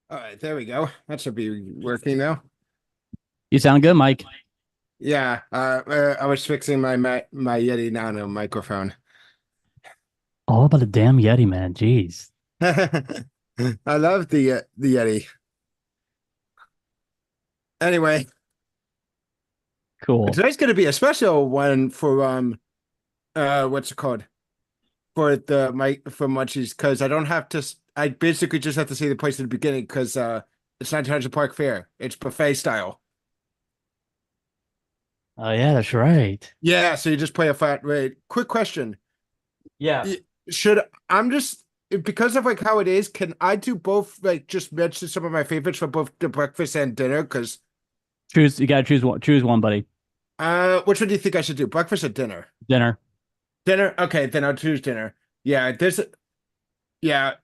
All right, there we go. That should be working now. You sound good, Mike. Yeah, I was fixing my Yeti Nano microphone. All about the damn Yeti, man. Jeez. I love the Yeti. Anyway, Cool. today's going to be a special one for what's it called? For the my for Munchies because I don't have to. I basically just have to say the place at the beginning because it's not Huntington Park Fair. It's buffet style. Oh, yeah, that's right. Yeah, so you just play a flat rate. Quick question. Yeah. Should I'm just because of like how it is, can I do both like just mention some of my favorites for both the breakfast and dinner? Because Choose. You gotta choose one. Choose one, buddy. which one do you think I should do? Breakfast or dinner? Dinner. Dinner? Okay, then I'll choose dinner. Yeah,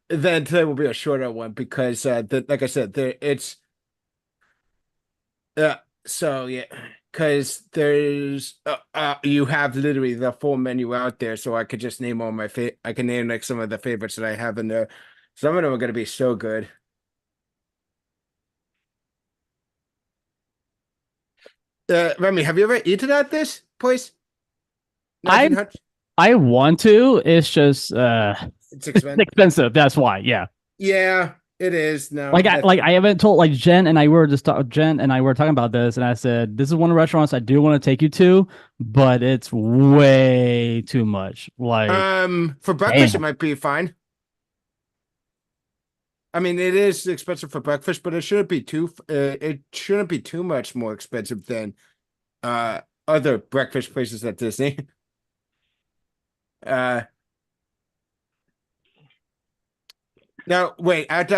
then today will be a shorter one because like I said, uh so yeah, because there's you have literally the full menu out there, so I could just name all my I can name like some of the favorites that I have in there. Some of them are gonna be so good. Remy, have you ever eaten at this place? I 1900? I want to. It's just It's it's expensive. expensive. That's why. Yeah. Yeah, it is. No, Like I haven't told like Jen and I were talking about this, and I said this is one of the restaurants I do want to take you to, but it's way too much. Like, for breakfast it damn. might be fine. I mean, it is expensive for breakfast, but it shouldn't be too much more expensive than other breakfast places at Disney. Uh, Now wait, I had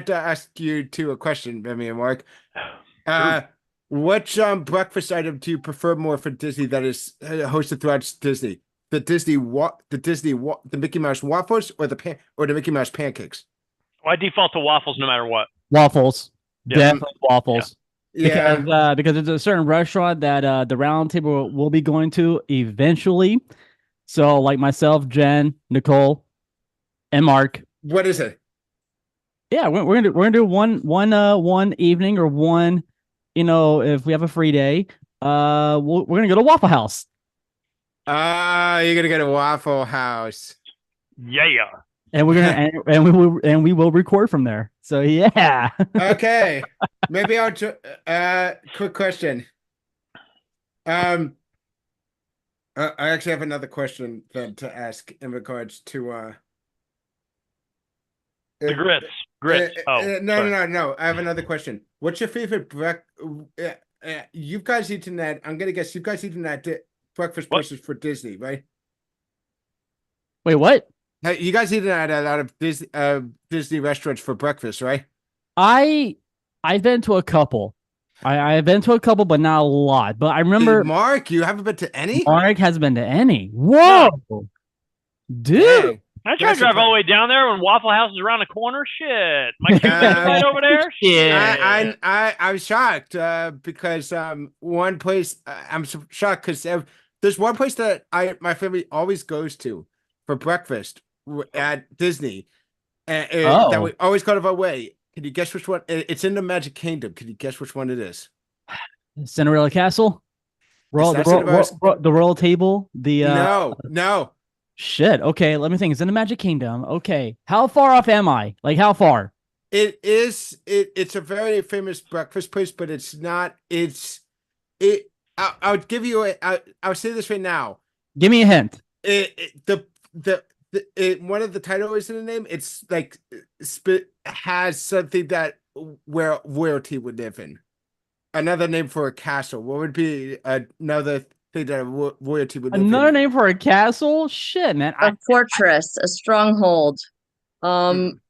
to ask you two a question, Remy and Mark. Sure. Uh, what breakfast item do you prefer more for Disney that is hosted throughout Disney? The Mickey Mouse waffles or the Mickey Mouse pancakes? Well, I default to waffles no matter what. Waffles. Yep. Mm, Definitely Yeah. waffles. yeah. Because it's a certain restaurant that the Roundtable will be going to eventually. So like myself, Jen, Nicole, and Mark. What is it? Yeah, we're gonna do one evening or one, if we have a free day, we're gonna go to Waffle House. Ah, you're gonna get a Waffle House. Yeah. And we're gonna and we will record from there. So yeah. Okay. Maybe quick question. Um, I actually have another question then to ask in regards to The uh, grits. Grits. Oh, no, no, sorry. no, no. I have another question. What's your favorite you guys eating that? I'm gonna guess you guys eating that breakfast What? places for Disney, right? Wait, what? Hey, you guys eating at a lot of Disney restaurants for breakfast, right? I I've been to a couple. I've been to a couple, but not a lot. But I remember Mark, you haven't been to any? Mark has been to any. No. Whoa, dude. Dang, I try to that's drive all the surprising. way down there when Waffle House is around the corner. Shit. My queue that Um, right over there? Yeah. Shit. I was shocked because one place I'm shocked because there's one place that I my family always goes to for breakfast at Disney that we Oh, always go out of our way. Can you guess which one? It's in the Magic Kingdom. Can you guess which one it is? Cinderella Castle. It's not Cinderella. The royal table. The No, no. shit. Okay, let me think. It's in the Magic Kingdom. Okay, how far off am I? Like how far? It is. It's a very famous breakfast place, but it's not. It. I would give you I'll say this right now. Give me a hint. One of the titles in the name. It's like has something that where royalty would live in. Another name for a castle. What would be another thing that royalty would live Another in? name for a castle? Shit, man. A fortress, a stronghold. Um,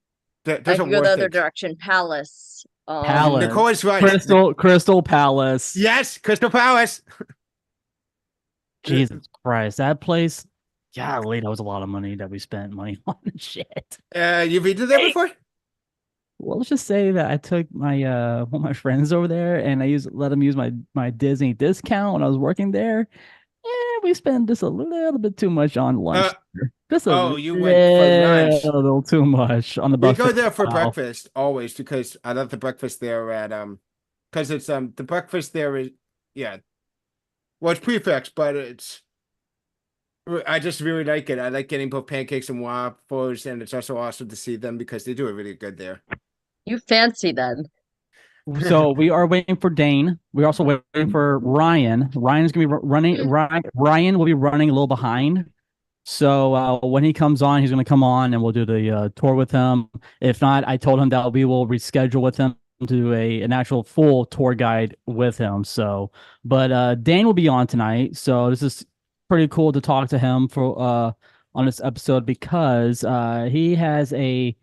I There's a could go war the other thing. direction. Palace. Palace. Nicole is right. Crystal Palace. Yes, Crystal Palace. Jesus Christ, that place. Golly, that was a lot of money that we spent money on. Shit. You've eaten there Hey, before? Well, let's just say that I took my one of my friends over there and I let him use my Disney discount when I was working there. Yeah, we spend just a little bit too much on lunch. Just a you went for lunch. little too much on the We buffet. go there for Wow. breakfast always because I love the breakfast there at because it's the breakfast there is well, it's prefix, but I just really like it. I like getting both pancakes and waffles, and it's also awesome to see them because they do it really good there. You fancy then. So we are waiting for Dane. We're also waiting for Ryan. Ryan's gonna be running. Ryan will be running a little behind. So when he comes on, he's gonna come on and we'll do the tour with him. If not, I told him that we will reschedule with him to do an actual full tour guide with him. So, but Dane will be on tonight. So this is pretty cool to talk to him for on this episode because he has a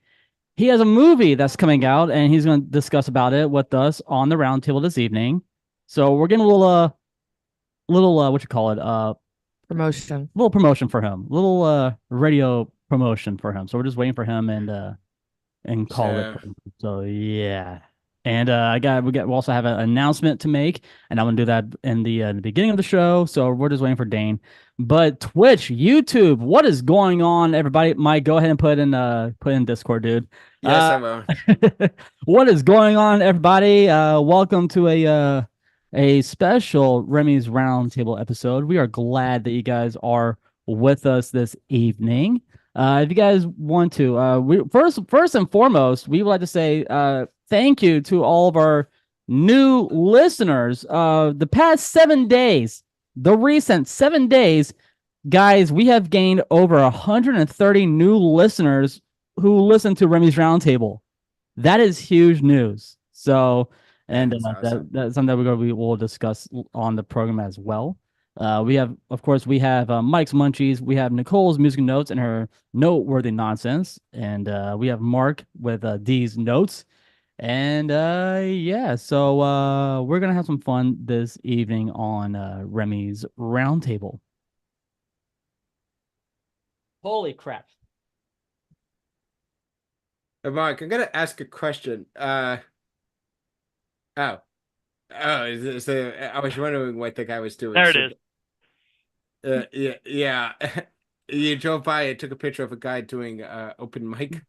movie that's coming out and he's going to discuss about it with us on the roundtable this evening. So we're getting a little what you call it Promotion. little promotion for him, little radio promotion for him. So we're just waiting for him and call it. So yeah. And we also have an announcement to make, and I'm gonna do that in the beginning of the show. So we're just waiting for Dane. But Twitch, YouTube, what is going on, everybody? Mike, go ahead and put in Discord, dude. Yes, I will. What is going on, everybody? Welcome to a special Remy's Roundtable episode. We are glad that you guys are with us this evening. If you guys want to, we first and foremost, we would like to say thank you to all of our new listeners. The past 7 days, the recent 7 days, guys, we have gained over 130 new listeners who listen to Remy's Roundtable. That is huge news. So, and awesome. that's something that we will discuss on the program as well. We have Mike's Munchies. We have Nicole's music notes and her noteworthy nonsense, and we have Mark with D's notes. And so we're gonna have some fun this evening on Remy's Roundtable. Holy crap! Mark, I'm gonna ask a question. I was wondering what the guy was doing. There it is. Yeah. You drove by and took a picture of a guy doing open mic.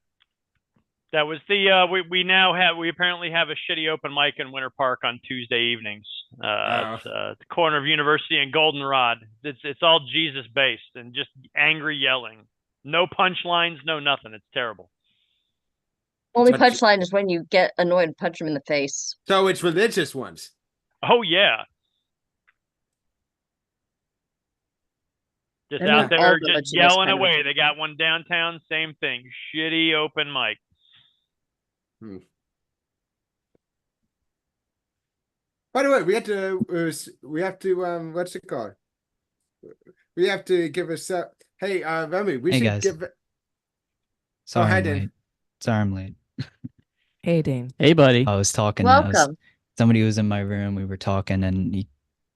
That was the we apparently have a shitty open mic in Winter Park on Tuesday evenings. It's the corner of University and Goldenrod. It's all Jesus based and just angry yelling. No punchlines, no nothing. It's terrible. Only punchline is when you get annoyed and punch him in the face. So it's religious ones. Oh yeah. Just out there just yelling away. They got one downtown, same thing. Shitty open mic. By the way, we have to what's it called? We have to give us hey Remy, we should guys. give Sorry, hi, I'm Dan. late. Sorry, I'm late. Hey, Dane. Hey, buddy. I was talking. Welcome. Somebody was in my room. We were talking, and he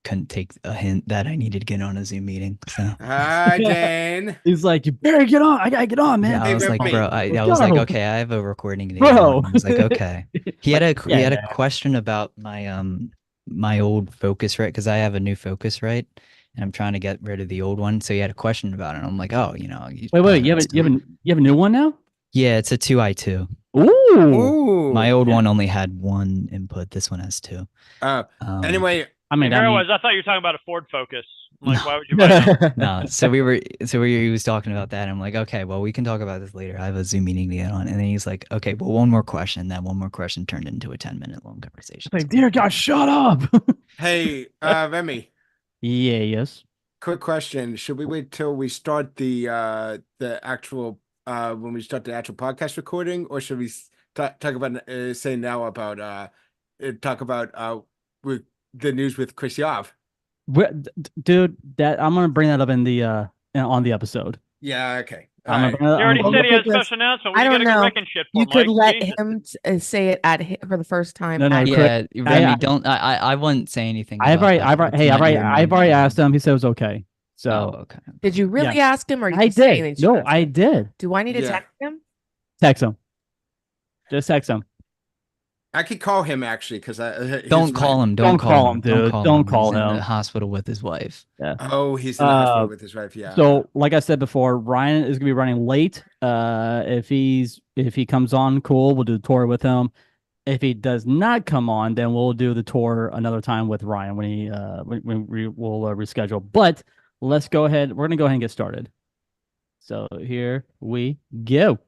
couldn't take a hint that I needed to get on a Zoom meeting. So hi, Dan. He's like, you better get on. I gotta get on, man. yeah, I Hey, was like, Remy. bro, I was like, okay, I have a recording to get Bro. on. I was like, okay. He had a Yeah, a question about my old Focusrite because I have a new Focusrite and I'm trying to get rid of the old one. So he had a question about it. And I'm like, oh, Wait, you have a new one now? Yeah, it's a 2i2. Ooh. My old one only had one input. This one has two. Anyway, I thought you were talking about a Ford Focus. I'm like, why would you buy that? No, he was talking about that. I'm like, okay, well, we can talk about this later. I have a Zoom meeting to get on. And then he's like, okay, well, one more question. That one more question turned into a 10-minute long conversation. Like, dear God, shut up. hey, Remy. Yeah, yes. Quick question. Should we wait till we start the actual when we start the actual podcast recording, or should we talk about say now about talk about the news with Chris Yav? Dude, that I'm gonna bring that up in the on the episode. Yeah, okay. He already said he had a special announcement. I don't know. You could let Jesus. him say it for the first time. No, Yeah, Remy, don't. I wouldn't say anything. I've already asked him. He said it was okay. So okay. Did you really ask him, or you I just saying did? that you No, asked I him? did. Do I need to text him? Text him. Just text him. I could call him actually because Don't call him. Don't call him, dude. Don't call He's in him. the hospital with his wife. Yeah. Oh, he's in the hospital with his wife. Yeah. So, like I said before, Ryan is gonna be running late. If he comes on, cool, we'll do the tour with him. If he does not come on, then we'll do the tour another time with Ryan when we'll reschedule. But let's go ahead. We're gonna go ahead and get started. So here we go.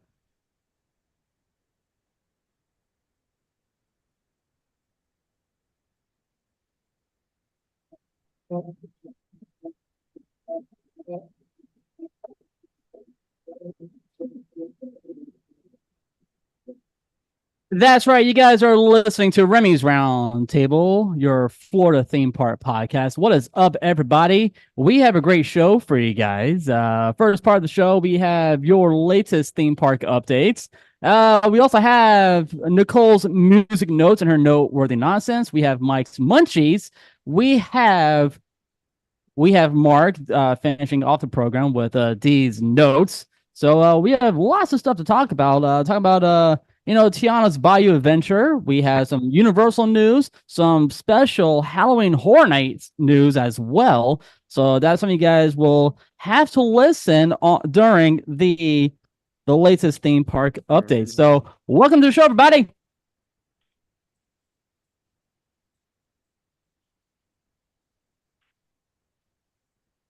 That's right. You guys are listening to Remy's Roundtable, your Florida theme park podcast. What is up, everybody? We have a great show for you guys. First part of the show, we have your latest theme park updates. We also have Nicole's music notes and her noteworthy nonsense. We have Mike's munchies. We have Mark finishing off the program with D's notes. So we have lots of stuff to talk about. Tiana's Bayou Adventure. We have some Universal news, some special Halloween Horror Nights news as well. So that's something you guys will have to listen during the latest theme park updates. So welcome to the show, everybody.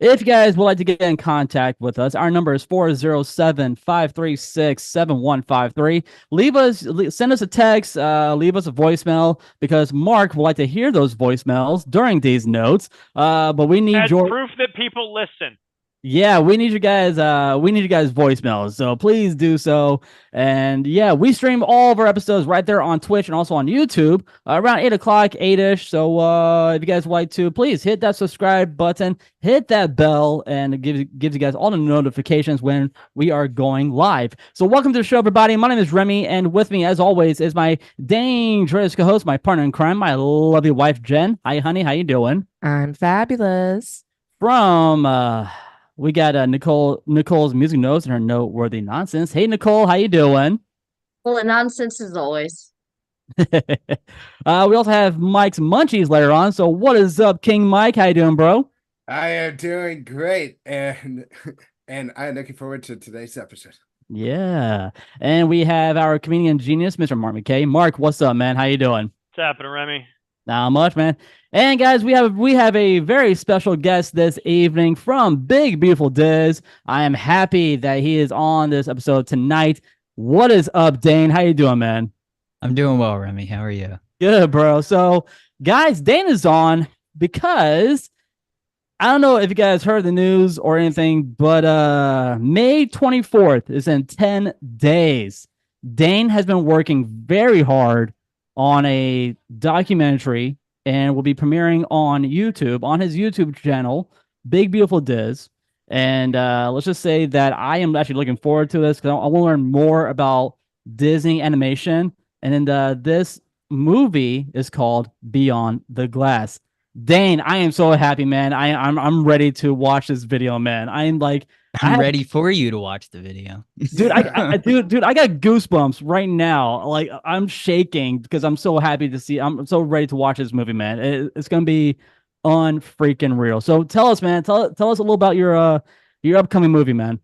If you guys would like to get in contact with us, our number is 407-536-7153. Send us a text, leave us a voicemail, because Mark would like to hear those voicemails during these notes. But we need your proof that people listen. Yeah, we need you guys. We need you guys voicemails. So please do so. And yeah, we stream all of our episodes right there on Twitch and also on YouTube around 8 o'clock, 8-ish. So if you guys would like to, please hit that subscribe button, hit that bell, and it gives you guys all the notifications when we are going live. So welcome to the show, everybody. My name is Remy, and with me, as always, is my dangerous co-host, my partner in crime, my lovely wife, Jen. Hi, honey. How you doing? I'm fabulous. We got Nicole's music notes and her noteworthy nonsense. Hey, Nicole, how you doing? Well, nonsense as always. We also have Mike's munchies later on. So what is up, King Mike? How you doing, bro? I am doing great, and I'm looking forward to today's episode. Yeah, and we have our comedian genius, Mr. Mark McKay. Mark, what's up, man? How you doing? What's happening, Remy? Not much, man. And guys, we have a very special guest this evening from Big Beautiful Diz. I am happy that he is on this episode tonight. What is up, Dane? How you doing, man? I'm doing well, Remy. How are you? Good, bro. So, guys, Dane is on because I don't know if you guys heard the news or anything, but May 24th is in 10 days. Dane has been working very hard on a documentary and will be premiering on YouTube, on his YouTube channel, Big Beautiful Diz. And let's just say that I am actually looking forward to this because I want to learn more about Disney animation. And then this movie is called Beyond the Glass. Dane, I am so happy, man. I'm ready to watch this video, man. I'm ready for you to watch the video, dude. Dude, I got goosebumps right now. Like I'm shaking because I'm so happy to see. I'm so ready to watch this movie, man. It's gonna be unfreaking real. So tell us, man. Tell us a little about your upcoming movie, man.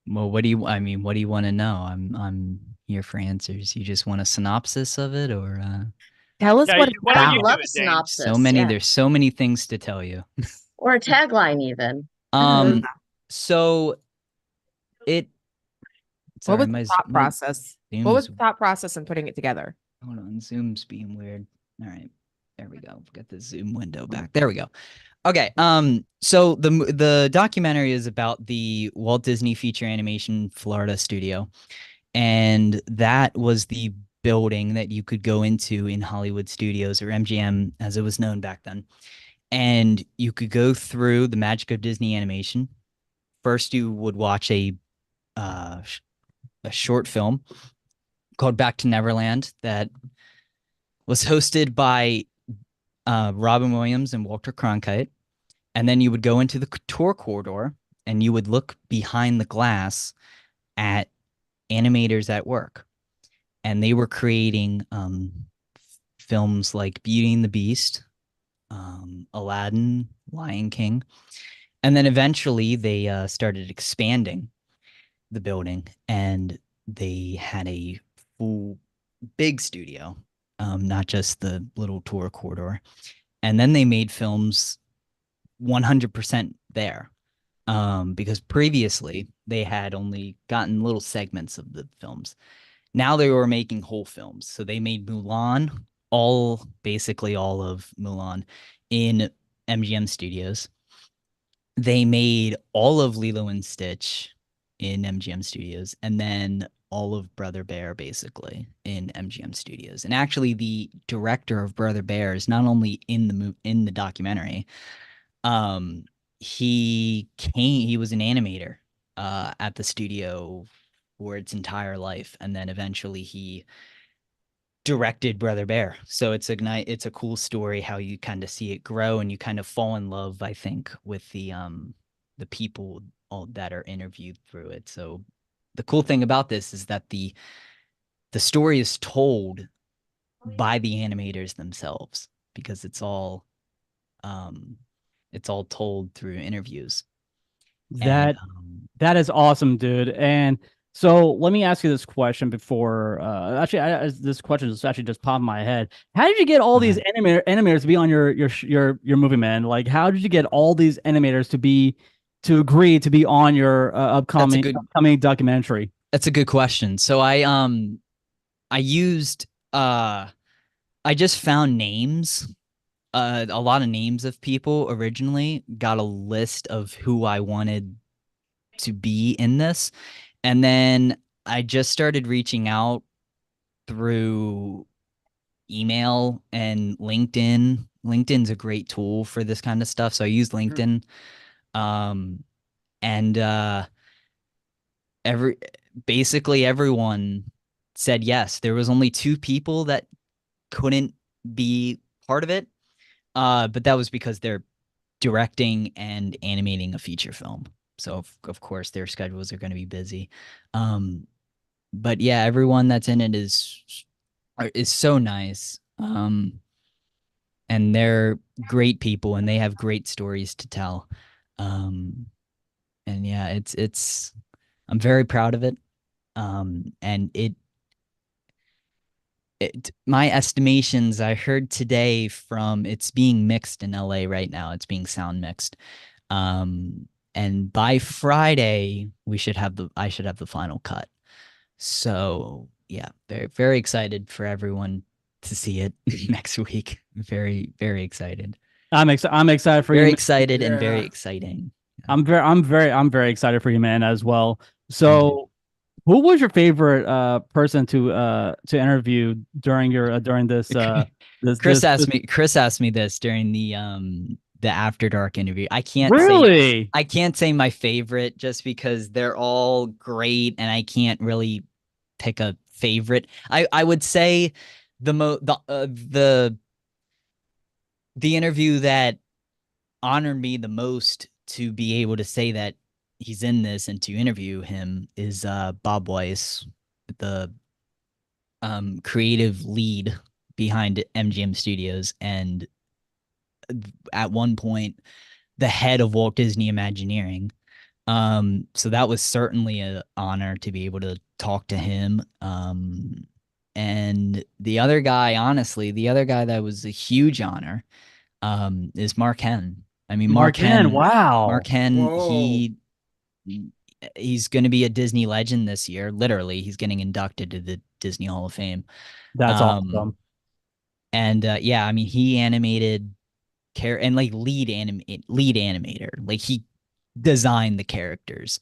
Well, what do you want to know? I'm here for answers. You just want a synopsis of it, or tell us what it's about. I love a synopsis. There's so many things to tell you. Or a tagline, even. So what was the thought process? What was the thought process in putting it together? Hold on, Zoom's being weird. All right, there we go. Got the Zoom window back. There we go. Okay. So the documentary is about the Walt Disney Feature Animation Florida studio, and that was the building that you could go into in Hollywood Studios, or MGM as it was known back then, and you could go through the magic of Disney animation. First, you would watch a short film called Back to Neverland that was hosted by Robin Williams and Walter Cronkite. And then you would go into the tour corridor and you would look behind the glass at animators at work. And they were creating films like Beauty and the Beast, Aladdin, Lion King. And then eventually they started expanding the building, and they had a full big studio, not just the little tour corridor. And then they made films 100% there, because previously they had only gotten little segments of the films. Now they were making whole films. So they made Mulan, basically all of Mulan in MGM Studios. They made all of Lilo and Stitch in MGM Studios, and then all of Brother Bear basically in MGM Studios. And actually, the director of Brother Bear is not only in the documentary. He was an animator at the studio for its entire life, and then eventually he directed Brother Bear. So it's a cool story how you kind of see it grow, and you kind of fall in love, I think, with the people all that are interviewed through it. So the cool thing about this is that the story is told by the animators themselves, because it's all told through interviews. That is awesome, dude. And so let me ask you this question before. This question is actually just popped in my head. How did you get all these animators to be on your movie, man? Like, how did you get all these animators to agree to be on your upcoming documentary? That's a good question. So I used I just found names. A lot of names of people originally, got a list of who I wanted to be in this. And then I just started reaching out through email and LinkedIn. LinkedIn's a great tool for this kind of stuff. So I use LinkedIn. And basically everyone said yes. There was only 2 people that couldn't be part of it. But that was because they're directing and animating a feature film. So of course their schedules are going to be busy. But yeah, everyone that's in it is so nice. And they're great people, and they have great stories to tell. And yeah, it's I'm very proud of it. And my estimations, I heard today from, it's being mixed in LA right now. It's being sound mixed. And by Friday, I should have the final cut. So yeah, very, very excited for everyone to see it next week. Very, very excited. I'm excited for you. Very excited and very exciting. I'm very excited for you, man, as well. So who was your favorite person to interview during this Chris asked me this during the After Dark interview. I can't say my favorite, just because they're all great and I can't really pick a favorite. I would say the interview that honored me the most to be able to say that he's in this and to interview him is Bob Weiss, the creative lead behind MGM Studios, and at one point the head of Walt Disney Imagineering. So that was certainly an honor to be able to talk to him. And the other guy that was a huge honor is Mark Henn. I mean, Mark Henn, wow. Mark Henn, he's going to be a Disney legend this year. Literally, he's getting inducted to the Disney Hall of Fame. That's awesome. And yeah, I mean, he animated and like lead animator. Like, he designed the characters.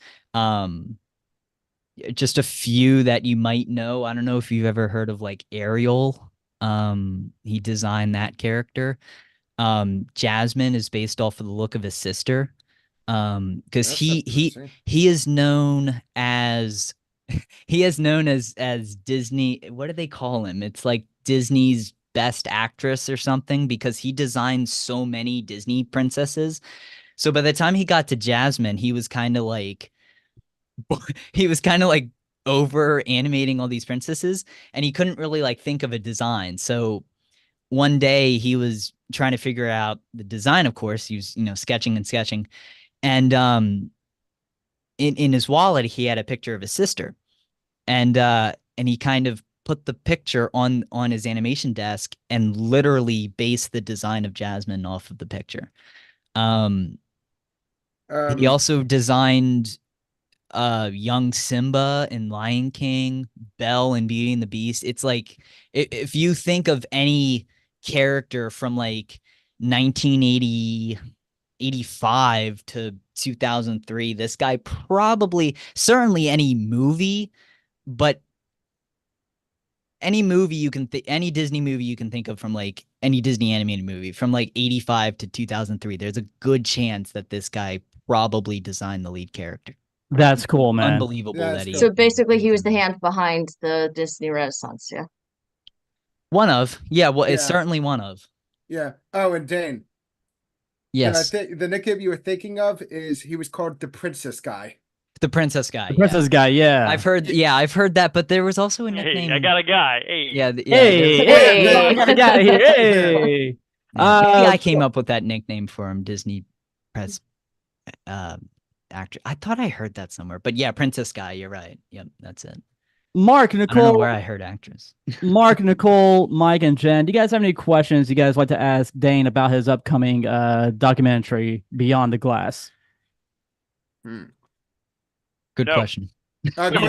Just a few that you might know. I don't know if you've ever heard of like Ariel. He designed that character. Jasmine is based off of the look of his sister. Because he is known as as Disney. What do they call him? It's like Disney's best actress or something, because he designed so many Disney princesses. So by the time he got to Jasmine, he was kind of like over animating all these princesses, and he couldn't really like think of a design. So one day he was trying to figure out the design. Of course, he was sketching and sketching, and in his wallet he had a picture of his sister, and he kind of put the picture on his animation desk and literally based the design of Jasmine off of the picture. He also designed young Simba in Lion King, Belle in Beauty and the Beast. It's like if you think of any character from like 1985 to 2003, this guy probably, certainly any movie, but any movie you can any Disney movie you can think of, from like any Disney animated movie from like 85 to 2003, there's a good chance that this guy probably designed the lead character. That's cool, man. Unbelievable that he. So basically, he was the hand behind the Disney Renaissance. Yeah. One of, it's certainly one of. Yeah. Oh, and Dane. Yes. The nickname you were thinking of he was called the Princess Guy. The Princess Guy. The Princess Guy, yeah. I've heard that, but there was also a nickname. Hey, I got a guy. Hey. Yeah. Hey, I got a guy here. Hey. Maybe I came up with that nickname for him, Disney press actor. I thought I heard that somewhere, but yeah, Princess Guy. You're right. Yep, that's it. Mark, Nicole. I don't know where I heard actress. Mark, Nicole, Mike, and Jen, do you guys have any questions you guys like to ask Dane about his upcoming documentary, Beyond the Glass? Good question. I have a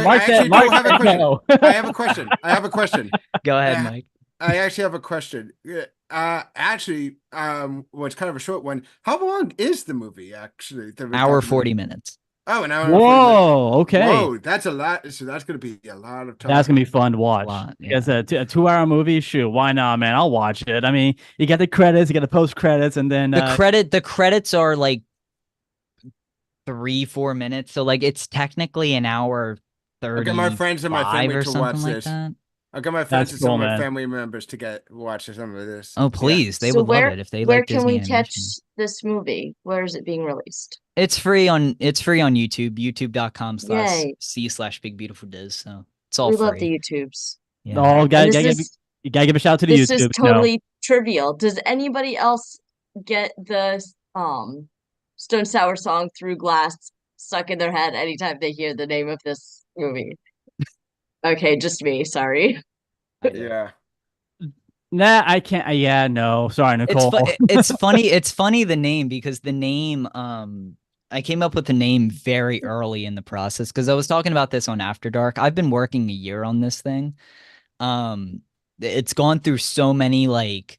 question. Go ahead, Mike. I actually have a question. What's kind of a short one. How long is the movie, actually? Hour 40 minutes. Oh, an hour. Whoa, okay. Whoa, that's a lot. So that's going to be a lot of time. That's going to be fun to watch. Yeah. It's a 2-hour movie. Shoot, why not, man? I'll watch it. I mean, you get the credits, you get the post credits, and then the credits are like 3-4 minutes. So like it's technically an hour 30. I got my friends and my family to watch like this. That. I got my friends and some of my family members to watch some of this. Oh, please. They would love it if they like Disney Where can we animation. catch this movie? Where is it being released? It's free on YouTube, youtube.com/c/bigbeautifuldiz. So it's all free. We love the YouTubes. Yeah. Oh, you gotta give a shout out to the YouTube. This is totally trivial. Does anybody else get the Stone Sour song Through Glass stuck in their head anytime they hear the name of this movie? Okay, just me. Sorry. Yeah. Nah, I can't. Yeah, no. Sorry, Nicole. It's funny. It's funny, the name, because the name. I came up with the name very early in the process because I was talking about this on After Dark. I've been working a year on this thing. It's gone through so many like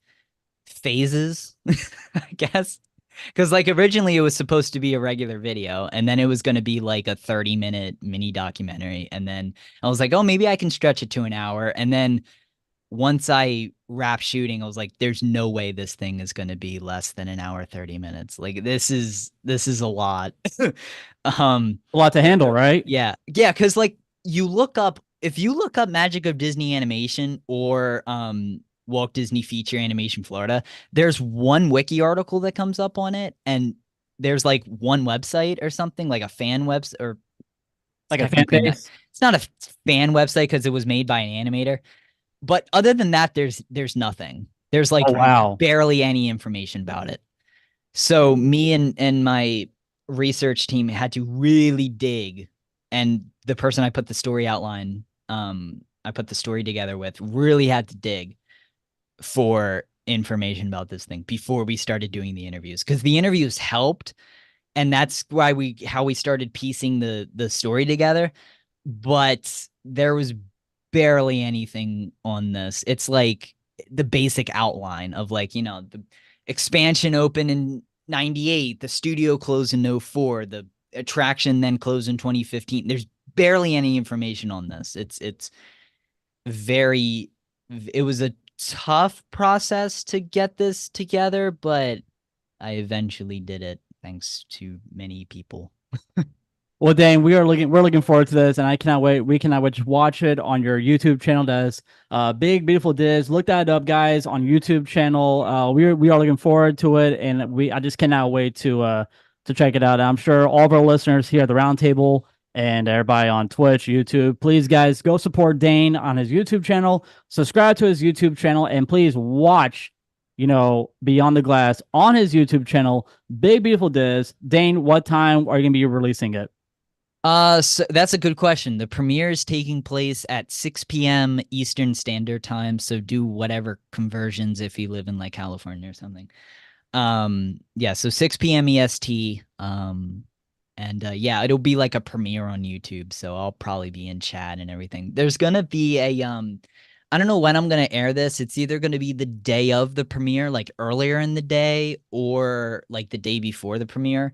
phases, I guess. Because like originally it was supposed to be a regular video, and then it was going to be like a 30-minute mini documentary, and then I was like, oh, maybe I can stretch it to an hour. And then once I wrapped shooting, I was like, there's no way this thing is going to be less than an hour 30 minutes. Like this is a lot. A lot to handle, right? Yeah, because like if you look up Magic of Disney Animation or Walt Disney Feature Animation Florida, there's one wiki article that comes up on it, and there's like one website or something, like a fan website, or like a fan base. It's not a fan website because it was made by an animator, but other than that, there's nothing. There's like barely any information about it. So me and my research team had to really dig, and the person I put the story outline, I put the story together with, really had to dig for information about this thing before we started doing the interviews, because the interviews helped, and that's why how we started piecing the story together. But there was barely anything on this. It's like the basic outline of like, the expansion opened in 98, the studio closed in 04, the attraction then closed in 2015. There's barely any information on this. It was a tough process to get this together, but I eventually did it thanks to many people. Well, Dane, we're looking forward to this, and I cannot wait. We cannot wait to watch it on your YouTube channel. That's Big Beautiful Diz. Look that up, guys, on YouTube channel. We are looking forward to it, and I just cannot wait to check it out. I'm sure all of our listeners here at the Roundtable and everybody on Twitch, YouTube. Please, guys, go support Dane on his YouTube channel. Subscribe to his YouTube channel, and please watch, Beyond the Glass on his YouTube channel. Big Beautiful Diz. Dane, what time are you gonna be releasing it? So that's a good question. The premiere is taking place at 6 p.m. Eastern Standard Time. So do whatever conversions if you live in like California or something. Yeah, so 6 p.m. EST. Yeah, it'll be like a premiere on YouTube. So I'll probably be in chat and everything. There's gonna be a I don't know when I'm gonna air this. It's either gonna be the day of the premiere, like earlier in the day, or like the day before the premiere.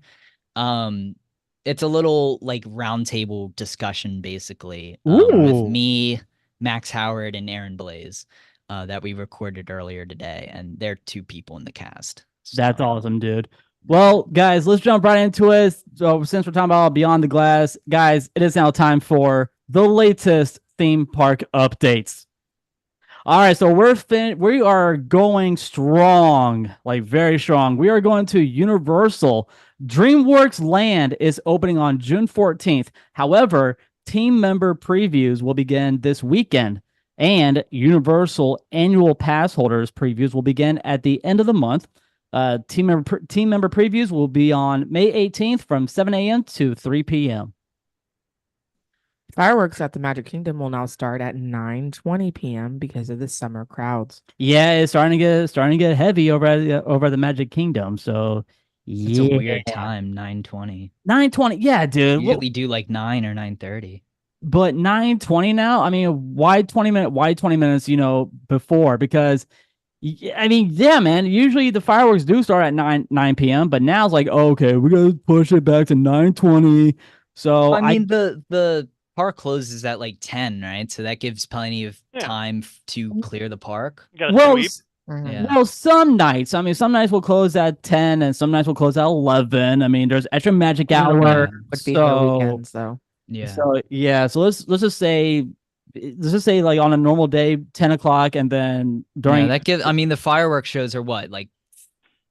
It's a little like roundtable discussion, basically, with me, Max Howard, and Aaron Blaze, that we recorded earlier today, and they're 2 people in the cast. So. That's awesome, dude. Well, guys, let's jump right into it. So, since we're talking about Beyond the Glass, guys, it is now time for the latest theme park updates. All right, so we are going strong, like very strong. We are going to Universal. DreamWorks Land is opening on June 14th. However, team member previews will begin this weekend, and Universal annual pass holders previews will begin at the end of the month. Team member previews will be on May 18th from 7 a.m. to 3 p.m. Fireworks at the Magic Kingdom will now start at 9:20 p.m. because of the summer crowds. Yeah, it's starting to get heavy over the Magic Kingdom. So it's a weird time, 9:20. 9:20, yeah, dude. We usually do like 9 or 9:30. But 9:20 now. I mean, why 20 minutes? Why 20 minutes? Before, because I mean, yeah, man. Usually the fireworks do start at 9 p.m. But now it's like, okay, we gotta push it back to 9:20. So I mean, the park closes at like 10, right? So that gives plenty of time to clear the park. Well, some nights. I mean, some nights will close at 10, and some nights will close at 11. I mean, there's extra magic hour. Would be for weekends, though. Yeah. So let's just say like on a normal day, 10 o'clock, and then during that gives. I mean, the fireworks shows are what, like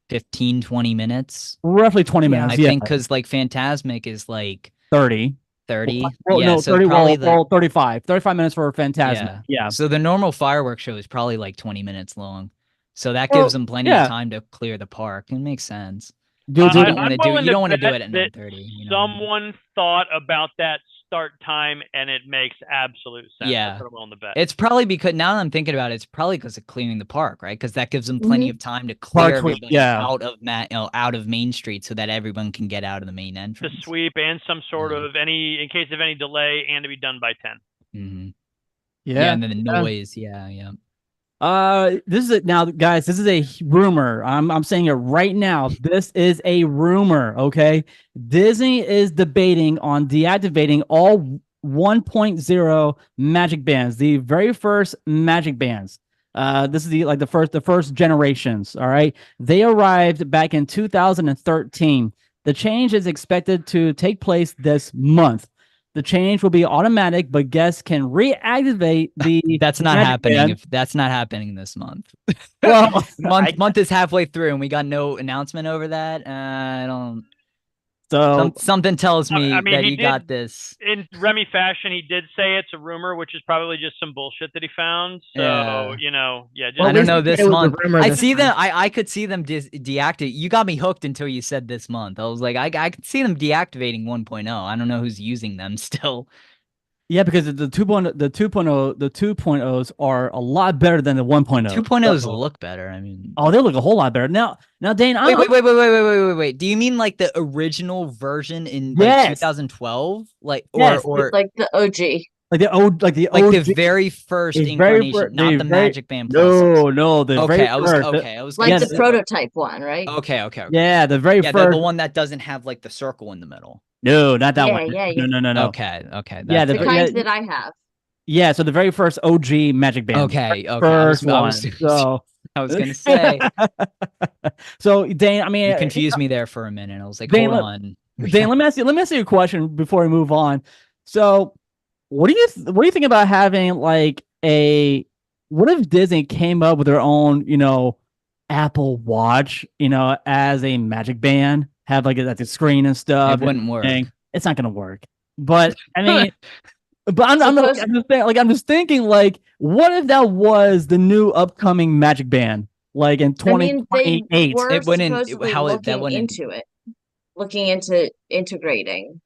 15, 20 minutes, roughly 20 minutes. I think, because like Phantasmic is like 30. Well, no, so 30. probably 35 minutes for Phantasmic. Yeah. So the normal fireworks show is probably like 20 minutes long. So that gives them plenty of time to clear the park. It makes sense. Dude, you don't want to do it at 9:30. Someone thought about that start time, and it makes absolute sense. Yeah, that's what I'm willing to bet. It's probably because, now that I'm thinking about it, it's probably because of clearing the park, right? Because that gives them plenty of time to clear everybody out of Main Street, so that everyone can get out of the main entrance. To sweep and some sort of in case of any delay, and to be done by 10. Mm-hmm. Yeah, and then the noise. Yeah. This is now, guys. This is a rumor. I'm saying it right now. This is a rumor. Okay, Disney is debating on deactivating all 1.0 Magic Bands, the very first Magic Bands. This is the first generations. All right, they arrived back in 2013. The change is expected to take place this month. The change will be automatic, but guests can reactivate the. That's not happening. That's not happening this month. Well, month is halfway through, and we got no announcement over that. I don't. So something tells me that you got this. In Remy fashion, he did say it's a rumor, which is probably just some bullshit that he found. So I don't know this month. I see them. I could see them deactivate. You got me hooked until you said this month. I was like, I could see them deactivating 1.0. I don't know who's using them still. Yeah, because the 2.0s are a lot better than the 1.0. 2.0s look better. I mean, they look a whole lot better. Now, Dane, wait. Do you mean like the original version in 2012, or like the OG? Like the very first incarnation, not the Magic Band Plus. No, the I was like the prototype one, right? Okay. Yeah, the very first, the one that doesn't have like the circle in the middle. No, not that one. Yeah. No. Okay. Yeah, the kind that I have. Yeah, so the very first OG Magic Band. Okay. First one. So I was gonna say. So Dane, I mean, you confused me there for a minute. I was like, hold on. Dane, let me ask you a question before we move on. So, what do you think about having like what if Disney came up with their own, Apple Watch, as a Magic Band? Have like the screen and stuff. It wouldn't work. It's not gonna work. But I mean, but I'm just thinking, like, what if that was the new upcoming Magic Band, like in I mean, they 2028? were It wouldn't. supposedly How that looking wouldn't. into it, looking into integrating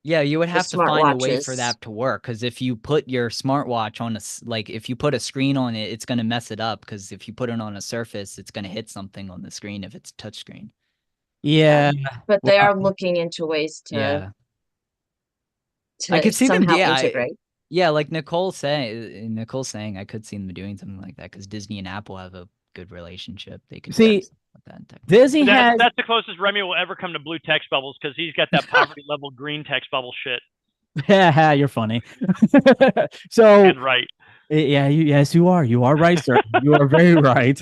Yeah, you would the have to find a way for smartwatches. that to work. Because if you put your smartwatch on like if you put a screen on it, it's gonna mess it up. Because if you put it on a surface, it's gonna hit something on the screen if it's touchscreen. Yeah, But they well, are looking into ways Yeah, I to could see them. somehow Yeah, integrate. yeah, like Nicole saying, I could see them doing something like that because Disney and Apple have a good relationship. They could do see, something like that. Disney has. That's the closest Remy will ever come to blue text bubbles because he's got that poverty level green text bubble shit. Yeah, you're funny. So And right. yeah, yes, you are. You are right, sir. You are very right.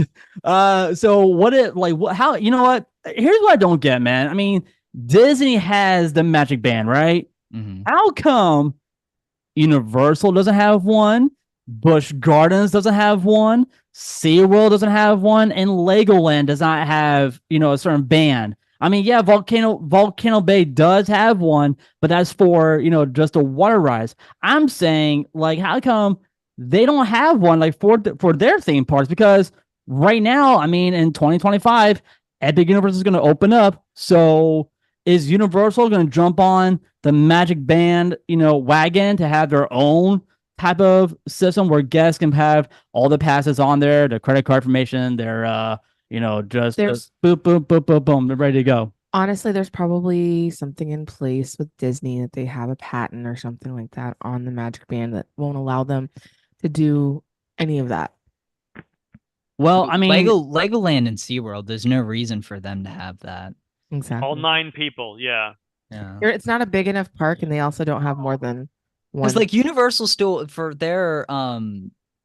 So what it like? What? How? You know what? Here's what I don't get, man. I mean, Disney has the Magic Band, right? Mm-hmm. How come Universal doesn't have one? Busch Gardens doesn't have one. SeaWorld doesn't have one, and Legoland does not have, a certain band. I mean, yeah, Volcano Bay does have one, but that's for, just a water rise. I'm saying, like, how come they don't have one, like, for their theme parks? Because right now, I mean, in 2025, Epic Universe is going to open up. So is Universal going to jump on the Magic Band, wagon to have their own type of system where guests can have all the passes on there, their credit card information, their just boop, boop, boop, boop, boom, they're ready to go. Honestly, there's probably something in place with Disney that they have a patent or something like that on the Magic Band that won't allow them to do any of that. Well, I mean, Legoland and SeaWorld, there's no reason for them to have that. Exactly. All 9 people, yeah. It's not a big enough park, and they also don't have more than one. Because like Universal still for their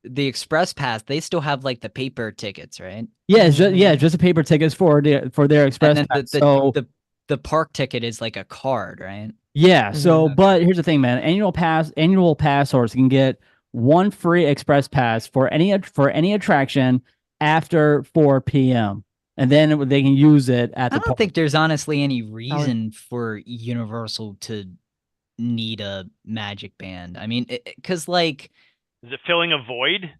the Express Pass, they still have like the paper tickets, right? Yeah, just the paper tickets for their Express and then Pass. So the park ticket is like a card, right? Yeah. So, but here's the thing, man. Annual pass holders can get one free Express Pass for any attraction after 4 p.m. and then they can use it at the I don't think there's honestly any reason for Universal to need a Magic Band. I mean, because like, is it filling a void?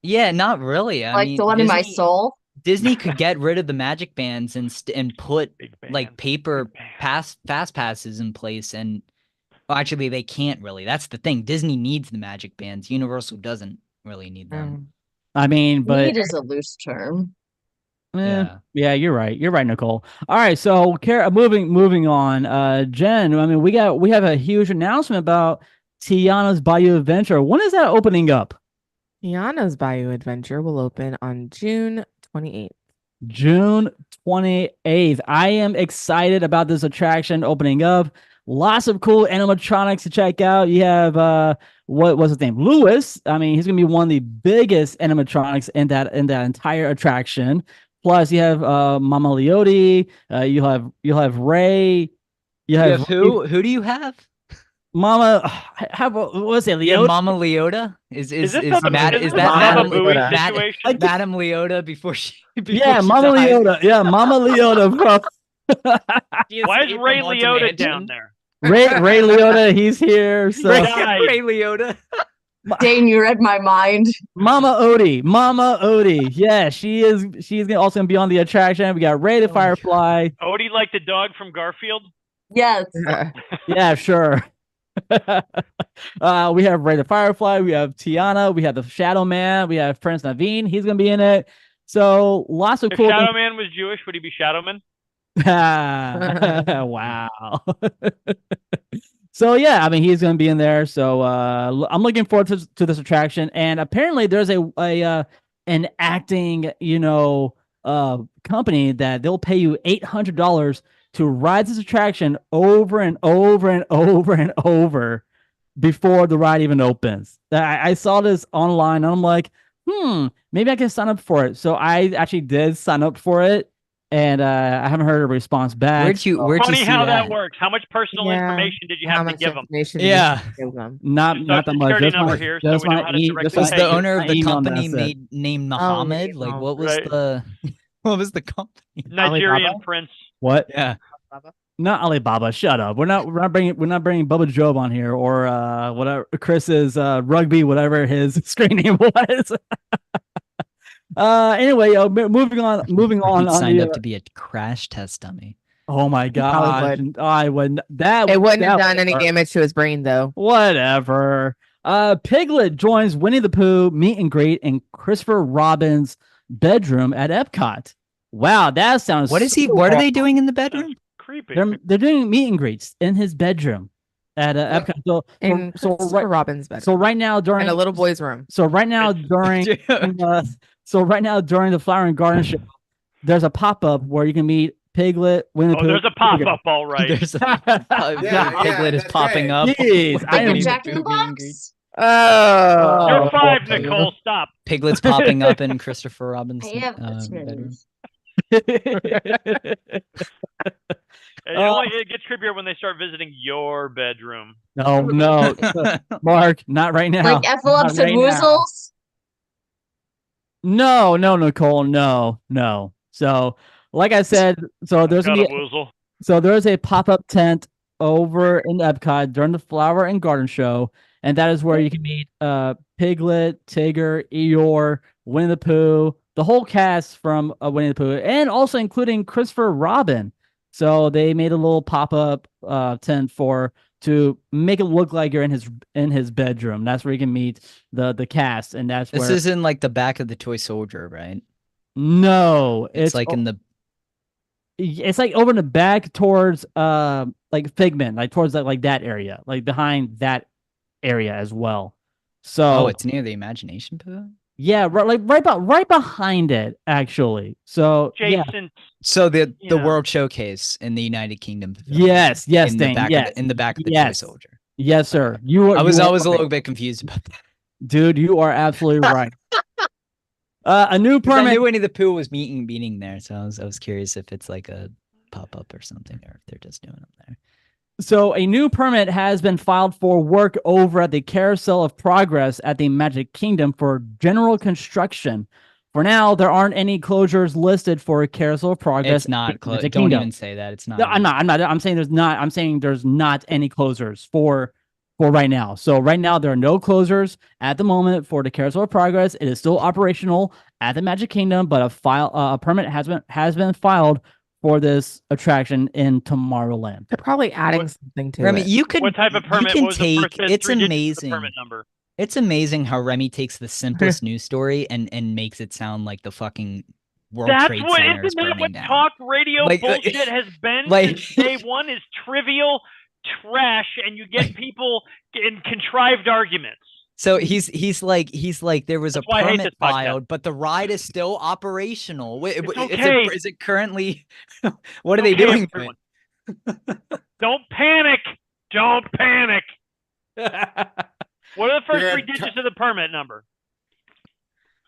Yeah, not really. I mean, the one in my soul. Disney could get rid of the Magic Bands and put like paper fast passes in place. And well, actually, they can't really. That's the thing. Disney needs the Magic Bands. Universal doesn't really need them. I mean, but need is a loose term. Yeah, you're right. You're right, Nicole. All right, so moving on. Jen, I mean, we have a huge announcement about Tiana's Bayou Adventure. When is that opening up? Tiana's Bayou Adventure will open on June 28th. June 28th. I am excited about this attraction opening up. Lots of cool animatronics to check out. You have what's his name? Lewis. I mean, he's gonna be one of the biggest animatronics in that entire attraction. Plus, you have Mama Leoty. You'll have Ray. You have who? Who do you have? Mama, what's it? Leota? Mama Leota is that Madame Leota before she Mama Leota. Yeah, Mama Leota, bro. Why is Ray Leota down there? Ray Leota, he's here. So. Ray Leota. Dane, you read my mind. Mama Odie. Yeah, she's also gonna be on the attraction. We got Ray the Firefly. Odie, like the dog from Garfield? Yes. Yeah, sure. We have Ray the Firefly. We have Tiana. We have the Shadow Man. We have Prince Naveen. He's gonna be in it. So lots of if cool. Shadow Man was Jewish, would he be Shadowman? Wow. So yeah, I mean he's gonna be in there. So I'm looking forward to this attraction. And apparently there's an acting company that they'll pay you $800 to ride this attraction over and over and over and over before the ride even opens. I saw this online and I'm like, maybe I can sign up for it. So I actually did sign up for it. And I haven't heard a response back. Where'd you funny see how that works. How much personal information did you have to give them? Not that much. Number here, so we know how to directly was pay the you. owner of the company named Muhammad? Like what was the company? Nigerian prince. What? Yeah. Not Alibaba. Shut up. We're not bringing Bubba Job on here or whatever Chris's rugby, whatever his screen name was. Anyway, moving on. He signed up to be a crash test dummy. Oh my gosh! I wouldn't. It wouldn't have done any damage to his brain, though. Whatever. Piglet joins Winnie the Pooh meet and greet in Christopher Robin's bedroom at Epcot. Wow, that sounds. What are they doing in the bedroom? Creepy. They're doing meet and greets in his bedroom at Epcot. So Robin's bedroom. So right now during a little boy's room. So right now during the Flower and Garden show, there's a pop up where you can meet Piglet. Winnie the Pooh. There's a pop up, all right. There's Piglet is popping up. Jeez, I am Jack in the Box. Oh, You're 5, Nicole. Stop. Piglet's popping up in Christopher Robin's And bedroom. it gets creepier when they start visiting your bedroom. No, Mark, not right now. Like Effleps and Woozles? No, Nicole, no. So, like I said, there's a pop-up tent over in Epcot during the Flower and Garden show, and that is where you can meet Piglet, Tigger, Eeyore, Winnie the Pooh, the whole cast from Winnie the Pooh, and also including Christopher Robin. So they made a little pop-up tent to make it look like you're in his bedroom. That's where you can meet the cast, and that's this where isn't like the back of the toy soldier, right? No, it's like in the. It's like over in the back towards like Figment, like towards that area, like behind that area as well. So it's near the Imagination Pooh. Yeah, right behind it, actually. So Jason. Yeah. So the World Showcase in the United Kingdom. Yes, in the back of the toy soldier. Yes, sir. I was always a little bit confused about that. Dude, you are absolutely right. A new permit. I knew Winnie the Pooh was meeting there, so I was curious if it's like a pop up or something, or if they're just doing them there. So a new permit has been filed for work over at the Carousel of Progress at the Magic Kingdom for general construction. For now, there aren't any closures listed for Carousel of Progress. It's not closed. Don't even say that. It's not. No, I'm not. I'm saying there's not. I'm saying there's not any closures for right now. So right now there are no closures at the moment for the Carousel of Progress. It is still operational at the Magic Kingdom, but a permit has been filed for this attraction in Tomorrowland. They're probably adding something to Remy, it. you could. What type of permit? You can take. It's amazing. Permit number. It's amazing how Remy takes the simplest news story and makes it sound like the fucking World Trade Center is burning down. That's what talk radio bullshit has been since day one is trivial trash, and you get people in contrived arguments. So he's like there was a permit filed, but the ride is still operational. Okay. Is it currently? What are they doing? Don't panic. Don't panic. What are the first 3 digits of the permit number?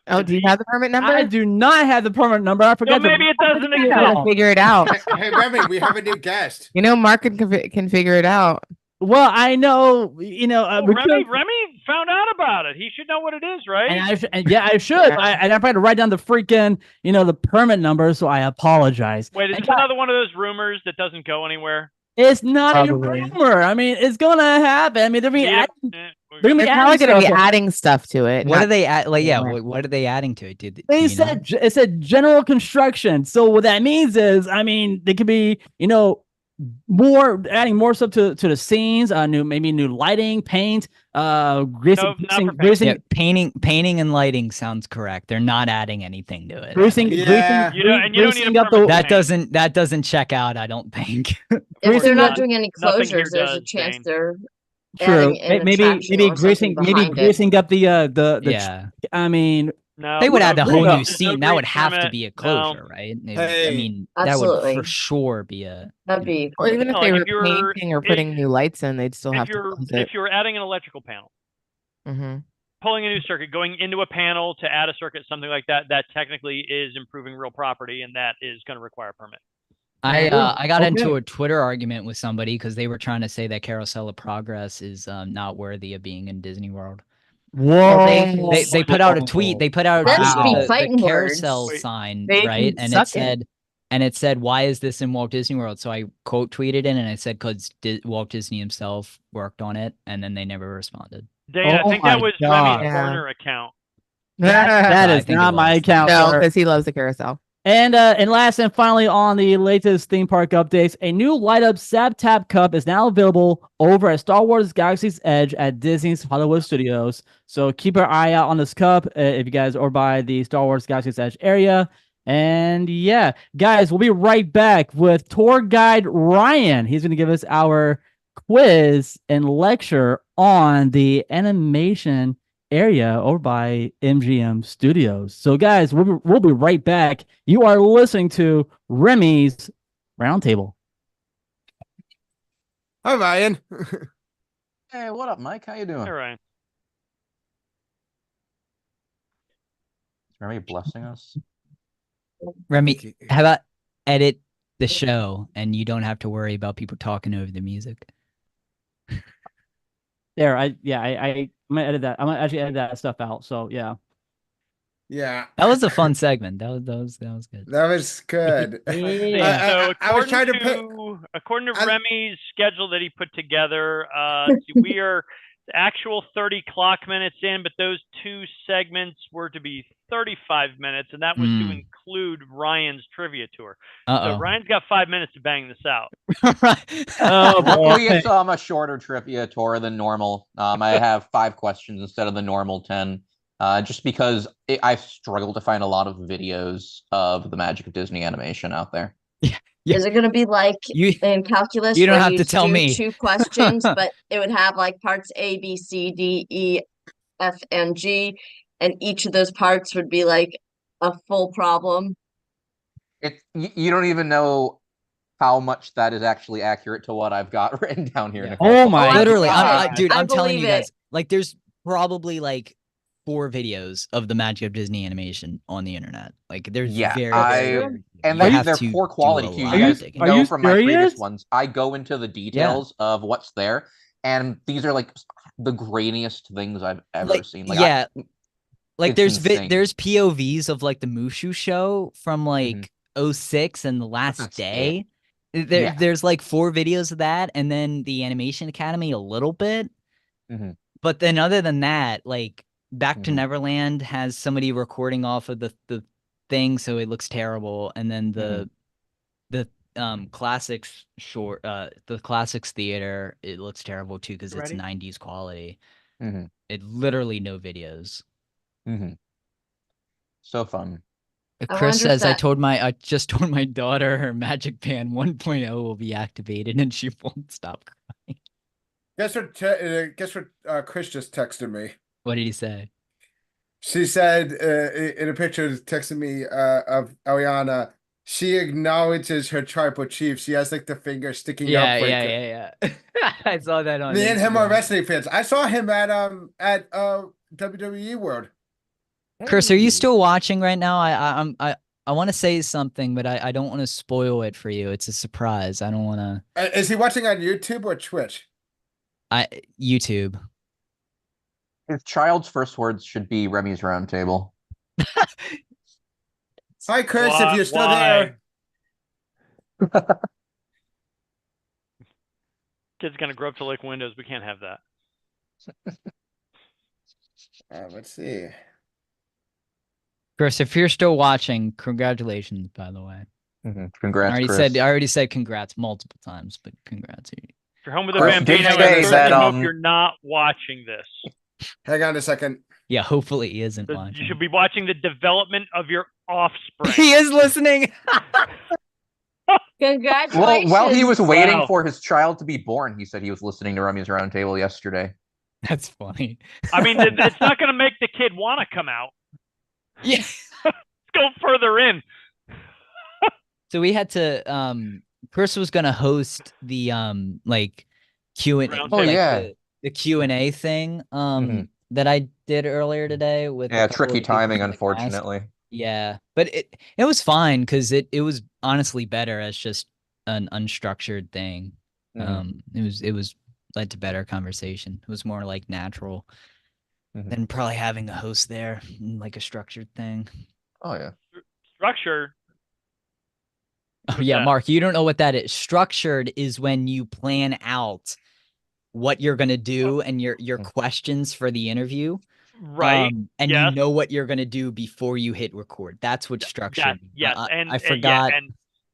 Oh, do you have the permit number? I do not have the permit number. I forgot. So maybe it doesn't exist. Figure it out. Hey, Remy, we have a new guest. Mark can figure it out. Well, I know, Remy found out about it. He should know what it is, right? I should. I tried to write down the freaking, the permit number, so I apologize. Wait, is this another one of those rumors that doesn't go anywhere? It's not a rumor. I mean, it's gonna happen. I mean, they're probably gonna be adding stuff to it. What are they at? What are they adding to it? They said it said general construction. So what that means is, I mean, they could be, adding more stuff to the scenes, maybe new lighting, paint, greasing. Painting and lighting sounds correct. They're not adding anything to it. That doesn't check out, I don't think. If they're not doing any closures, there's a chance they're true. Maybe greasing up the I mean, no, they would add the whole new scene. That would have to be a closure, right? I mean, that would for sure be a. That'd be. Or even if they were painting or putting new lights in, they'd still have to close it. If you're adding an electrical panel, pulling a new circuit, going into a panel to add a circuit, something like that, that technically is improving real property, and that is going to require a permit. I got into a Twitter argument with somebody because they were trying to say that Carousel of Progress is not worthy of being in Disney World. Whoa! They put out a tweet. They put out a tweet with the carousel sign, right? And it said, and it said, "Why is this in Walt Disney World?" So I quote tweeted it, and I said, "Because Walt Disney himself worked on it," and then they never responded. Dane, I Oh think that my was God. Remy's Yeah. burner account. That I is think not it my was. account, No, sir. because he loves the carousel. And last and finally on the latest theme park updates, a new light up Sab Tap Cup is now available over at Star Wars Galaxy's Edge at Disney's Hollywood Studios. So keep your eye out on this cup if you guys are by the Star Wars Galaxy's Edge area. And yeah, guys, we'll be right back with tour guide Ryan. He's going to give us our quiz and lecture on the animation area over by MGM Studios. So, guys, we'll be right back. You are listening to Remy's Roundtable. Hi, Ryan. Hey, what up, Mike? How you doing? All right. Is Remy blessing us? Remy, how about edit the show and you don't have to worry about people talking over the music? There, I'm gonna edit that. I'm gonna actually edit that stuff out. So yeah. Yeah. That was a fun segment. That was good. That was good. Yeah. So I was trying to according to Remy's schedule that he put together, we are the actual 30 clock minutes in, but those two segments were to be 35 minutes, and that was to include Ryan's trivia tour. So Ryan's got 5 minutes to bang this out. Oh boy. Luckily, it's a shorter trivia tour than normal. I have 5 questions instead of the normal 10. Just because I struggle to find a lot of videos of the magic of Disney animation out there. Yeah. Is it going to be like in calculus? You don't where have to tell me. 2 questions, but it would have like parts A, B, C, D, E, F, and G, and each of those parts would be like a full problem. You don't even know how much that is actually accurate to what I've got written down here. Yeah. Nicole. Oh my! Literally, God. dude, I'm telling believe you guys. it. Like, there's probably like 4 videos of the magic of Disney animation on the internet. Like, there's and they're poor quality too. You guys know from my previous ones, I go into the details of what's there, and these are like the grainiest things I've ever seen. Like, there's POVs of like the Mushu show from like 06 and the last day. There's like 4 videos of that, and then the Animation Academy a little bit. But then other than that, like Back to Neverland has somebody recording off of the thing, so it looks terrible. And then the classics the classics theater, it looks terrible too because it's 90s quality. It literally no videos. So fun. Chris says, I just told my daughter her Magic Band 1.0 will be activated and she won't stop crying. Guess what Chris just texted me. What did he say? She said in a picture texting me of Eliana, she acknowledges her tribal chief. She has like the finger sticking up. Yeah. I saw that on Me Instagram. and him are wrestling fans. I saw him at WWE World. Chris, are you still watching right now? I want to say something, but I don't want to spoil it for you. It's a surprise. I don't want to. Is he watching on YouTube or Twitch? YouTube. His child's first words should be Remy's Roundtable. Hi, Chris, if you're still there. Kid's gonna grow up to like Windows. We can't have that. Let's see. Chris, if you're still watching, congratulations, by the way. Congrats, I already said congrats multiple times, but congrats. If you're home with a Bambino, I hope you're not watching this. Hang on a second. Yeah, hopefully he isn't watching. You should be watching the development of your offspring. He is listening. Congratulations. Well, while he was waiting for his child to be born, he said he was listening to Remy's Roundtable yesterday. That's funny. I mean, it's not going to make the kid want to come out. Yeah. Let's go further in. So we had to Chris was gonna host the like Q&A the Q&A thing that I did earlier today with tricky timing, unfortunately. Yeah, but it was fine because it was honestly better as just an unstructured thing. It was led to better conversation. It was more like natural than probably having a host there, like a structured thing. Oh yeah, structure. Yeah, Mark, you don't know what that is. Structured is when you plan out what you're going to do and your questions for the interview. Right. And you know what you're going to do before you hit record. That's what structured. Yes. I forgot. And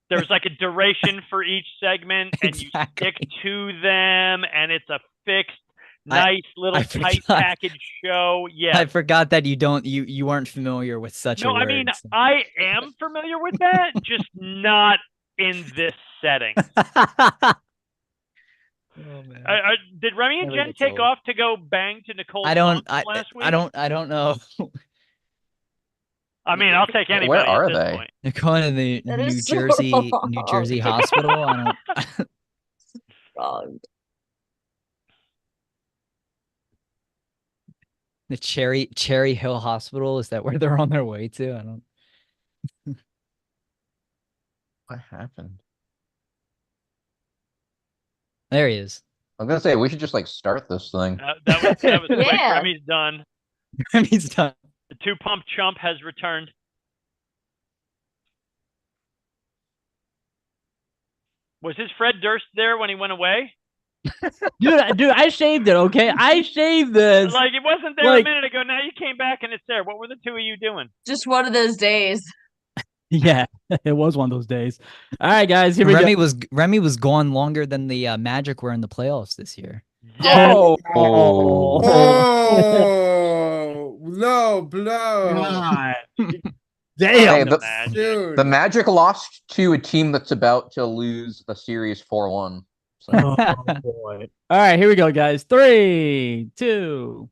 there's like a duration for each segment, and you stick to them, and it's a fixed, nice little tight package show. Yeah. I forgot that you weren't familiar with such a word. No, I mean, I am familiar with that, just not in this setting. Oh, man. Did Remy and Jen take off to go bang to Nicole's last week? I don't know. I mean, I'll take anybody. Where are at this they? point. They're going to the New Jersey hospital. I don't. Wrong. The Cherry Hill Hospital, is that where they're on their way to? I don't. What happened? There he is. I'm gonna say we should just like start this thing. That was quick. Yeah. Remy's done. Remy's done. The 2-pump chump has returned. Was his Fred Durst there when he went away? dude, I shaved it. Okay, I shaved this. Like, it wasn't there a minute ago. Now you came back and it's there. What were the two of you doing? Just one of those days. Yeah, it was one of those days. All right, guys, here we go. Remy was gone longer than the Magic were in the playoffs this year. Yeah. Oh, low blow. Damn. Hey, the Magic lost to a team that's about to lose the series 4-1. So. Oh, boy. All right, here we go, guys. 3, 2.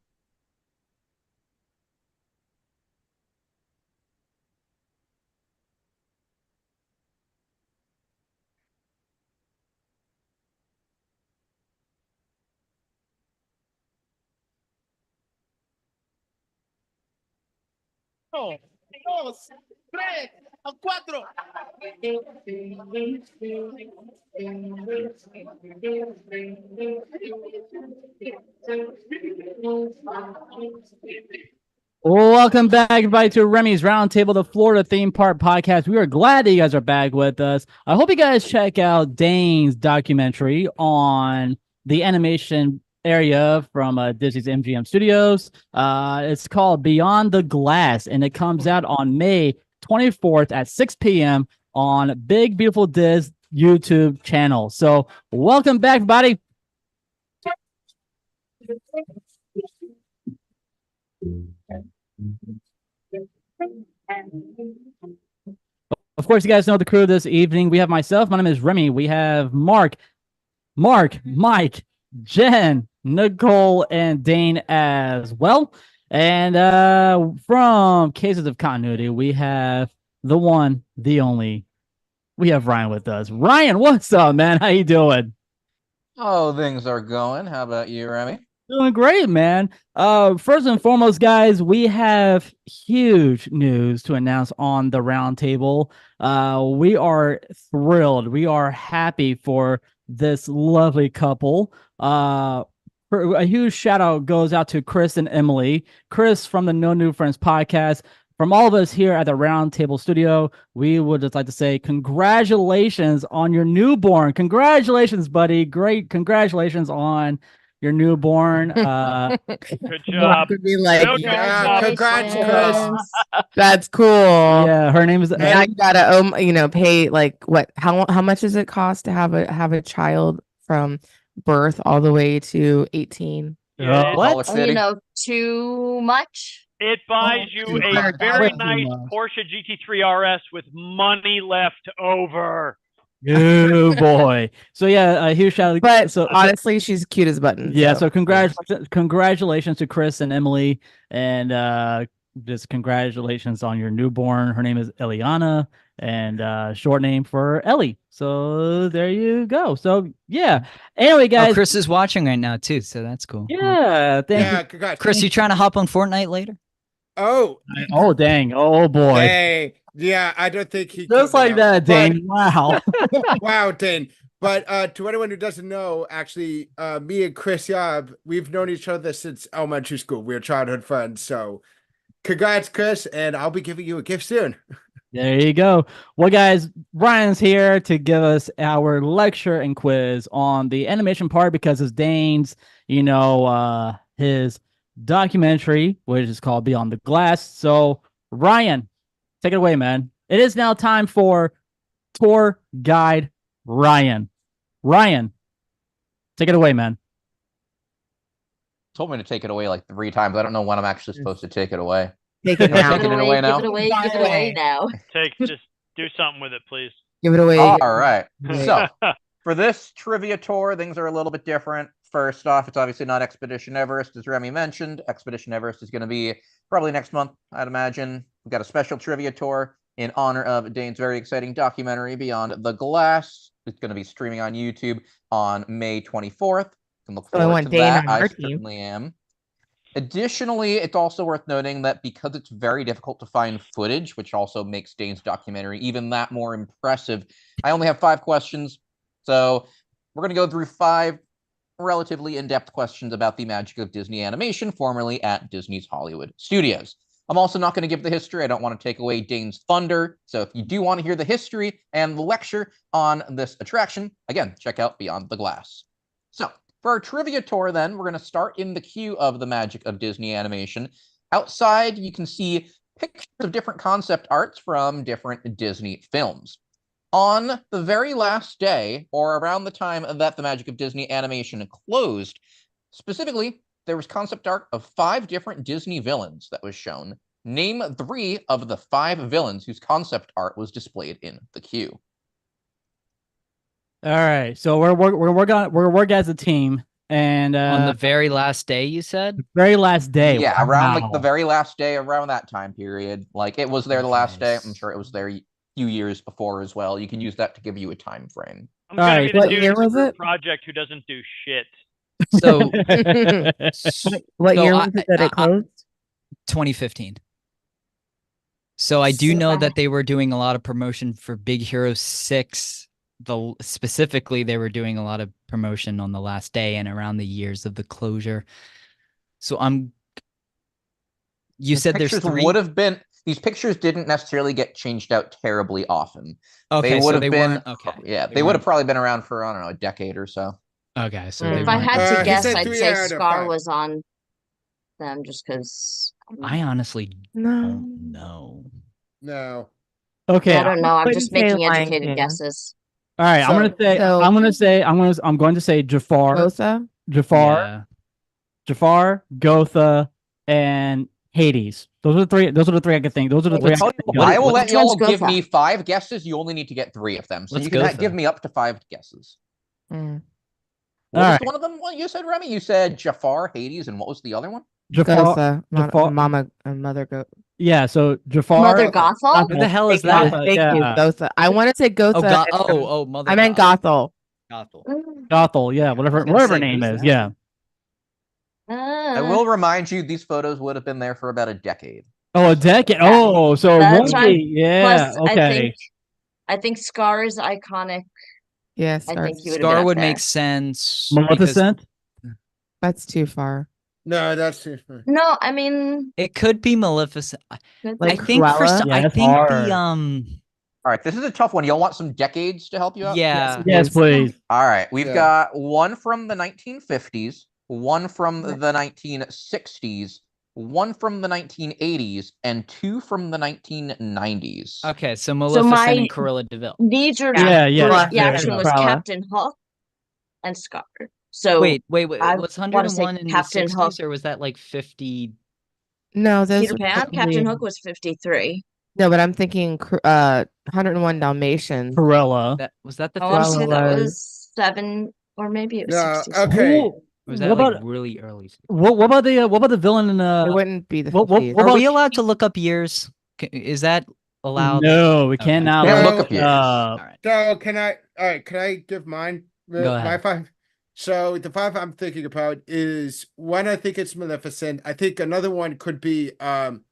Dos, tres, cuatro. Welcome back, everybody, to Remy's Roundtable, the Florida theme park podcast. We are glad that you guys are back with us. I hope you guys check out Dane's documentary on the animation area from Disney's MGM Studios. It's called Beyond the Glass, and it comes out on May 24th at 6 p.m. on Big Beautiful Diz YouTube channel. So welcome back, everybody. Of course, you guys know the crew this evening. We have myself. My name is Remy. We have Mark, Mike, Jen, Nicole, and Dane as well. And from Cases of Continuity, we have the one, the only. We have Ryan with us. Ryan, what's up, man? How you doing? Oh, things are going. How about you, Remy? Doing great, man. First and foremost, guys, we have huge news to announce on the roundtable. We are thrilled. We are happy for this lovely couple. A huge shout out goes out to Chris and Emily. Chris from the No New Friends podcast. From all of us here at the Roundtable Studio, we would just like to say congratulations on your newborn. Congratulations, buddy. Great. Congratulations on your newborn. Good job. Be like, yeah, congrats, Chris. That's cool. Yeah, her name is. Now you gotta pay like what? How much does it cost to have a child from birth all the way to 18? What? Too much. It buys you a very nice Porsche GT3 RS with money left over. Oh boy! So yeah, a huge shout out. But honestly, she's cute as buttons. Yeah. So congratulations to Chris and Emily, and just congratulations on your newborn. Her name is Eliana, and short name for Ellie. So there you go. So yeah. Anyway, guys, Chris is watching right now too, so that's cool. Yeah. Thank you. Congrats. Chris, you trying to hop on Fortnite later? Oh dang! Oh boy! Hey, yeah, I don't think he just like that, Dane. Wow, wow, Dane. But to anyone who doesn't know, actually, me and Chris Yob, we've known each other since elementary school. We're childhood friends. So, congrats, Chris, and I'll be giving you a gift soon. There you go. Well, guys, Ryan's here to give us our lecture and quiz on the animation part because it's Dane's, his documentary, which is called Beyond the Glass. So, Ryan, take it away, man. It is now time for Tour Guide Ryan. Ryan, take it away, man. Told me to take it away like 3 times. I don't know when I'm actually supposed to take it away. Take it now. Taking it away now. Give it away now. Just do something with it, please. Give it away. All right. So for this trivia tour, things are a little bit different. First off, it's obviously not Expedition Everest, as Remy mentioned. Expedition Everest is going to be probably next month, I'd imagine. We've got a special trivia tour in honor of Dane's very exciting documentary, Beyond the Glass. It's going to be streaming on YouTube on May 24th. You can look forward to that. I certainly am. Additionally, it's also worth noting that because it's very difficult to find footage, which also makes Dane's documentary even that more impressive, I only have 5 questions. So we're going to go through 5 relatively in-depth questions about the magic of Disney animation, formerly at Disney's Hollywood Studios. I'm also not going to give the history. I don't want to take away Dane's thunder. So if you do want to hear the history and the lecture on this attraction, again, check out Beyond the Glass. So for our trivia tour, then, we're going to start in the queue of the magic of Disney animation. Outside, you can see pictures of different concept arts from different Disney films. On the very last day, or around the time that the magic of Disney animation closed, specifically, there was concept art of 5 different Disney villains that was shown. Name 3 of the 5 villains whose concept art was displayed in the queue. All right, so we're working as a team, and on the very last day, you said? Very last day. Yeah, around like the very last day, around that time period. Like it was there the last day. I'm sure it was there a few years before as well. You can use that to give you a time frame. I'm gonna be the dude in the group project who doesn't do shit. So, what year was it that it closed? 2015. So I do know that they were doing a lot of promotion for Big Hero 6. Specifically, they were doing a lot of promotion on the last day and around the years of the closure. So you said there's 3 would have been. These pictures didn't necessarily get changed out terribly often. Okay, they would so have been. Okay, yeah, they would have probably been around for, I don't know, a decade or so. Okay, so if I had to guess, I'd say Scar was on them just because. I honestly don't know. No. Okay. I don't know. I'm just making educated guesses. All right, I'm going to say Jafar. Gotha? Jafar, Gotha, and Hades. Those are the 3 I could think. Those are the 3 I could think. I will let y'all give me 5 guesses. You only need to get 3 of them. So you can give me up to 5 guesses. What was one of them? What you said, Remy? You said Jafar, Hades, and what was the other one? Jafar, Mama and Mother Goat. Yeah, so Jafar. Mother Gothel? What the hell is that? Thank you, Gotha. I want to say Gotha. Mother. I meant Gothel. Gothel, yeah, whatever her name is, yeah. I will remind you, these photos would have been there for about a decade. Oh, a decade. Oh, so yeah. Plus, okay. I think Scar is iconic. Yes, I think Scar would make sense. Maleficent? That's too far. No, that's too far. No, I mean it could be Maleficent. Like I think the All right, this is a tough one. Y'all want some decades to help you out? Yeah. Yes, please. All right, we've got one from the 1950s, one from the 1960s, one from the 1980s, and 2 from the 1990s. Okay, so Maleficent and Cruella de Vil. Knee-jerk reaction was Captain Hook and Scar. So wait. Was 101 in Captain the 60s, Hook. or was that like 50? No, those Peter Pan. Captain Hook was 53. No, but I'm thinking 101 Dalmatians. Cruella. Was that the? I want to say that was 7, or maybe it was 60. Okay. Or was that like really early? What about the villain in It wouldn't be the 50s. Are we allowed to look up years? Is that allowed? No, we cannot. Can't look up years. All right. So can I give mine? Go ahead. My 5. So the 5 I'm thinking about is one. I think it's Maleficent. I think another one could be. I'm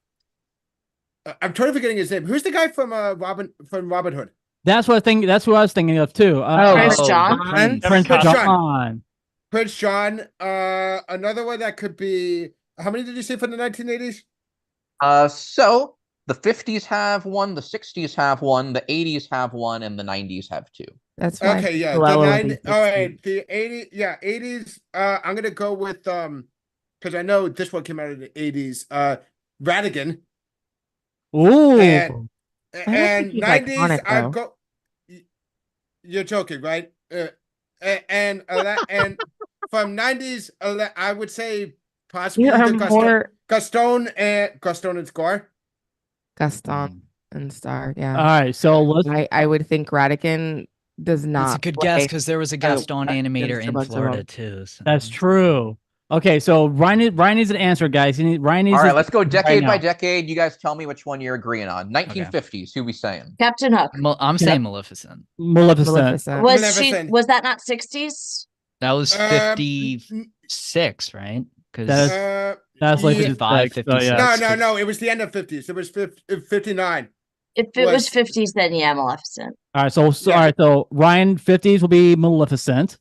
totally forgetting his name. Who's the guy from Robin Hood? That's what I think. That's what I was thinking of too. Prince John. Prince John. Prince John. Another one that could be. How many did you say for the 1980s? So The 50s have one, the 60s have one, the 80s have one, and the 90s have two. That's why. Okay, yeah. Cruella The would 90, be all right. 60. The 80, yeah, 80s. I'm gonna go with because I know this one came out in the 80s. Radigan. Ooh. And I don't think he's 90s, iconic, I though. go. You're joking, right? And from 90s, I would say possibly Yeah, the more Gaston and Scar. Gaston and Star. All Yeah. right, so let's. I would think Radigan does not. It's a good guess because there was a Gaston animator in Florida too. So. That's true. Okay, so Ryan needs an answer, guys. Ryan needs. All right, let's go decade right by now. decade. You guys tell me which one you're agreeing on. 1950s. Who we saying? Captain Hook. I'm saying Maleficent. Maleficent. Was that not 60s? That was 56, right? Because that's like 55, 56. No. It was the end of 50s. It was 59. If it was 50s, then yeah, Maleficent. All right, so all right, so Ryan 50s will be Maleficent.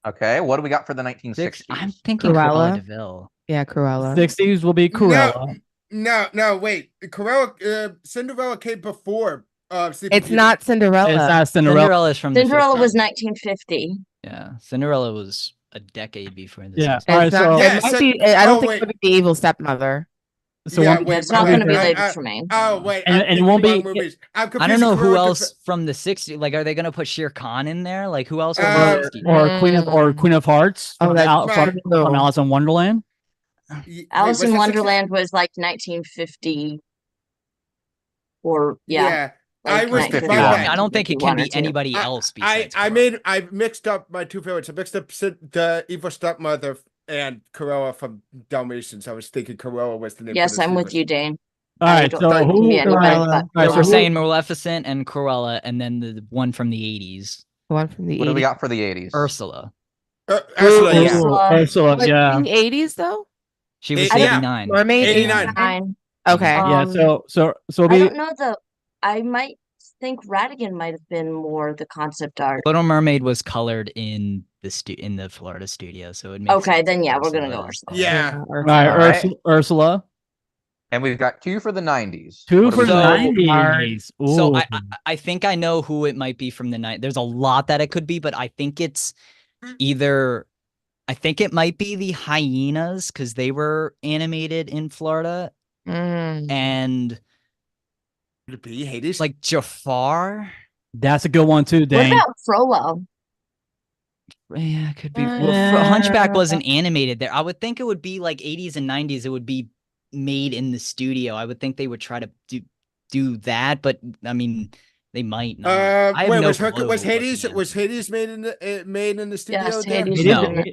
Okay, what do we got for the 1960s? I'm thinking Cruella de Vil. Yeah, Cruella. 60s will be Cruella. No, wait. Cruella, Cinderella came before. It's not Cinderella. It's not Cinderella. Cinderella's from Cinderella was 1950. Yeah, Cinderella was a decade before this. Yeah. All right, so it might be, I don't think it would be the evil stepmother. So it's not going to be Lady Tremaine. Oh wait, and it won't be. I don't know who else from the 60s. Like, are they going to put Shere Khan in there? Like, who else? Or Queen of Hearts from Alice in Wonderland. Alice in Wonderland was like 1950. Or yeah. I was. I don't think it can be anybody else. I mixed up my two favorites. I mixed up the evil stepmother and Cruella from Dalmatians. I was thinking Cruella was the name. Yes, I'm with you, Dane. All right, so we're saying Maleficent and Cruella, and then the one from the 80s. The one from the 80s. What do we got for the 80s? Ursula. Ursula, yeah. In the 80s, though? She was 89. Mermaid 89. Okay. Yeah, so I don't know though. I might think Radigan might have been more the concept art. Little Mermaid was colored in the Florida studio, so it makes okay. sense. Then yeah, we're gonna go Ursula. Yeah. All right, Ursula. And we've got two for the 90s. Two for the 90s. So I think I know who it might be from the 90s. There's a lot that it could be, but I think it's either. I think it might be the Hyenas because they were animated in Florida, and. Would it be Hades? Like Jafar? That's a good one too, Dane. What about Frollo? Yeah, it could be. Well, Hunchback wasn't animated there. I would think it would be like 80s and 90s. It would be made in the studio. I would think they would try to do that, but I mean, they might not. Was Hades made in the studio? Yes, there? Hades. No.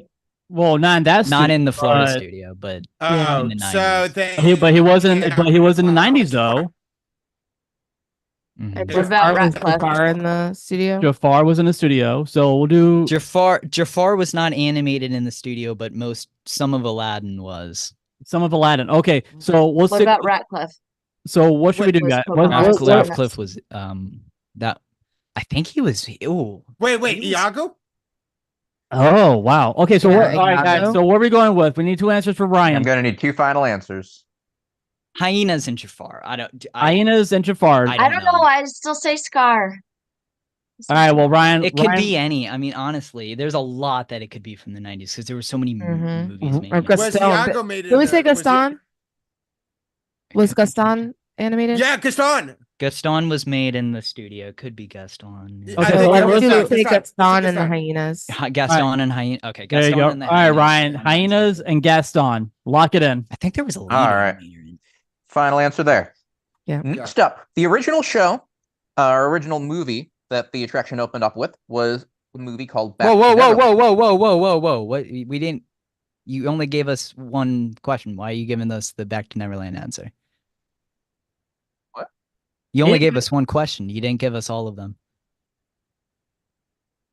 Well, not in the Florida studio, but in the 90s. But he wasn't. But he was in the 90s though. What about Jafar in the studio? Jafar was in the studio, so we'll do Jafar was not animated in the studio, but some of Aladdin was. Some of Aladdin. Okay, so we'll what about Ratcliffe? So what should we do, guys? Ratcliffe was that. I think he was. Ooh. Wait, Iago? Oh wow. Okay, so all right, guys. So what are we going with? We need two answers for Ryan. I'm gonna need two final answers. Hyenas and Jafar. Hyenas and Jafar. I don't know. I still say Scar. All right. Well, Ryan. It could be any. I mean, honestly, there's a lot that it could be from the 90s because there were so many movies made. Did we say Gaston? Was Gaston animated? Yeah, Gaston. Gaston was made in the studio. Could be Gaston. Yeah. Okay, let's say Gaston and the Hyenas. Gaston and Hyenas. Okay, Gaston there you go. and the All right, Ryan. Hyenas and Gaston. Lock it in. I think there was a lead. All right. Final answer there. Yeah. Next up, the original show, original movie that the attraction opened up with was a movie called Back to Neverland. Whoa. What? We didn't. You only gave us one question. Why are you giving us the Back to Neverland answer? What? You only gave us one question. You didn't give us all of them.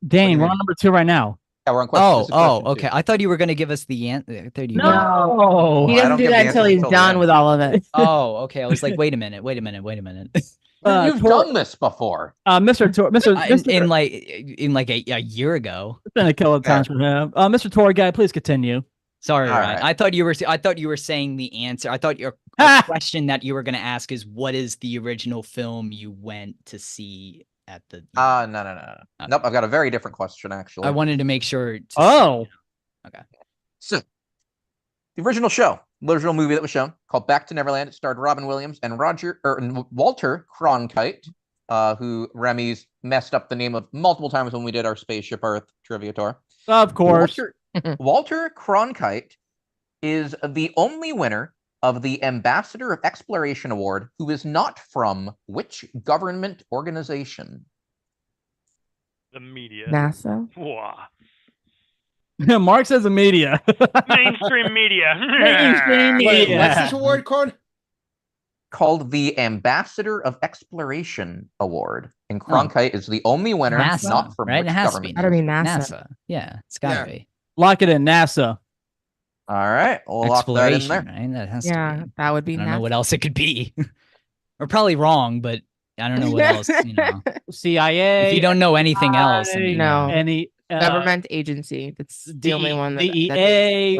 Dane, we're on number 2 right now. Yeah, we're on question. Okay. I thought you were going to give us the answer. No, he doesn't do that until he's done with all of it. Oh, okay. I was like, wait a minute. You've done this before, in like a year ago. It's been a couple of times for him. Mr. Tour guy, please continue. Sorry, All Ryan. right. I thought you were saying the answer. I thought your question that you were going to ask is what is the original film you went to see at the No. Nope, I've got a very different question actually. I wanted to make sure Okay. So, the original movie that was shown called Back to Neverland. It starred Robin Williams and Walter Cronkite, who Remy's messed up the name of multiple times when we did our Spaceship Earth trivia tour. Of course. Walter Cronkite is the only winner of the Ambassador of Exploration Award who is not from which government organization? The media. NASA. Wow. Mark says the media. Mainstream media. Mainstream media. What's this award called? Called the Ambassador of Exploration Award. And Cronkite is the only winner NASA, not from right? which It has to government. be Gotta be NASA. Yeah, it's gotta be. Lock it in, NASA. All right, we'll lock that in there. Right? That has Yeah, to be. that would be I don't know NASA. what else it could be. We're probably wrong, but I don't know what else. CIA. If you don't know anything else, I mean, No. Any Government agency. That's the only one that DEA.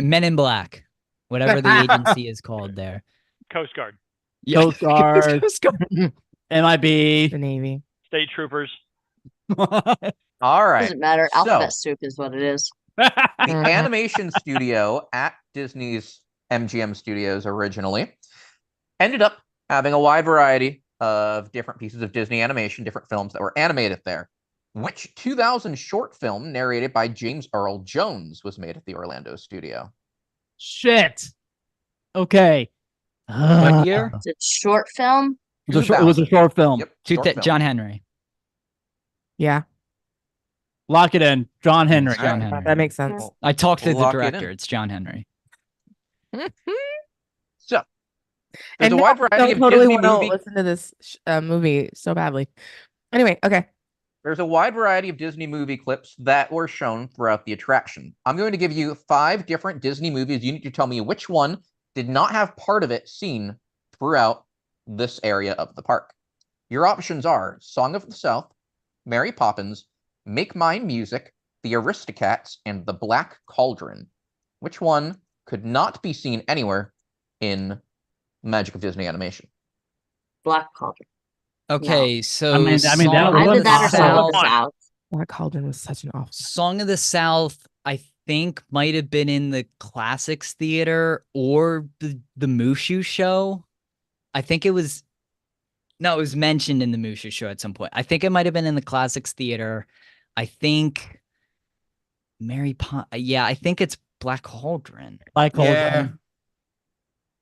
Men in Black, whatever the agency is called there. Coast Guard. Coast Guard. Coast Guard. MIB. The Navy. State Troopers. All right. Doesn't matter. So, Alphabet soup is what it is. the animation studio at Disney's MGM Studios originally ended up having a wide variety of different pieces of Disney animation, different films that were animated there. Which 2000 short film narrated by James Earl Jones was made at the Orlando studio? Shit. Okay. What year? It's a short film. It was a short film. Yep, short film. John Henry. Yeah. Lock it in. John Henry. John Henry. That makes sense. I talked to the Lock it director. in. It's John Henry. So, there's And a wide now I variety of totally Disney want to movie. listen to this movie so badly. Anyway, okay. There's a wide variety of Disney movie clips that were shown throughout the attraction. I'm going to give you 5 different Disney movies. You need to tell me which one did not have part of it seen throughout this area of the park. Your options are Song of the South, Mary Poppins, Make Mine Music, The Aristocats, and The Black Cauldron. Which one could not be seen anywhere in Magic of Disney Animation? Black Cauldron. Okay, so I mean, Song that of was Either the that or Song of the South- South. Black Cauldron was such an awful. Song of the South, I think, might have been in the Classics Theater or the Mushu show. I think it was. No, it was mentioned in the Mushu show at some point. I think it might have been in the Classics Theater. I think yeah, I think it's Black Cauldron. Black Cauldron.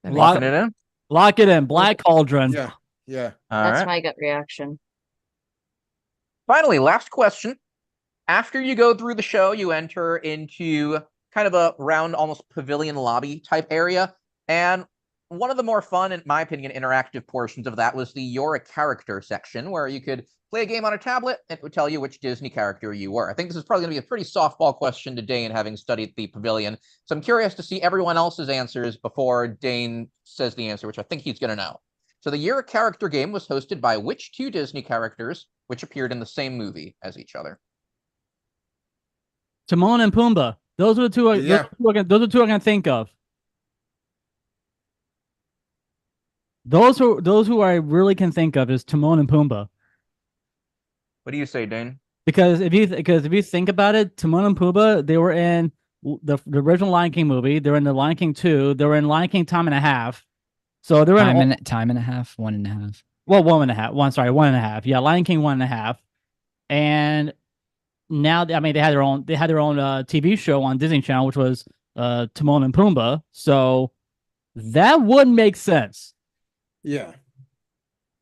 Yeah. Locking it in? Lock it in. Black Cauldron. Yeah. Yeah. All That's right. my gut reaction. Finally, last question. After you go through the show, you enter into kind of a round, almost pavilion lobby type area. And one of the more fun, in my opinion, interactive portions of that was the You're a Character section, where you could play a game on a tablet and it would tell you which Disney character you were. I think this is probably going to be a pretty softball question to Dane, having studied the pavilion. So I'm curious to see everyone else's answers before Dane says the answer, which I think he's going to know. So the You're a Character game was hosted by which 2 Disney characters which appeared in the same movie as each other? Timon and Pumbaa. Those are the two. Yeah. Those are the 2 I can think of. Those who I really can think of is Timon and Pumbaa. What do you say, Dane? Because if you think about it, Timon and Pumbaa, they were in the original Lion King movie. They were in the Lion King 2. They were in Lion King Time and a Half. So they were Time and a half, 1.5. Well, 1.5. 1.5. Yeah, Lion King 1.5. And now, I mean, they had their own TV show on Disney Channel, which was Timon and Pumbaa. So that would make sense. Yeah.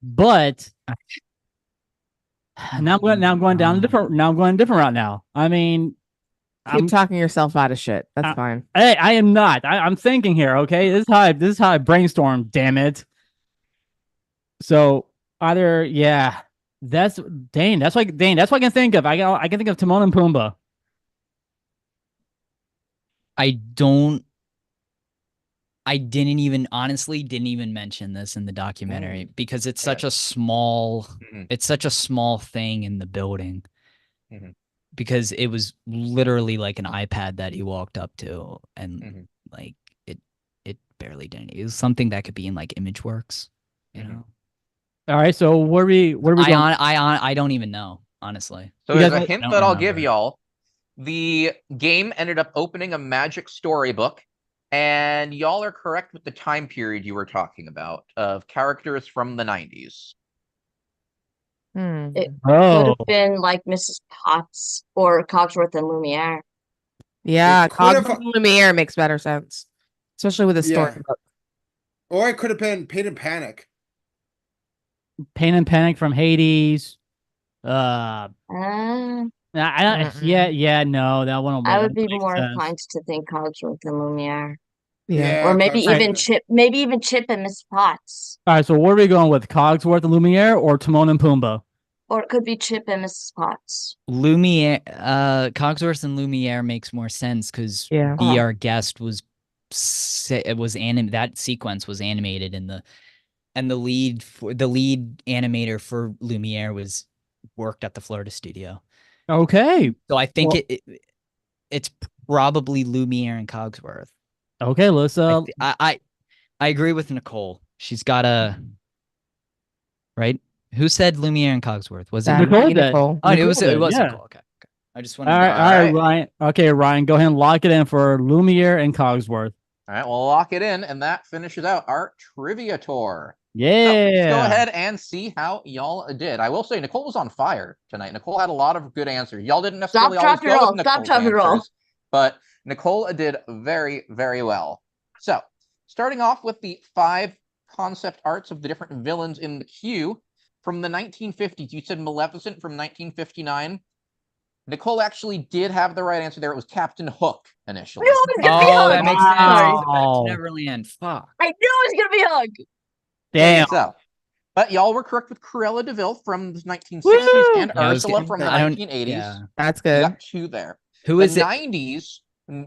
But now I'm going down a different route now. I mean, Keep talking yourself out of shit. That's fine. Hey, I am not. I'm thinking here. Okay, this is how I brainstorm. Damn it. So either that's Dane. That's what I can think of. I can think of Timon and Pumbaa. I honestly didn't even mention this in the documentary because it's such a small, it's such a small thing in the building. because it was literally like an iPad that he walked up to, and like it barely did anything. It was something that could be in like ImageWorks, you know. All right, so where we going? I don't even know, honestly. So there's a hint that I'll give y'all. The game ended up opening a Magic storybook, and y'all are correct with the time period you were talking about of characters from the 90s. It could have been like Mrs. Potts or Cogsworth and Lumiere. Yeah, Cogsworth and Lumiere makes better sense, especially with a storybook. Or it could have been Pain and Panic. Pain and Panic from Hades. No, that one. I would be more inclined to think Cogsworth and Lumiere. Yeah, or maybe even Chip. Maybe even Chip and Miss Potts. All right, so where are we going with Cogsworth and Lumiere or Timon and Pumbaa? Or it could be Chip and Mrs. Potts. Lumiere, Cogsworth and Lumiere makes more sense because Be Our Guest that sequence was animated in the lead animator for Lumiere worked at the Florida studio. Okay, so I think it's probably Lumiere and Cogsworth. Okay, let's I agree with Nicole. She's got a right. Who said Lumiere and Cogsworth? Was it Nicole? Oh, it was Nicole. Okay. I just wanted. All right, Ryan. Okay, Ryan, go ahead and lock it in for Lumiere and Cogsworth. All right, we'll lock it in, and that finishes out our trivia tour. Yeah. So let's go ahead and see how y'all did. I will say Nicole was on fire tonight. Nicole had a lot of good answers. Y'all didn't necessarily always go with Nicole's answers, but Nicole did very, very well. So starting off with the 5 concept arts of the different villains in the queue. From the 1950s, you said Maleficent from 1959. Nicole actually did have the right answer there. It was Captain Hook initially. That makes sense. Back to Neverland. Fuck. I knew it was gonna be Hook. Damn. So, but y'all were correct with Cruella de Vil from the 1960s and Ursula from the 1980s. Yeah, that's good. You got 2 there. Who is it? The 90s.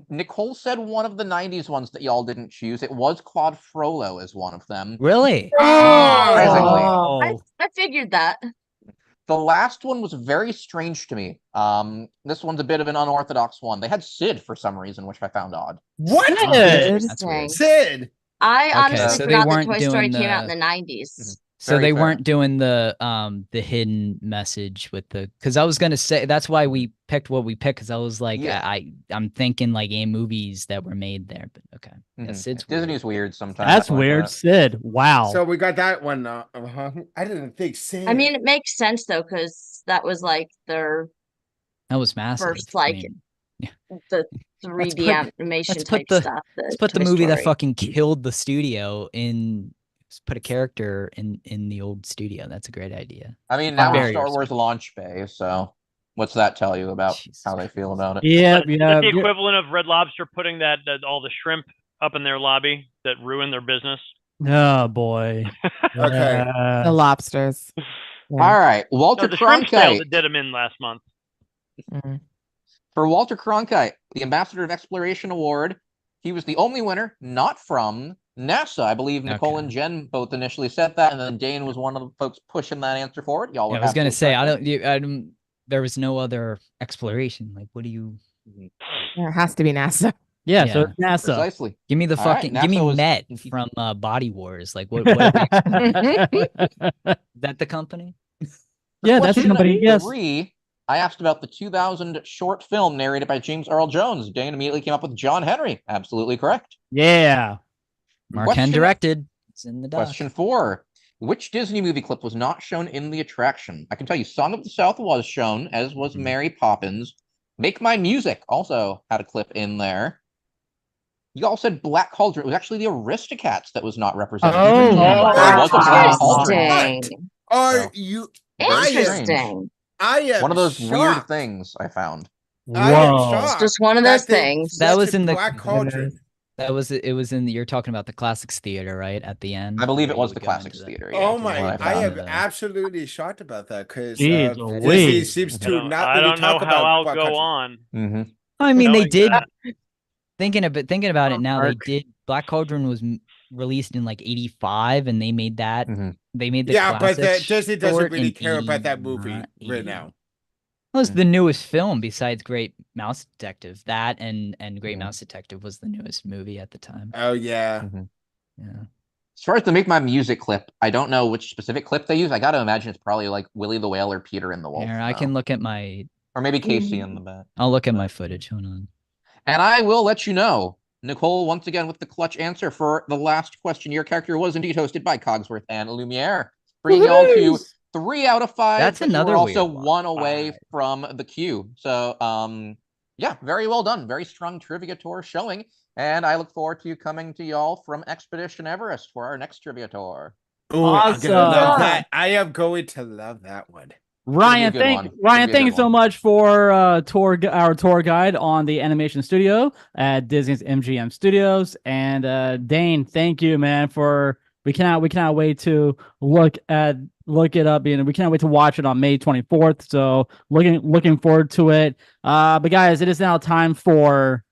Nicole said one of the 90s ones that y'all didn't choose. It was Claude Frollo as one of them. Really? I figured that. The last one was very strange to me. This one's a bit of an unorthodox one. They had Sid for some reason, which I found odd. What? That's weird. Sid. I honestly forgot that Toy Story came out in the 90s. So they weren't doing the hidden message with because I was gonna say that's why we picked what we picked, because I was like I'm thinking like movies that were made there, but okay. Yeah, Sid's Disney's weird sometimes. That's weird. Sid. Wow. So we got that one. I didn't think Sid. I mean, it makes sense though, because that was like their massive. First, like the 3D animation type stuff. Let's put the movie that fucking killed the studio in. Put a character in the old studio. That's a great idea. I mean, now it's Star Wars launch bay, so what's that tell you about how they feel about it? Yeah. Is the equivalent of Red Lobster putting that all the shrimp up in their lobby that ruined their business? Oh boy. Okay. The lobsters. Yeah. All right, Walter the Cronkite. Shrimp sale that did them in last month. For Walter Cronkite, the Ambassador of Exploration Award, he was the only winner, not from NASA. I believe Nicole and Jen both initially said that, and then Dane was one of the folks pushing that answer forward. Y'all were I was gonna say there was no other exploration. Like, what do you? It has to be NASA. Yeah, so it's NASA. Precisely. Give me the fucking. Give me Met from Body Wars. Like, what is that the company? Yeah, that's the company. Yes. I asked about the 2000 short film narrated by James Earl Jones. Dane immediately came up with John Henry. Absolutely correct. Yeah. Mark Hen directed. It's in the doc. Question 4. Which Disney movie clip was not shown in the attraction? I can tell you Song of the South was shown, as was Mary Poppins. Make My Music also had a clip in there. You all said Black Cauldron. It was actually the Aristocats that was not represented. Interesting. Are you interesting? One of those weird things I found. It's just one of those things. That was in the Black Cauldron. It was in you're talking about the Classics Theater, right? At the end. I believe it was the Classics Theater. Yeah, oh my! I am absolutely shocked about that because Disney seems to not I really don't know talk how about I'll Black go Cauldron. on. I mean, they did. Thinking about it now, they did. Black Cauldron was released in like '85, and they made that. They made the but Disney doesn't really care about that movie right now. was the newest film besides Great Mouse Detective. That and Great Mouse Detective was the newest movie at the time. Oh yeah. Yeah. As far as to make my music clip, I don't know which specific clip they use. I got to imagine it's probably like Willie the Whale or Peter in the Wolf. Here, I can look at my, or maybe Casey in the back. I'll look at my footage. Hold on. And I will let you know. Nicole, once again, with the clutch answer for the last question. Your character was indeed hosted by Cogsworth and Lumiere, bringing y'all to 3 out of 5. That's another also weird one. 1 away from the queue. So, yeah, very well done. Very strong trivia tour showing. And I look forward to you coming to y'all from Expedition Everest for our next trivia tour. Oh, I'm gonna love that. I am going to love that one. Ryan, thank you so much for our tour guide on the animation studio at Disney's MGM Studios. And Dane, thank you, man, for we cannot wait to look it up, and we cannot wait to watch it on May 24th. So looking forward to it. But guys, it is now time for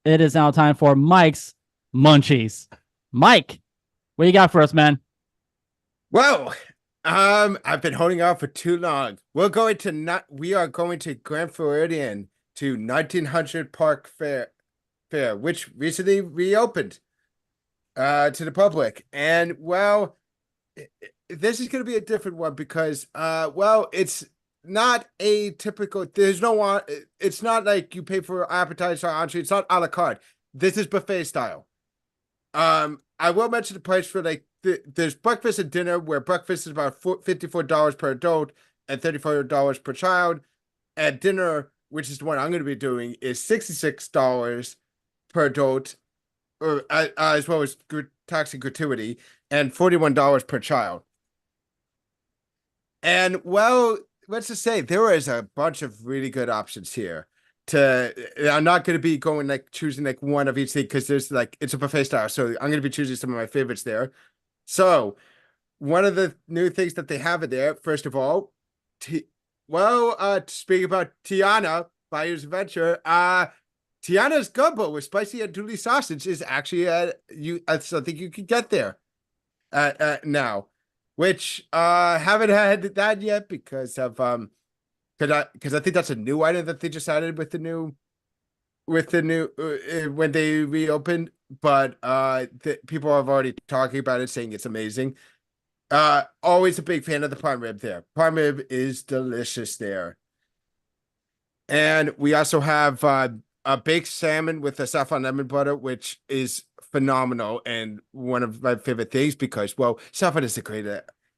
Mike's Munchies. Mike, what you got for us, man? Well, I've been holding out for too long. We are going to Grand Floridian to 1900 Park Fair, which recently reopened to the public. And well, this is going to be a different one because well, it's not a typical. It's not like you pay for appetizer or entree. It's not a la carte. This is buffet style. I will mention the price for like there's breakfast and dinner, where breakfast is about $54 per adult and $34 per child, and dinner, which is the one I'm going to be doing, is $66 per adult, or as well as tax and gratuity, and $41 per child. And well, let's just say there is a bunch of really good options here. I'm not going to be going choosing one of each thing because there's it's a buffet style, so I'm going to be choosing some of my favorites there. So one of the new things that they have in there, first of all, speaking about Tiana, Bayou's Adventure, Tiana's gumbo with spicy andouille sausage is actually something you can get there now, which haven't had that yet because of because I think that's a new item that they just added with the new when they reopened. But people have already talking about it, saying it's amazing. Always a big fan of the prime rib there. Prime rib is delicious there. And we also have a baked salmon with a saffron lemon butter, which is phenomenal and one of my favorite things because, well, saffron is a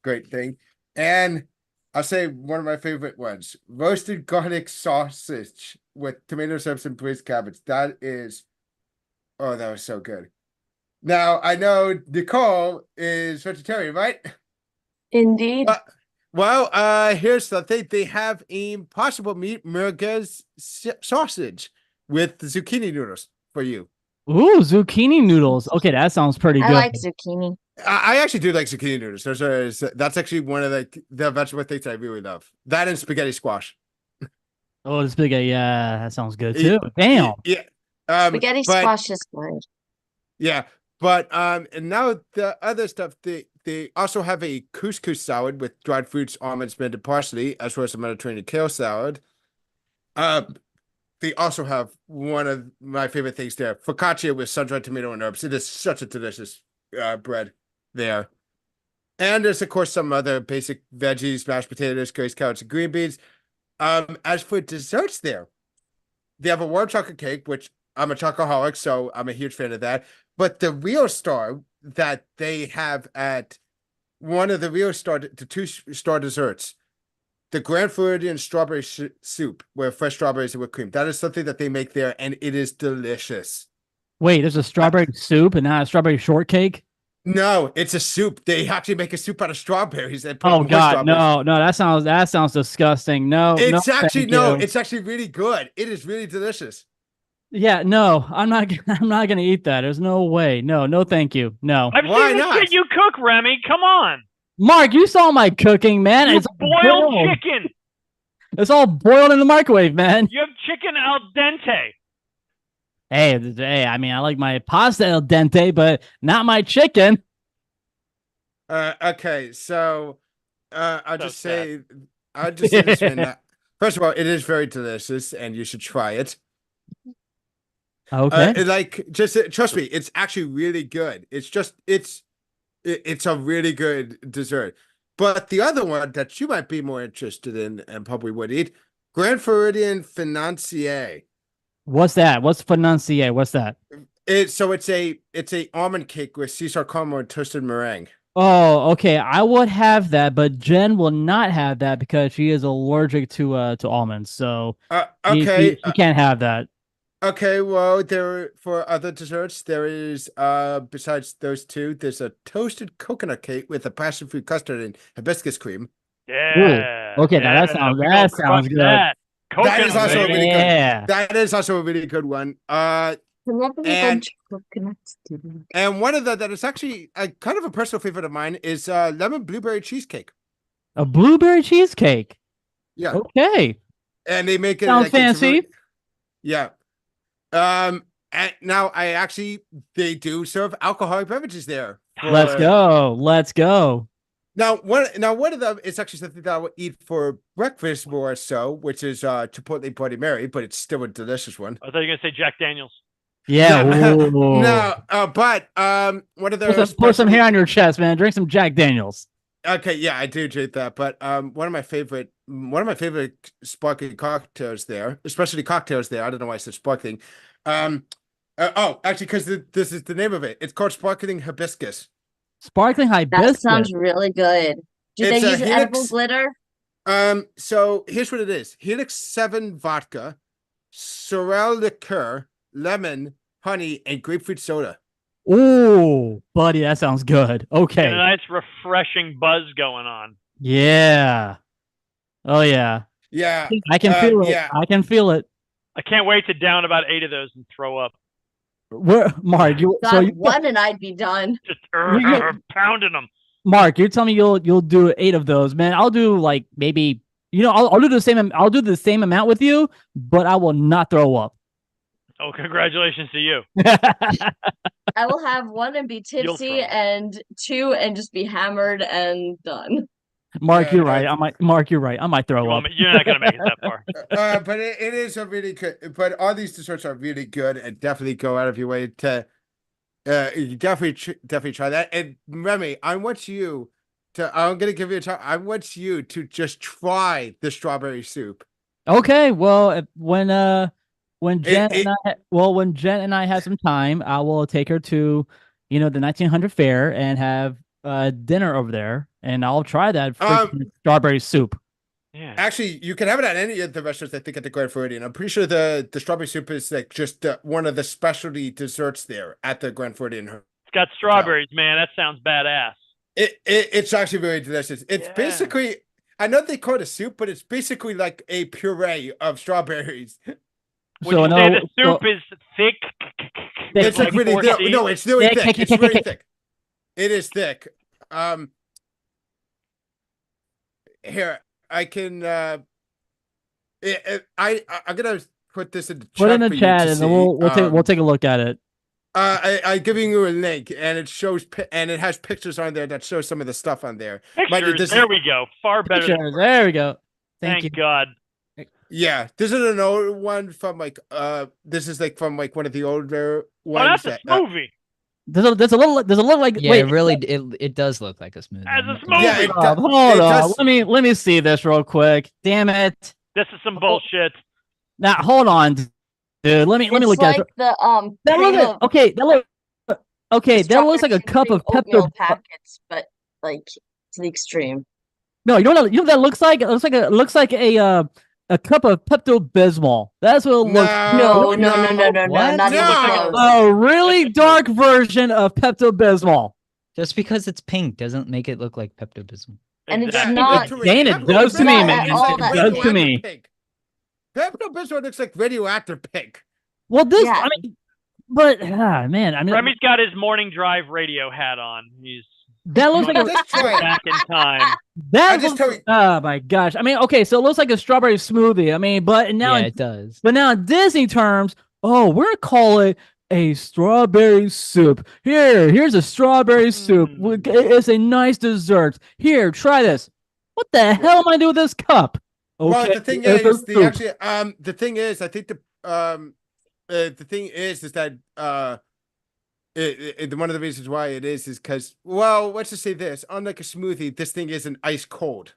great thing. And I'll say one of my favorite ones, roasted garlic sausage with tomato sauce and braised cabbage. That was so good. Now, I know Nicole is vegetarian, right? Indeed. Here's the thing. They have Impossible Meat merguez sausage with the zucchini noodles for you. Ooh, zucchini noodles. Okay, that sounds pretty good. I like zucchini. I actually do like zucchini noodles. That's actually one of the vegetable things I really love. That and spaghetti squash. Oh, the spaghetti. Yeah, that sounds good too. Damn. Yeah. Spaghetti squash is good. Yeah, but and now the other stuff, they also have a couscous salad with dried fruits, almonds, mint, and parsley, as well as a Mediterranean kale salad. They also have one of my favorite things there, focaccia with sun-dried tomato and herbs. It is such a delicious bread there. And there's, of course, some other basic veggies, mashed potatoes, curries, carrots, and green beans. As for desserts there, they have a warm chocolate cake, which I'm a chocoholic, so I'm a huge fan of that. But the real star that they have at the 2-star desserts, the Grand Floridian strawberry soup with fresh strawberries and whipped cream. That is something that they make there, and it is delicious. Wait, there's a strawberry soup and not a strawberry shortcake? No, it's a soup. They actually make a soup out of strawberries. And oh God, no, that sounds disgusting. No, it's actually really good. It is really delicious. Yeah, no, I'm not gonna eat that. There's no way. No, thank you. No. I've seen the shit you cook, Remy. Come on. Mark, you saw my cooking, man. It's boiled chicken. It's all boiled in the microwave, man. You have chicken al dente. Hey, I mean, I like my pasta al dente, but not my chicken. Okay, so I'll just say this right now. First of all, it is very delicious, and you should try it. Okay. Just trust me, it's actually really good. It's a really good dessert. But the other one that you might be more interested in and probably would eat, Grand Floridian Financier. What's that? What's financier? What's that? It's a almond cake with Caesar caramel and toasted meringue. Oh, okay. I would have that, but Jen will not have that because she is allergic to almonds. So Okay. she can't have that. Okay, well, for other desserts, there is besides those two, there's a toasted coconut cake with a passion fruit custard and hibiscus cream. Yeah. Ooh. Okay, now that sounds good. That. That is also a really good. Yeah. That is also a really good one. And one of that is actually a kind of a personal favorite of mine is lemon blueberry cheesecake. A blueberry cheesecake. Yeah. Okay. And they make it sounds fancy. Yeah. And now they do serve alcoholic beverages there. Let's go. Now one of them is actually something that I would eat for breakfast more so, which is Chipotle Bloody Mary, but it's still a delicious one. I thought you were gonna say Jack Daniels. Yeah. No, but one of those put some hair on your chest, man. Drink some Jack Daniels. Okay, yeah, I do drink that. But one of my favorite sparkling cocktails there, especially cocktails there. I don't know why I said sparkling. Actually, because this is the name of it. It's called sparkling hibiscus. Sparkling hibiscus. That sounds really good. Do they use edible glitter? So here's what it is: Helix 7 vodka, sorrel liqueur, lemon, honey, and grapefruit soda. Ooh, buddy, that sounds good. Okay. And a nice refreshing buzz going on. Yeah. Oh yeah. Yeah. I can feel it. Yeah. I can feel it. I can't wait to down about 8 of those and throw up. Where, Mark? One and I'd be done. Just pounding them. Mark, you're telling me you'll do 8 of those, man. I'll do like maybe I'll do the same. I'll do the same amount with you, but I will not throw up. Oh, congratulations to you. I will have 1 and be tipsy, and 2 and just be hammered and done. Mark, you're right. Mark, you're right. I might throw up. You're not gonna make it that far. But it is a really good. But all these desserts are really good, and definitely go out of your way to. You definitely try that. And Remy, I'm gonna give you a time. I want you to just try the strawberry soup. Okay. Well, when Jen and I have some time, I will take her to, the 1900 fair and have dinner over there, and I'll try that strawberry soup. Yeah. Actually, you can have it at any of the restaurants, I think, at the Grand Floridian. I'm pretty sure the strawberry soup is like just one of the specialty desserts there at the Grand Floridian. It's got strawberries, man. That sounds badass. It's actually very delicious. It's basically, I know they call it a soup, but it's basically like a puree of strawberries. Would you say the soup is thick? It's like really thick. No, it's really thick. It's really thick. It is thick. Here, I can. I'm gonna put this in the chat. Put in the chat, and then we'll take a look at it. I'm giving you a link, and it shows and it has pictures on there that show some of the stuff on there. Pictures. There we go. Far better. There we go. Thank God. Yeah, this is an old one from this is like from like one of the older ones. Oh, that's a movie. There's a little like it does look like a smoothie. As a smoothie. Yeah, hold on. Let me see this real quick. Damn it. This is some bullshit. Now hold on, dude. Let me look at it. That looks like a cup of Pepto packets, but like to the extreme. No, you know what that looks like? It looks like a cup of Pepto Bismol. That's what it looks like. No, not even a really dark version of Pepto Bismol. Just because it's pink doesn't make it look like Pepto Bismol. And it's not. Dane, it does to me, man. It does to me. Pepto Bismol looks like radioactive pink. Well, this, I mean, but man, I mean, Remy's got his morning drive radio hat on. That looks like back in time. Oh my gosh! I mean, okay, so it looks like a strawberry smoothie. I mean, but now it does. But now in Disney terms, we're gonna call it a strawberry soup. Here's a strawberry soup. It's a nice dessert. Here, try this. What the hell am I doing with this cup? Well, the thing is, the thing is, I think the thing is that one of the reasons why it is because, well, let's just say this: unlike a smoothie, this thing isn't ice cold.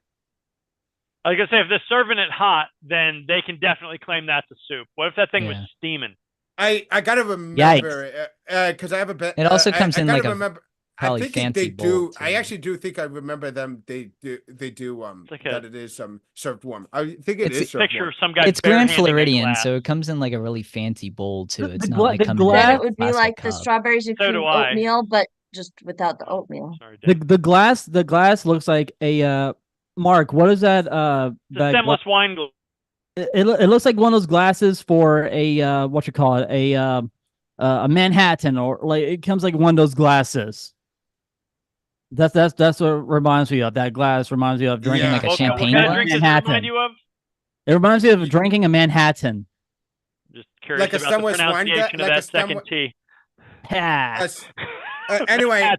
I was gonna say, if they're serving it hot, then they can definitely claim that's a soup. What if that thing was steaming? I gotta remember because I have a bit. It also comes in like remember. Probably I think fancy they do. bowl, I actually do think I remember them. They do. like that it is served warm. I think it is served picture warm. of some guy. It's Grand Floridian, so it comes in like a really fancy bowl too. It's not like coming in Then a it would be like the cup. strawberries and cream oatmeal, but just without the oatmeal. The glass looks like a Mark. What is that? The stemless wine glass. It looks like one of those glasses for a what you call it, a Manhattan, or like it comes like one of those glasses. That's what reminds me of. That glass reminds me of drinking like a champagne what glass. drink does it remind you of? It reminds me of drinking a Manhattan. Just curious about the pronunciation of that second T. Anyway,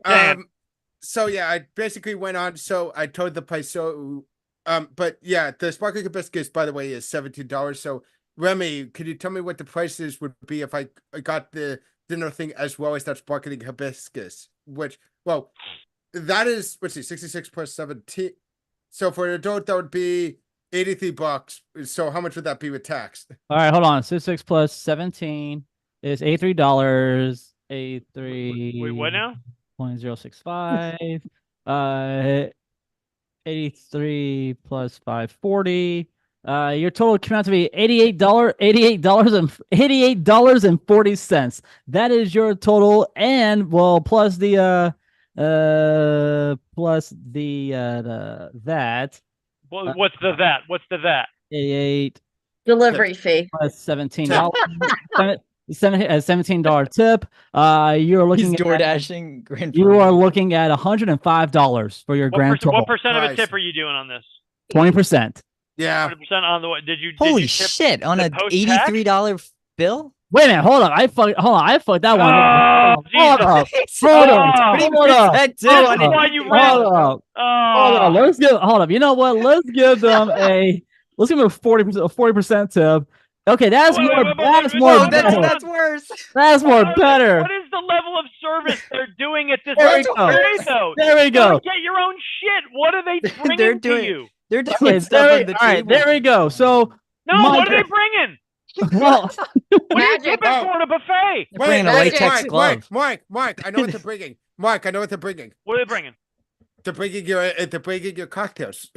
so yeah, I basically went on. So I told the price. So, but yeah, the sparkling hibiscus, by the way, is $17. So, Remy, could you tell me what the prices would be if I got the dinner thing as well as that sparkling hibiscus? Which, well, that is, let's see, 66 plus 17. So for an adult, that would be $83. So how much would that be with tax? All right, hold on. 66 plus 17 is $83. 83. Wait, what now? 0.065. 83 plus 540. Your total came out to be $88.40. That is your total, and well, plus the that. Well, what's the that? 88 delivery fee plus $17. $17 tip. You're looking at DoorDashing Grand you are looking at $105 for your grand total. What percent of a tip are you doing on this? 20%. Yeah. 20% on the what? Did you? Holy did you tip shit! On a $83 bill. Wait a minute, hold on. I fucked that one. Hold up. Hold on. Hold up. You know what? Let's give them a 40% tip. Okay, that's more better. That's worse. That's more better. What is the level of service they're doing at this There we go. Get your own shit. What are they bringing to you? They're doing stuff on the table. All right, there we go. So what are they bringing? Well, what are you tipping for at a buffet? They're bringing a latex glove. Mark, I know what they're bringing. Mark, I know what they're bringing. What are they bringing? They're bringing your cocktails.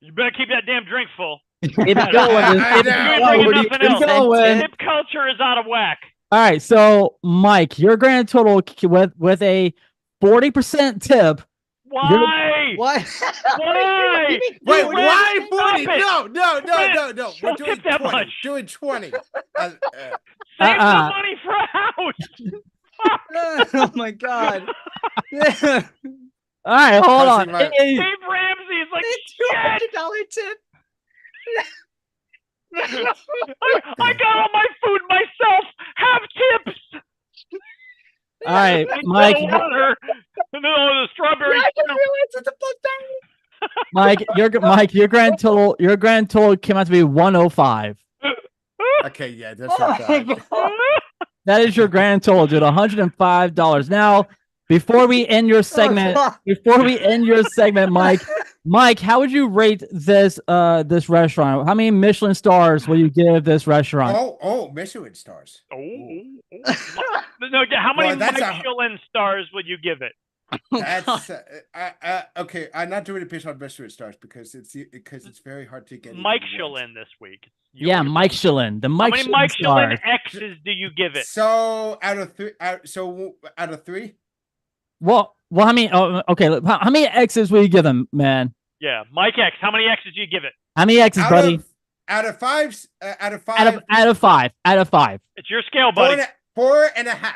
You better keep that damn drink full. Keep it going. Tip culture is out of whack. All right, so Mike, your grand total with a 40% tip. Why? Why? Why? Wait, why 40? No. We're doing 20. Much. Doing 20. Save the money for a house. Oh my god. All right, hold on. Dave Ramsey is like $200 tip. I got all my food myself. Have tips. All right, Mike. Water. No, the strawberry. Mike, your grand total came out to be 105. Okay, yeah, that's not bad. That is your grand total, dude. $105. Now, before we end your segment, Mike, how would you rate this restaurant? How many Michelin stars will you give this restaurant? Oh, Michelin stars. No, how many Michelin stars would you give it? That's okay. I'm not doing it based on Michelin stars because it's very hard to get. Michelin this week. Yeah, Michelin. The Michelin. How many Michelin X's do you give it? So out of 3. Well, how many? Oh, okay. How many X's will you give them, man? Yeah, Mike X. How many X's do you give it? How many X's, buddy? Out of 5. Out of 5. It's your scale, buddy. 4.5.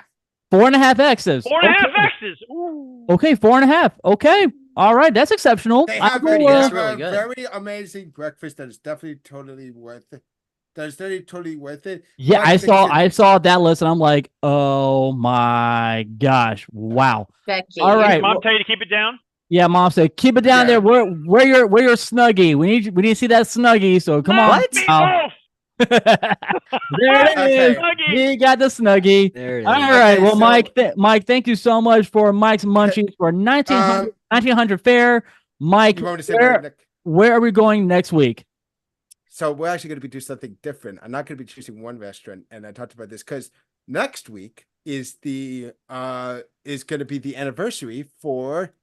4.5 X's. 4.5 X's. Ooh. Okay, 4.5. Okay. All right, that's exceptional. They have a very amazing breakfast that is definitely totally worth it. Yeah, I saw that list and I'm like, oh my gosh, wow. Becky. All right, Did Mom tell you to keep it down? Yeah, Mom said, keep it down there. Where your Snuggie? We need to see that Snuggie. So come on. What? There it is. He got the Snuggie. There it All is. right. Okay, Well, so- Mike, thank you so much for Mike's Munchies for 1900 fare. Mike, You want me to say my Nick? where are we going next week? So we're actually going to be doing something different. I'm not going to be choosing one restaurant, and I talked about this because next week is going to be the anniversary for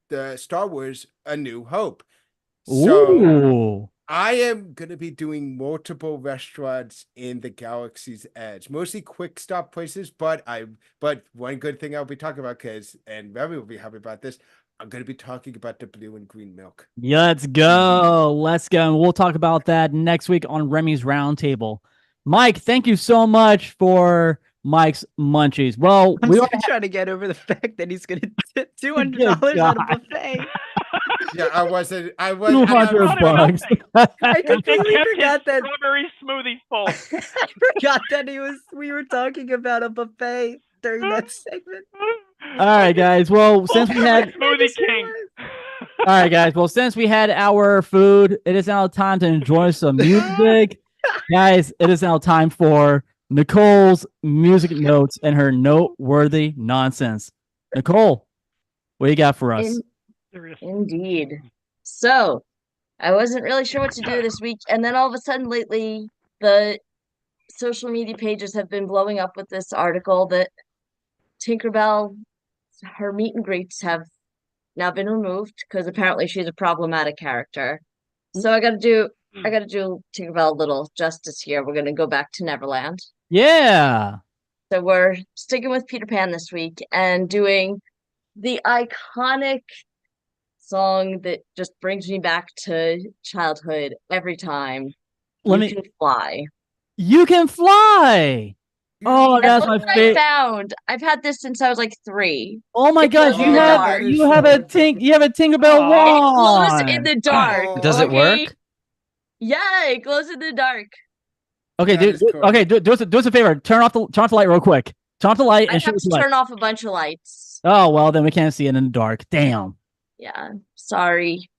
the Star Wars A New Hope. So Ooh. I am going to be doing multiple restaurants in the Galaxy's Edge, mostly quick stop places. But one good thing I'll be talking about, and Remy will be happy about this, I'm going to be talking about the blue and green milk. Yeah, let's go. Let's go. And we'll talk about that next week on Remy's Roundtable. Mike, thank you so much for Mike's Munchies. Well, I'm still trying to get over the fact that he's going to tip $200 on a buffet. Yeah, I wasn't. $200. I completely forgot that strawberry smoothie full. I forgot that we were talking about a buffet during that segment. All right, guys. Well, since we had Smoothie King. All right, guys. Well, since we had our food, it is now time to enjoy some music. Guys, it is now time for Nicole's music notes and her noteworthy nonsense. Nicole, what do you got for us? Indeed. So, I wasn't really sure what to do this week, and then all of a sudden lately, the social media pages have been blowing up with this article that Tinkerbell, her meet and greets have now been removed because apparently she's a problematic character. So I gotta do Tinkerbell a little justice here. We're gonna go back to Neverland. Yeah. So we're sticking with Peter Pan this week and doing the iconic song that just brings me back to childhood every time. You Can Fly. You Can Fly. Oh, that's my favorite. I've had this since I was like 3. Oh my gosh, you have a Tinkerbell wand. It glows in the dark. Does it work? Yeah, it glows in the dark. Okay, do us a favor. Turn off the light real quick. Turn off the light and shoot us the light. Turn off a bunch of lights. Oh well, then we can't see it in the dark. Damn. Yeah, sorry.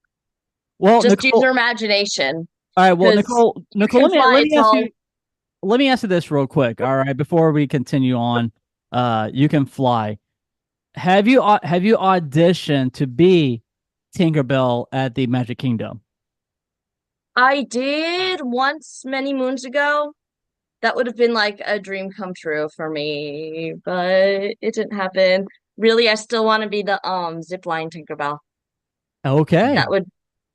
Well, just use your imagination. All right, well, Nicole, let me ask you this real quick. All right, before we continue on, You Can Fly. Have you auditioned to be Tinkerbell at the Magic Kingdom? I did once many moons ago. That would have been like a dream come true for me, but it didn't happen. Really, I still want to be the zipline Tinkerbell. Okay.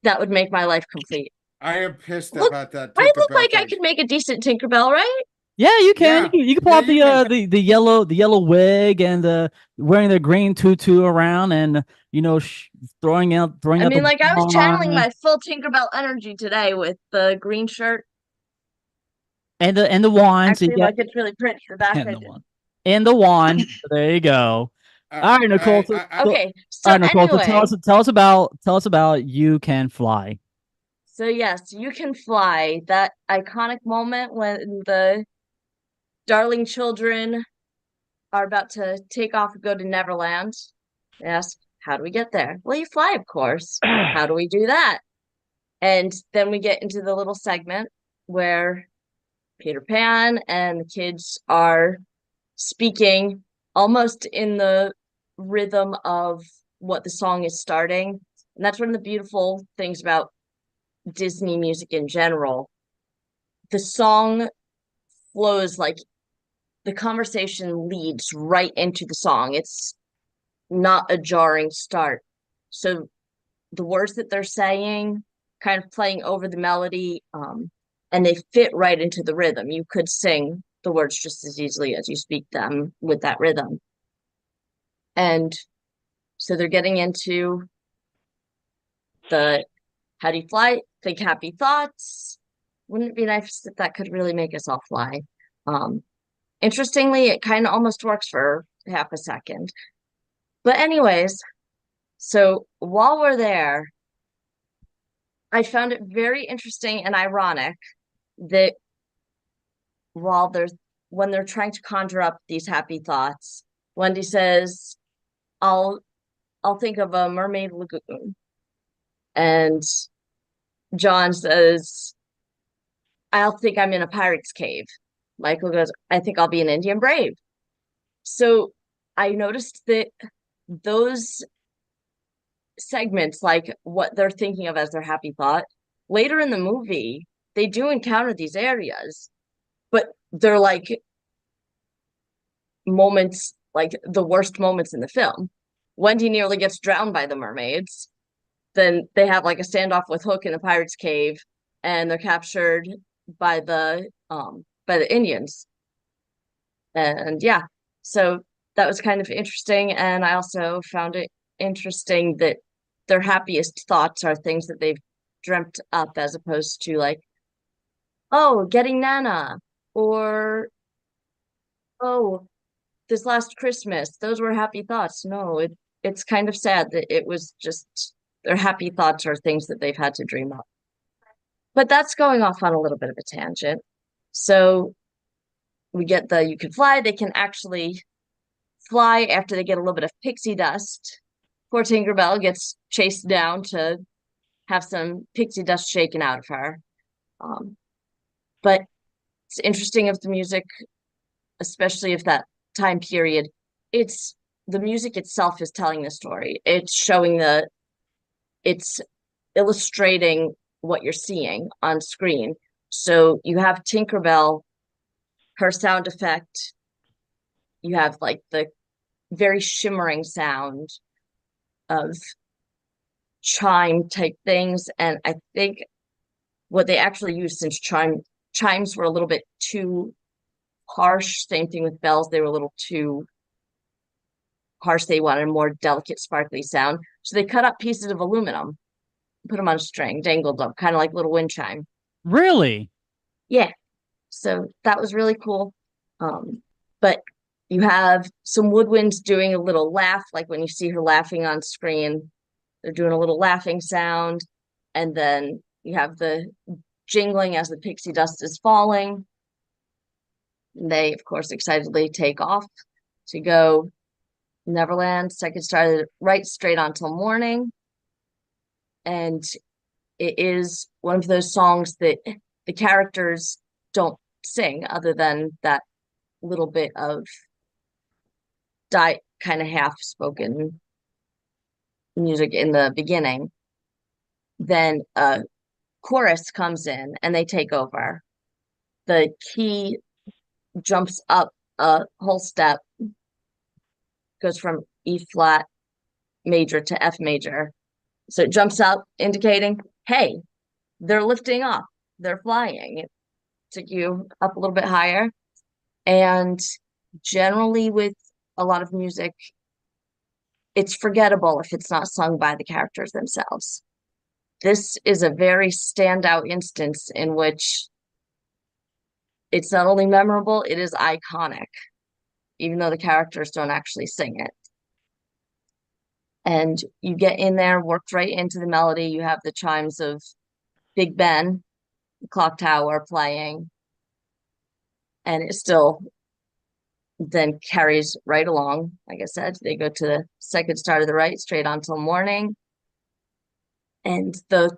That would make my life complete. I am pissed about that. I look like I could make a decent Tinkerbell, right? Yeah, you can. Yeah. You can pull out the yellow wig and wearing the green tutu around and throwing out. I mean, like I was channeling my full Tinkerbell energy today with the green shirt and the wand. Actually, like it's really pretty. The back and the wand. There you go. All right, Nicole. Okay. So Nicole, anyway, so tell us about You Can Fly. So yes, You Can Fly. That iconic moment when the darling children are about to take off and go to Neverland. They ask, how do we get there? Well, you fly, of course. How do we do that? And then we get into the little segment where Peter Pan and the kids are speaking almost in the rhythm of what the song is starting. And that's one of the beautiful things about Disney music in general. The song flows like the conversation leads right into the song. It's not a jarring start. So the words that they're saying kind of playing over the melody, and they fit right into the rhythm. You could sing the words just as easily as you speak them with that rhythm. And so they're getting into the how do you fly? Think happy thoughts. Wouldn't it be nice if that could really make us all fly? Interestingly, it kind of almost works for half a second. But anyways, so while we're there, I found it very interesting and ironic that when they're trying to conjure up these happy thoughts, Wendy says, I'll think of a mermaid lagoon, and John says, I'll think I'm in a pirate's cave. Michael goes, I think I'll be an Indian brave. So I noticed that those segments, like what they're thinking of as their happy thought, later in the movie, they do encounter these areas, but they're like moments, like the worst moments in the film. Wendy nearly gets drowned by the mermaids. Then they have like a standoff with Hook in the pirate's cave, and they're captured by the Indians. And yeah, so that was kind of interesting. And I also found it interesting that their happiest thoughts are things that they've dreamt up, as opposed to like, oh, getting Nana, or oh, this last Christmas. Those were happy thoughts. No, it's kind of sad that it was just their happy thoughts are things that they've had to dream up. But that's going off on a little bit of a tangent. So we get the you can fly. They can actually fly after they get a little bit of pixie dust. Poor Tinkerbell gets chased down to have some pixie dust shaken out of her. But it's interesting of the music, especially of that time period. It's the music itself is telling the story. It's illustrating what you're seeing on screen. So you have Tinkerbell, her sound effect. You have like the very shimmering sound of chime type things. And I think what they actually used, since chimes were a little bit too harsh, same thing with bells, they were a little too harsh. They wanted a more delicate, sparkly sound. So they cut up pieces of aluminum, put them on a string, dangled them, kind of like a little wind chime. Really? Yeah. So that was really cool. But you have some woodwinds doing a little laugh, like when you see her laughing on screen, they're doing a little laughing sound. And then you have the jingling as the pixie dust is falling. They, of course, excitedly take off to go Neverland. Second Star to the Right, straight on till morning. And it is one of those songs that the characters don't sing, other than that little bit of kind of half spoken music in the beginning. Then a chorus comes in and they take over. The key jumps up a whole step, goes from E flat major to F major. So it jumps up, indicating, hey, they're lifting off, they're flying. It took you up a little bit higher. And generally with a lot of music, it's forgettable if it's not sung by the characters themselves. This is a very standout instance in which it's not only memorable, it is iconic, even though the characters don't actually sing it. And you get in there, worked right into the melody. You have the chimes of Big Ben, the clock tower playing, and it still then carries right along. Like I said, they go to the Second Star to the Right, straight on till morning. And the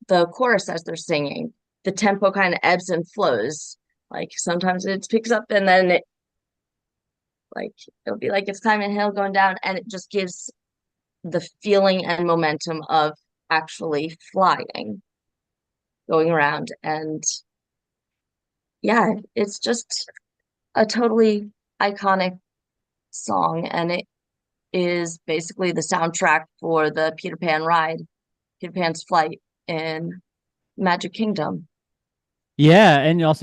chorus, as they're singing, the tempo kind of ebbs and flows. Like sometimes it picks up and then it'll be like it's climbing a hill going down, and it just gives the feeling and momentum of actually flying, going around. And yeah, it's just a totally iconic song, and it is basically the soundtrack for the Peter Pan ride, Peter Pan's flight in Magic Kingdom. Yeah, and you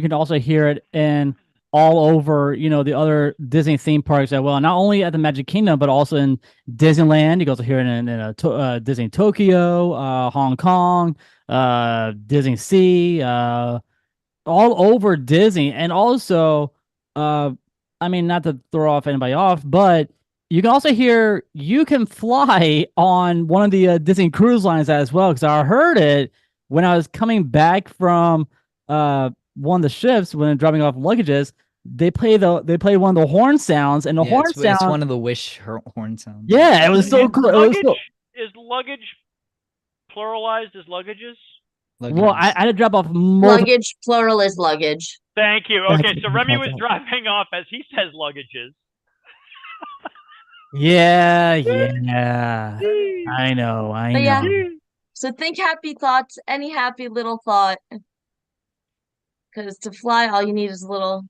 can also hear it in all over, the other Disney theme parks as well. Not only at the Magic Kingdom, but also in Disneyland. You can also hear it in Disney Tokyo, Hong Kong, Disney Sea, all over Disney. And also, not to throw anybody off, but you can also hear "You Can Fly" on one of the Disney cruise lines as well, because I heard it when I was coming back from one of the ships when dropping off luggages. they play one of the horn sounds, and the horn it's sound. It's one of the wish horn sounds. Yeah, it was so cool. Is luggage pluralized as luggages? Well, I had to drop off luggage. Plural is luggage. Thank you. Okay, so Remy was driving off as he says luggages. Yeah. I know. Yeah. So think happy thoughts, any happy little thought. Because to fly, all you need is a little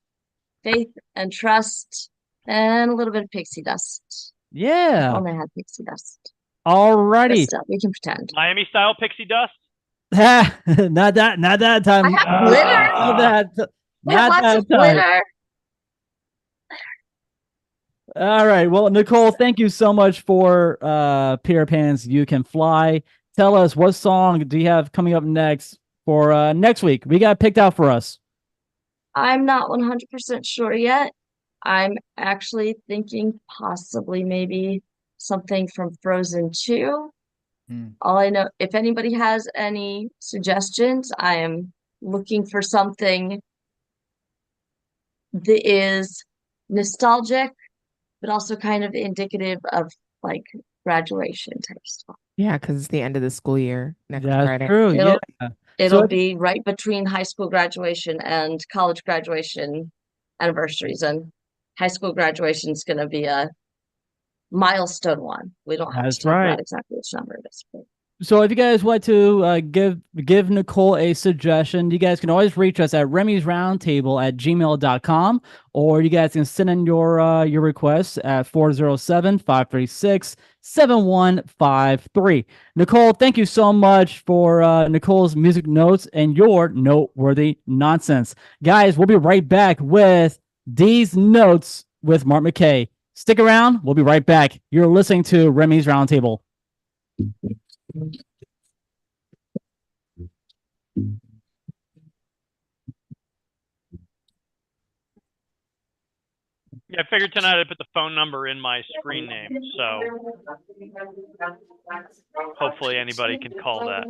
faith and trust and a little bit of pixie dust. Yeah. If only I had pixie dust. Alrighty. We can pretend. Miami style pixie dust. Not that time. I have glitter. Not that time. Glitter. All right. Well, Nicole, thank you so much for Peter Pan's You Can Fly. Tell us, what song do you have coming up next for next week? We got picked out for us. I'm not 100% sure yet. I'm actually thinking possibly maybe something from Frozen 2. All I know, if anybody has any suggestions, I am looking for something that is nostalgic, but also kind of indicative of like graduation type stuff. Yeah, because it's the end of the school year next Friday. True. It'll be right between high school graduation and college graduation anniversaries, and high school graduation is going to be a milestone one. We don't have to talk about exactly which number it is. So if you guys want to give Nicole a suggestion, you guys can always reach us at remysroundtable@gmail.com, or you guys can send in your requests at 407-536-7153. Nicole, thank you so much for Nicole's music notes and your noteworthy nonsense. Guys, we'll be right back with these notes with Mark McKay. Stick around. We'll be right back. You're listening to Remy's Roundtable. Yeah, I figured tonight I'd put the phone number in my screen name, so hopefully anybody can call that.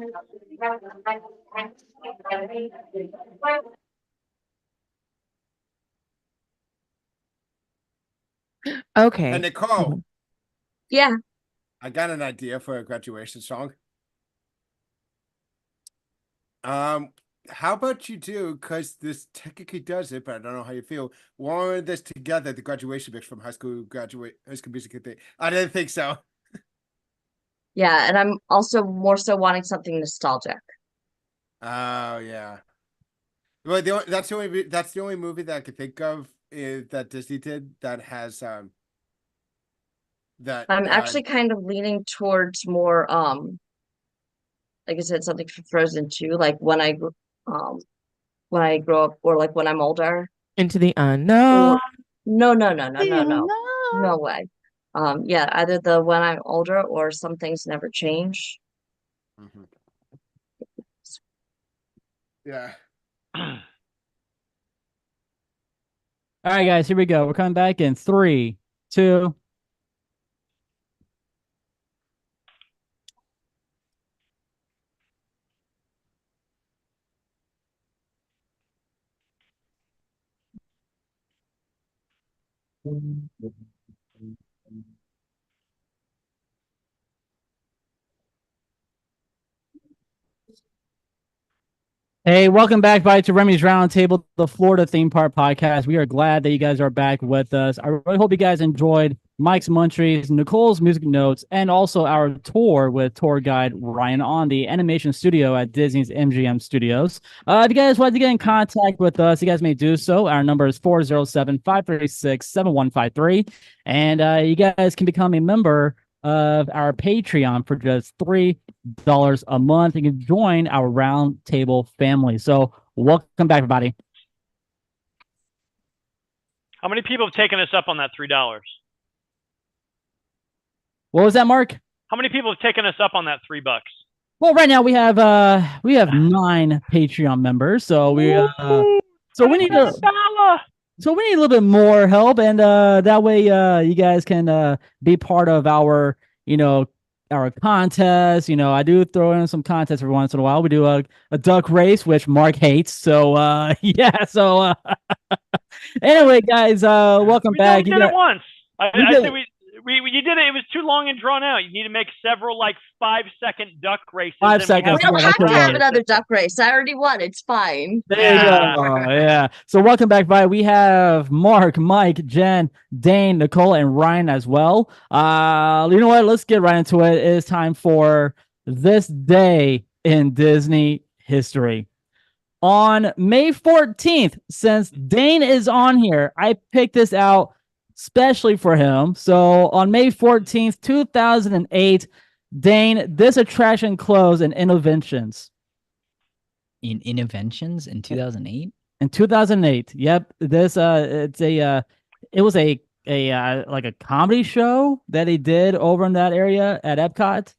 Okay. And Nicole. Yeah. I got an idea for a graduation song. How about you do, because this technically does it, but I don't know how you feel. One of this together, the graduation mix from High School Musical thing. I didn't think so. Yeah, and I'm also more so wanting something nostalgic. Oh yeah. Well, that's the only movie that I could think of that Disney did that has that. I'm actually kind of leaning towards more like I said, something for Frozen 2, like when I grow up, or like when I'm older. Into the unknown. No way. Yeah, either the when I'm older or Some Things Never Change. Mm-hmm. Yeah. All right, guys, here we go. We're coming back in 3, 2. Hey, welcome back to Remy's Roundtable, the Florida theme park podcast. We are glad that you guys are back with us. I really hope you guys enjoyed Mike's Munchies, Nicole's music notes, and also our tour with tour guide Ryan on the animation studio at Disney's MGM Studios. If you guys want to get in contact with us, you guys may do so. Our number is 407-536-7153. And you guys can become a member of our Patreon for just $3 a month. You can join our Roundtable family. So welcome back, everybody. How many people have taken us up on that $3? What was that, Mark? How many people have taken us up on that $3? Well, right now we have 9 Patreon members, so we need a little bit more help, and that way you guys can be part of our our contest. I do throw in some contests every once in a while. We do a duck race, which Mark hates. So yeah, so Anyway, guys, welcome back. You did it once. I did- said you did it. It was too long and drawn out. You need to make several 5-second duck races. 5 seconds. We don't Yeah, have to that's have right. another duck race. I already won. It's fine. There you go. Yeah. So welcome back, Vi. We have Mark, Mike, Jen, Dane, Nicole, and Ryan as well. You know what? Let's get right into it. It is time for this day in Disney history. On May 14th, since Dane is on here, I picked this out especially for him. So on May 14th, 2008, Dane, this attraction closed in Innovations. In Innovations in 2008? In 2008. Yep. This it was a like a comedy show that he did over in that area at Epcot.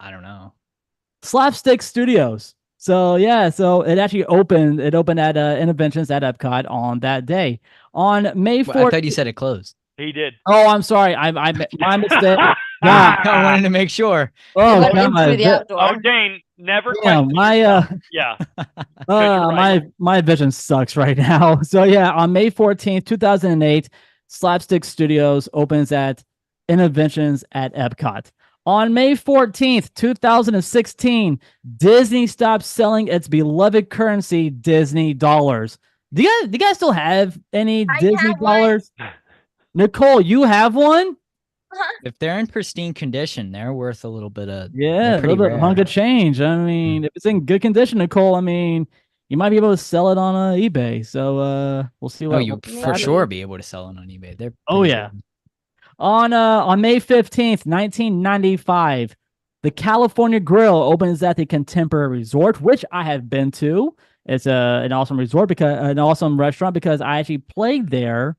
I don't know. Slapstick Studios. So yeah, so it actually opened. It opened at Innovations at Epcot on that day. On May 4th. I thought you said it closed. He did. Oh, I'm sorry. My mistake. I wanted to make sure. Oh, Dane, never. Yeah, my vision sucks right now. So yeah, on May 14th, 2008, Slapstick Studios opens at Innovations at Epcot. On May 14th, 2016, Disney stopped selling its beloved currency, Disney dollars. Do you guys still have any Disney dollars? Nicole, you have one? If they're in pristine condition, they're worth a little bit of a little bit of hunk of change. I mean, if it's in good condition, Nicole, I mean, you might be able to sell it on eBay. So we'll see what. Oh, you'll for sure be able to sell it on eBay. They're good. On May 15th, 1995, the California Grill opens at the Contemporary Resort, which I have been to. It's an awesome resort an awesome restaurant because I actually played there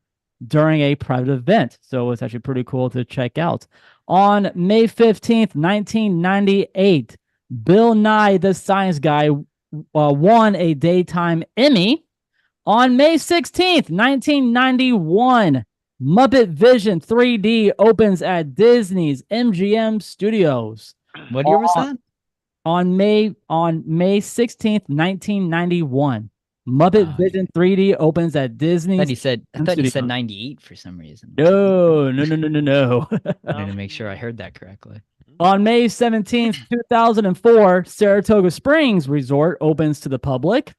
during a private event. So it's actually pretty cool to check out. On May 15th, 1998, Bill Nye the Science Guy won a Daytime Emmy. On May 16th, 1991, Muppet Vision 3D opens at Disney's MGM Studios. What year was that? On May 16th, 1991. Muppet Vision 3D opens at Disney. I thought he said 98 for some reason. No. I need to make sure I heard that correctly. On May 17th, 2004, Saratoga Springs Resort opens to the public.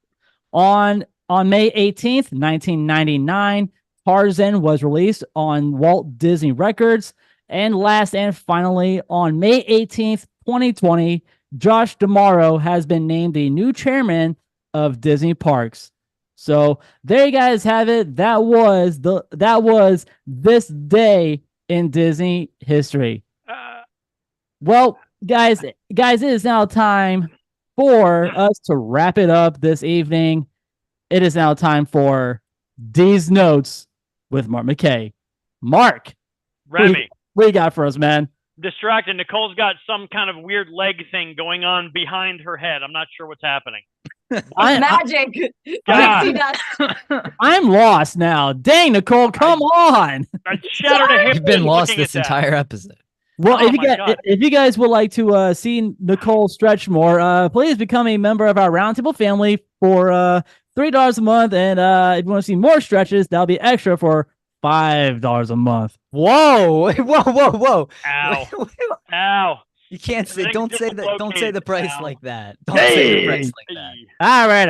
On May 18th, 1999, Tarzan was released on Walt Disney Records. And last and finally, on May 18th, 2020, Josh D'Amaro has been named the new chairman of Disney Parks. So there you guys have it. That was this day in Disney history. Well, guys, it is now time for us to wrap it up this evening. It is now time for D's Notes with Mark McKay. Mark, Remy, what you got for us, man? Distracted. Nicole's got some kind of weird leg thing going on behind her head. I'm not sure what's happening. Magic. I'm lost now. Dang, Nicole, come on. I shattered a hip. You've been lost this entire episode. Well, if you guys would like to see Nicole stretch more, please become a member of our Roundtable family for $3 a month. And if you want to see more stretches, that'll be extra for $5 a month. Whoa. Ow. Ow. You can't say. Don't say that. Don't say the price like that. Don't say the price like that. All right.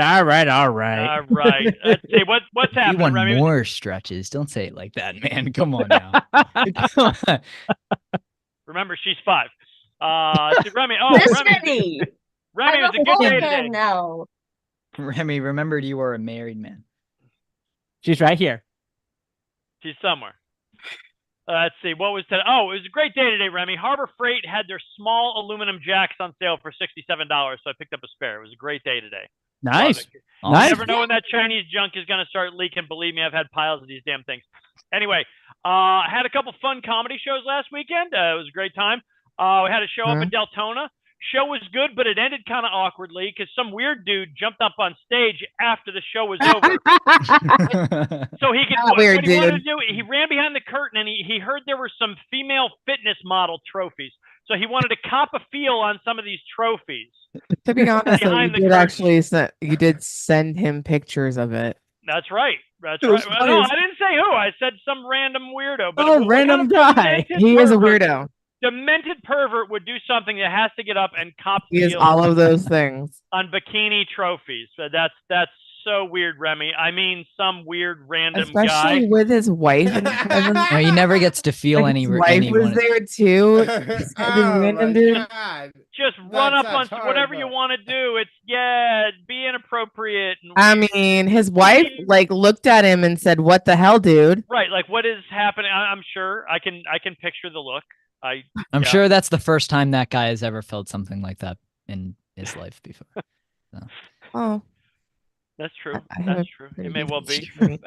All right. Let's see what's happening. You want Remy? more stretches? Don't say it like that, man. Come on now. Remember, she's 5. Remy. Oh, Remy. Remy, it was a good day today. Now. Remy, remember you are a married man. She's right here. She's somewhere. Let's see. What was today? Oh, it was a great day today, Remy. Harbor Freight had their small aluminum jacks on sale for $67, so I picked up a spare. It was a great day today. Nice. You never know when that Chinese junk is going to start leaking. Believe me, I've had piles of these damn things. Anyway, I had a couple fun comedy shows last weekend. It was a great time. We had a show up in Deltona. Show was good, but it ended kind of awkwardly because some weird dude jumped up on stage after the show was over. So he could what he wanted to do, he ran behind the curtain and he heard there were some female fitness model trophies. So he wanted to cop a feel on some of these trophies. To be honest, you did send him pictures of it. That's right. That's right. No, I didn't say who. I said some random weirdo. But random guy. He is a weirdo. Demented pervert would do something that has to get up and cop He is all of those things on bikini trophies. So that's so weird, Remy. I mean, some weird random especially guy with his wife. No, he never gets to feel like any. his wife anyone. was there too. Oh my God. Just run up on That's whatever you horrible. want to do. It's be inappropriate. And I mean, his wife like looked at him and said, "What the hell, dude?" Right, like what is happening? I'm sure I can picture the look. I'm sure that's the first time that guy has ever felt something like that in his life before. So. Oh, that's true. That's true. It may well be. Let's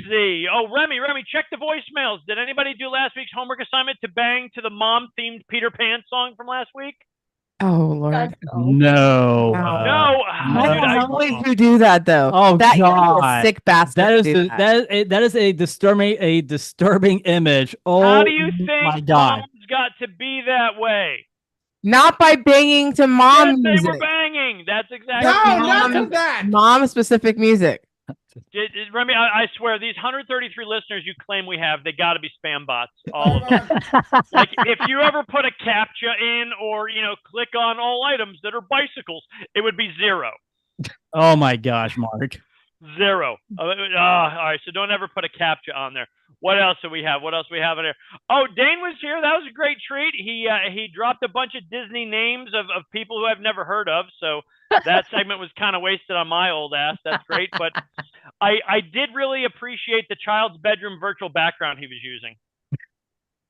see. Oh, Remy, check the voicemails. Did anybody do last week's homework assignment to bang to the mom-themed Peter Pan song from last week? Oh Lord, no. How would you do that though? Oh that God, a sick bastard. That is a disturbing image. Oh, how do you think my God, moms got to be that way? Not by banging to mom yes, music. They were banging. That's exactly. No, not to that. Mom specific music. Remy, I swear, these 133 listeners you claim we have, they got to be spam bots, all of them. Like, if you ever put a CAPTCHA in or, click on all items that are bicycles, it would be 0. Oh, my gosh, Mark. 0. All right, so don't ever put a CAPTCHA on there. What else do we have? What else do we have in there? Oh, Dane was here. That was a great treat. He dropped a bunch of Disney names of people who I've never heard of, so that segment was kind of wasted on my old ass. That's great. But I did really appreciate the child's bedroom virtual background he was using.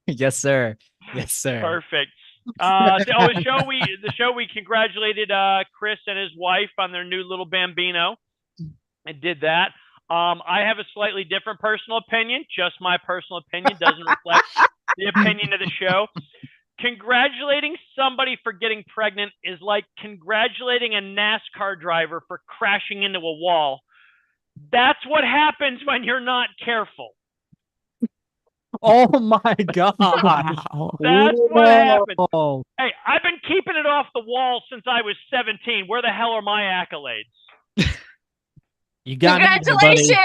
Yes, sir. Yes, sir. Perfect. The show we congratulated Chris and his wife on their new little Bambino. I did that. I have a slightly different personal opinion. Just my personal opinion, doesn't reflect the opinion of the show. Congratulating somebody for getting pregnant is like congratulating a NASCAR driver for crashing into a wall. That's what happens when you're not careful. Oh my God. That's what happens. Hey, I've been keeping it off the wall since I was 17. Where the hell are my accolades? You got Congratulations!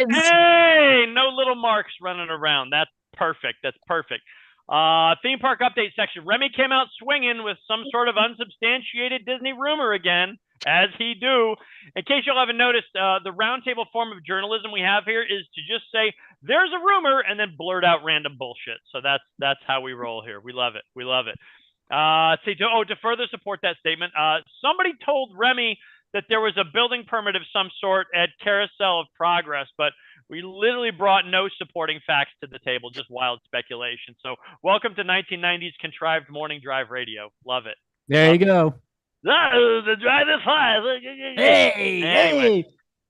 Hey, no little marks running around. That's perfect. That's perfect. Theme park update section. Remy came out swinging with some sort of unsubstantiated Disney rumor again, as he do. In case y'all haven't noticed, the roundtable form of journalism we have here is to just say there's a rumor and then blurt out random bullshit. So that's how we roll here. We love it. We love it. To further support that statement, somebody told Remy that there was a building permit of some sort at Carousel of Progress, but we literally brought no supporting facts to the table, just wild speculation. So welcome to 1990s contrived morning drive radio. Love it. There you go. The drive is high. Hey.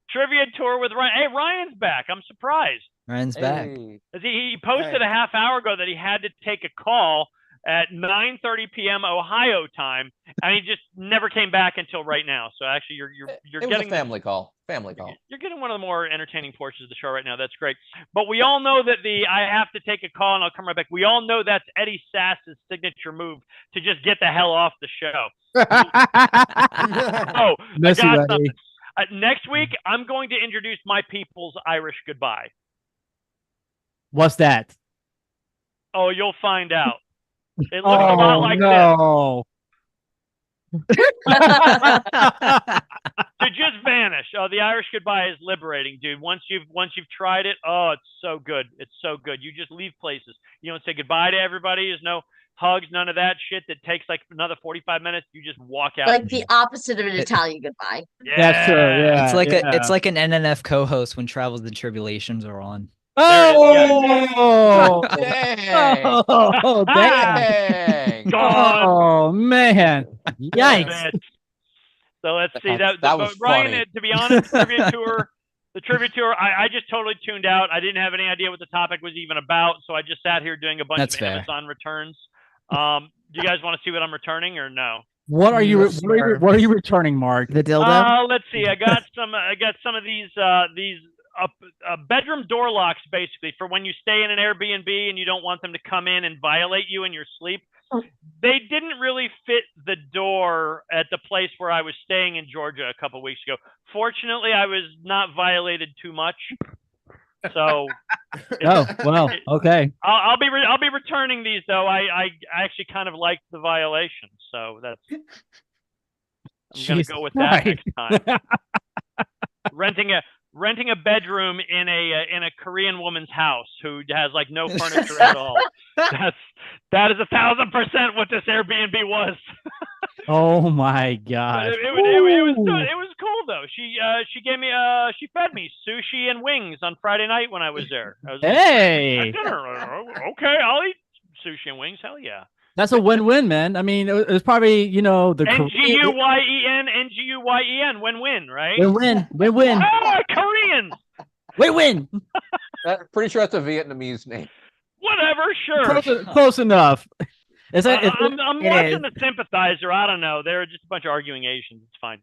Trivia tour with Ryan. Hey, Ryan's back. I'm surprised. Ryan's back. He posted a half hour ago that he had to take a call at 9:30 p.m. Ohio time, and he just never came back until right now. So actually, you're it getting was a family call. Family call. You're getting one of the more entertaining portions of the show right now. That's great. But we all know that I have to take a call and I'll come right back. We all know that's Eddie Sass's signature move to just get the hell off the show. I got something. Next week, I'm going to introduce my people's Irish goodbye. What's that? Oh, you'll find out. It looks a lot like this. To just vanish. Oh, the Irish goodbye is liberating, dude. Once you've tried it, oh, it's so good. It's so good. You just leave places. You don't say goodbye to everybody. There's no hugs, none of that shit that takes like another 45 minutes. You just walk out. Like the opposite of an Italian goodbye. Yeah. That's true. Yeah. It's like an NNF co-host when Travels and Tribulations are on. Oh, Dang. oh, dang. Oh, man. Yikes. So let's see. That was Ryan, funny. to be honest, the trivia tour, I just totally tuned out. I didn't have any idea what the topic was even about, so I just sat here doing a bunch of Amazon returns. Do you guys want to see what I'm returning or no? What are you returning, Mark? The dildo? Let's see. I got some of these a bedroom door locks, basically, for when you stay in an Airbnb and you don't want them to come in and violate you in your sleep. They didn't really fit the door at the place where I was staying in Georgia a couple weeks ago. Fortunately, I was not violated too much. So, oh well, okay. I'll be returning these though. I actually kind of liked the violation, so that's. I'm gonna go with that next time. renting a bedroom in a Korean woman's house who has like no furniture at all. That is 1,000% what this Airbnb was. Oh my god! It was cool though. She gave me she fed me sushi and wings on Friday night when I was there. I was hey, okay, I'll eat sushi and wings. Hell yeah. That's a win-win, man. I mean, it was probably the Nguyen win-win, right? Win-win. Ah, Koreans. Win-win. Pretty sure that's a Vietnamese name. Whatever, sure. Close enough. I'm watching the Sympathizer. I don't know. They're just a bunch of arguing Asians. It's fine.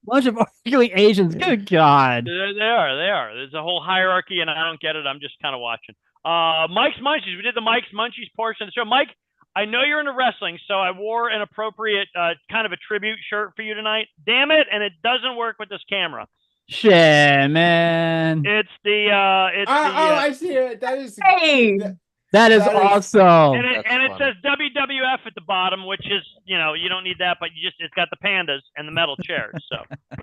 Bunch of arguing Asians. Good God. They are. There's a whole hierarchy, and I don't get it. I'm just kind of watching. Mike's Munchies. We did the Mike's Munchies portion of the show. Mike, I know you're into wrestling, so I wore an appropriate kind of a tribute shirt for you tonight. Damn it, and it doesn't work with this camera. Shit, man. It's the I see it. That is that is awesome. And it says WWF at the bottom, which is, you don't need that, but it's got the pandas and the metal chairs. So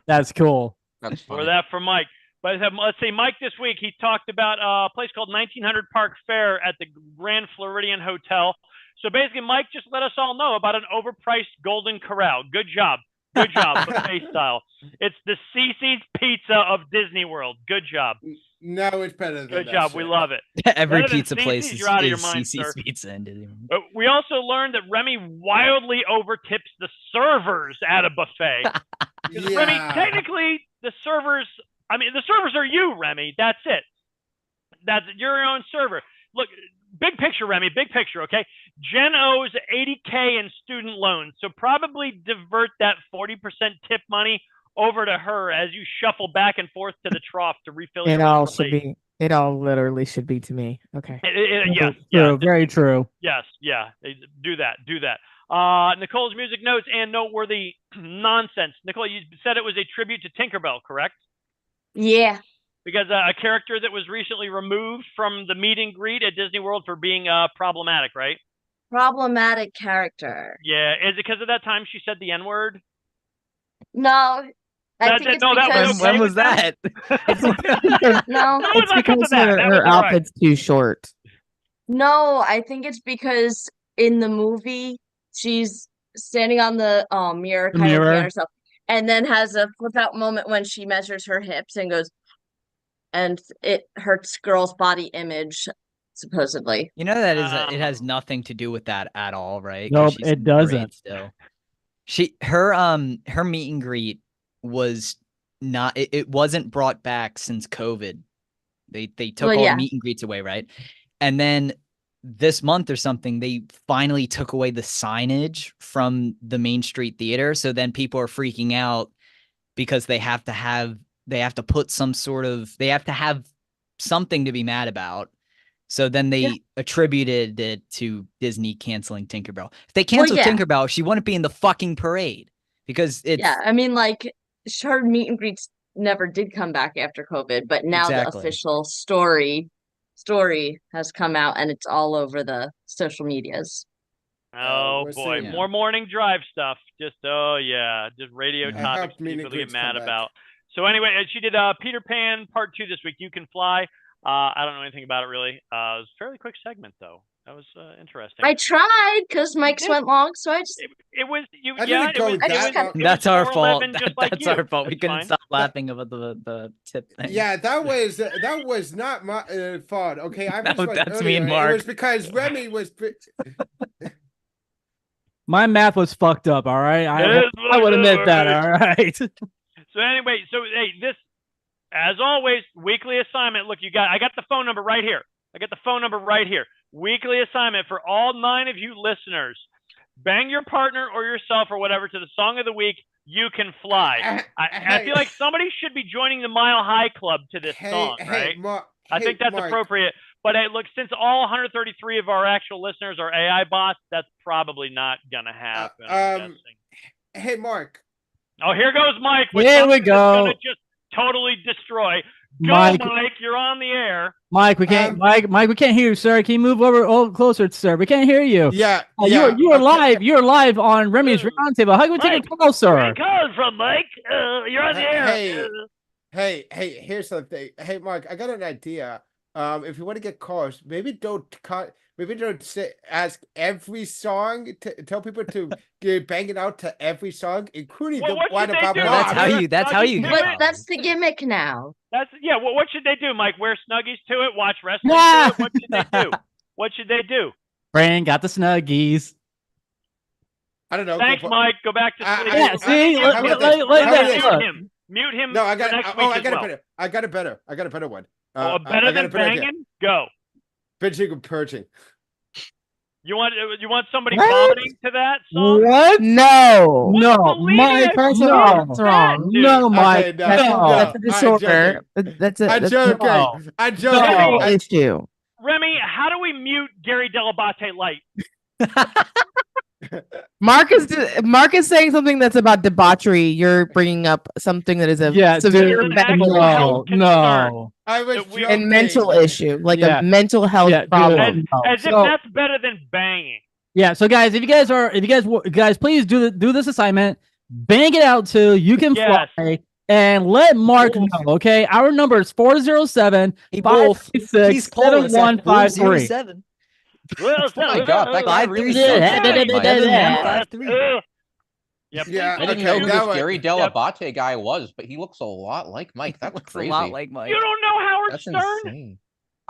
that's cool. That's funny. Or that for Mike. But let's see, Mike this week, he talked about a place called 1900 Park Fair at the Grand Floridian Hotel. So basically, Mike just let us all know about an overpriced Golden Corral. Good job. Buffet style. It's the CC's Pizza of Disney World. Good job. No, it's better than Good job. We love it. Every pizza place is mind, CC's Pizza in Disney World. But we also learned that Remy wildly overtips the servers at a buffet. Yeah. Remy, technically, the servers are you, Remy. That's it. That's your own server. Look, big picture, Remy, big picture, okay? Jen owes $80K in student loans, so probably divert that 40% tip money over to her as you shuffle back and forth to the trough to refill your plate. It all literally should be to me. Okay. Yes. True, very true. Yes, yeah. Do that. Nicole's music notes and noteworthy nonsense. Nicole, you said it was a tribute to Tinkerbell, correct? Yeah. Because a character that was recently removed from the meet and greet at Disney World for being problematic, right? Problematic character. Yeah. Is it because of that time she said the N-word? No. When was that? No. It's because her outfit's too short. No, I think it's because in the movie, she's standing on the mirror, kind of looking at herself, and then has a flip out moment when she measures her hips and goes, and it hurts girl's body image, supposedly. That is it has nothing to do with that at all, right? Nope, it doesn't. Still, her meet and greet was not. It wasn't brought back since COVID. They took all the meet and greets away, right? And then this month or something, they finally took away the signage from the Main Street Theater. So then people are freaking out because they have to have something to be mad about. So then they attributed it to Disney canceling Tinkerbell. If they canceled Tinkerbell, she wouldn't be in the fucking parade because it's. Yeah, I mean, like, her meet and greets never did come back after COVID, but now the official story has come out and it's all over the social medias. Oh boy, more morning drive stuff. Just radio topics people to get mad about. So anyway, she did Peter Pan Part 2 this week. You Can Fly. I don't know anything about it really. It was a fairly quick segment though. That was interesting. I tried because Mike's went long, so I just. It was you. That's our fault. That's our fault. We couldn't stop laughing about the tip thing. Yeah, that was not my fault. Okay, that's me and Mark. It was because Remy was. My math was fucked up. All right, I would admit that. All right. So anyway, hey, this, as always, weekly assignment. Look, I got the phone number right here. Weekly assignment for all 9 of you listeners. Bang your partner or yourself or whatever to the song of the week You Can Fly. I feel like somebody should be joining the Mile High Club to this song, right? I think that's appropriate. But look, since all 133 of our actual listeners are AI bots, that's probably not going to happen. I'm guessing. Hey, Mark. Oh, here goes Mike. Here we go. Going to just totally destroy. Go, Mike, you're on the air. Mike, we can't. Mike, we can't hear you, sir. Can you move over closer, sir? We can't hear you. Yeah, you are live. You're live on Remy's Roundtable. How can we take a call, sir? Where are you calling from, Mike? You're on the air. Hey, here's something. Hey, Mark, I got an idea. If you want to get calls, maybe don't ask every song. Tell people to bang it out to every song, including the one about. That's how you. But that's the gimmick now. What should they do, Mike? Wear Snuggies to it. Watch wrestling. To it? What should they do? What should they do? Brand got the Snuggies. I don't know. Thanks, Mike. Go back to sleep. Yeah, see, let him. Mute him. No, I got it. I got a better one. Better than banging? Go. Binging and purging. You want somebody vomiting to that song? What? No, Mike. That's wrong. No, Mike. Okay, That's a disorder. That's I'm joking. I'm joking. Issue. Remy, how do we mute Gary Delabate Light? Mark is saying something that's about debauchery. You're bringing up something that is a severe medical no. I was and mental issue, like a mental health problem. As if that's better than banging. Yeah. So guys, if you guys please do this assignment, bang it out to You Can Fly. And let Mark know, okay? Our number is 407 536 7153. Oh my god, that guy really Yeah, I didn't know who this Gary Delabate guy was, but he looks a lot like Mike. That was crazy. A lot like Mike. You don't know Howard That's Stern?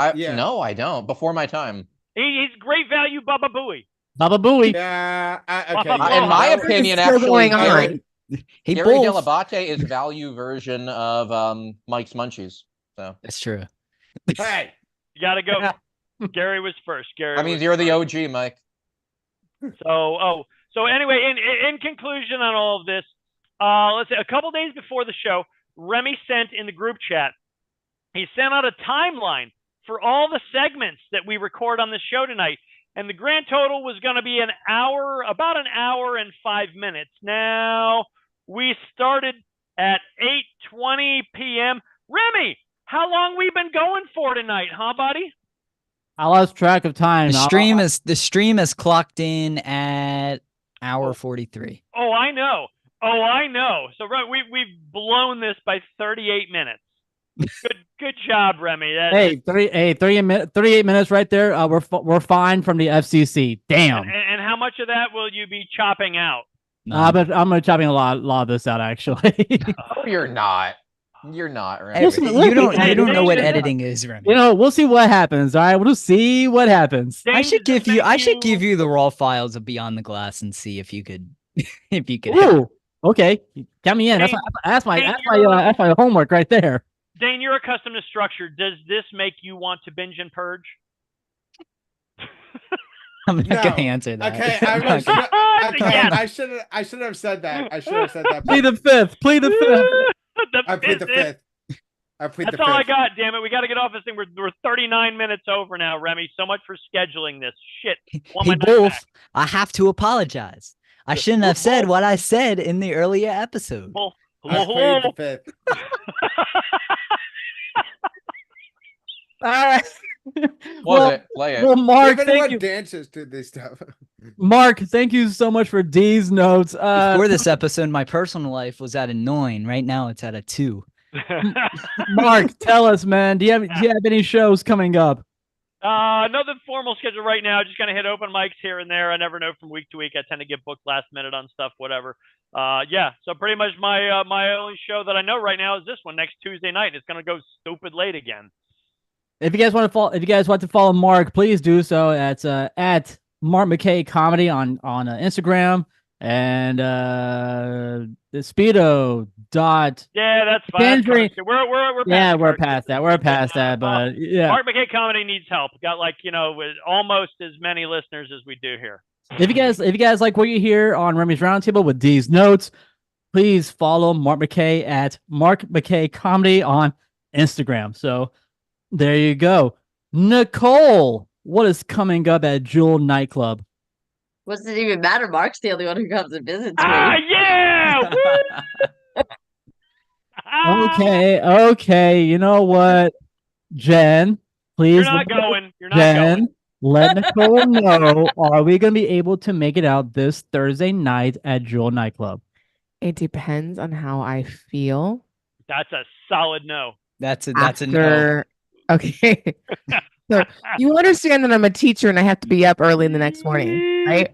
Insane. No, I don't. Before my time. He's great value Baba Booey. Baba Booey. Yeah. In my opinion, actually, Gary both. Delabate is value version of Mike's Munchies. So that's true. Hey, you gotta go. Gary was first. I mean, you're the OG, Mike. So anyway, in conclusion on all of this, let's say a couple days before the show, Remy sent in the group chat. He sent out a timeline for all the segments that we record on the show tonight, and the grand total was going to be about an hour and 5 minutes. Now we started at 8:20 p.m. Remy, how long we been going for tonight, huh, buddy? I lost track of time. The stream is clocked in at hour 43. Oh, I know. So right, we've blown this by 38 minutes. Good job, Remy. 38 minutes right there. We're fine from the FCC. Damn. And how much of that will you be chopping out? But I'm gonna chopping a lot of this out actually. Oh, you're not. You're not, right? You don't know what editing is, Remy. We'll see what happens. All right, we'll see what happens. I should give you the raw files of Beyond the Glass and see if you could Ooh, okay. Count me in. That's my homework right there. Dane, you're accustomed to structure. Does this make you want to binge and purge? I'm not gonna answer that. Okay, I should have said that. Plead the fifth. I plead the fifth. That's all I got, damn it. We got to get off this thing. We're 39 minutes over now, Remy. So much for scheduling this. Shit. Hey, Wolf, I have to apologize. I shouldn't have said what I said in the earlier episode. I plead the fifth. All right. Play it. Well, Mark, thank you. Dances to this stuff. Mark, thank you so much for D's notes. Before this episode, my personal life was at a 9. Right now, it's at a 2. Mark, tell us, man. Do you have any shows coming up? Nothing formal schedule right now. Just gonna hit open mics here and there. I never know from week to week. I tend to get booked last minute on stuff, whatever. So pretty much my only show that I know right now is this one next Tuesday night. It's gonna go stupid late again. If you guys want to follow Mark, please do so. It's at Mark McKay Comedy on Instagram, and the Speedo dot. Yeah, that's fine. We're past that. We're past that. But yeah, Mark McKay Comedy needs help. Got with almost as many listeners as we do here. If you guys like what you hear on Remy's Roundtable with D's notes, please follow Mark McKay at Mark McKay Comedy on Instagram. So there you go. Nicole, what is coming up at Jewel Nightclub? What's it even matter? Mark's the only one who comes and visits me. Yeah! Okay. You know what, Jen? Please, you're not going. You're not Jen, going. let Nicole know. Are we going to be able to make it out this Thursday night at Jewel Nightclub? It depends on how I feel. That's a solid no. That's a no. Okay. So you understand that I'm a teacher and I have to be up early in the next morning, right?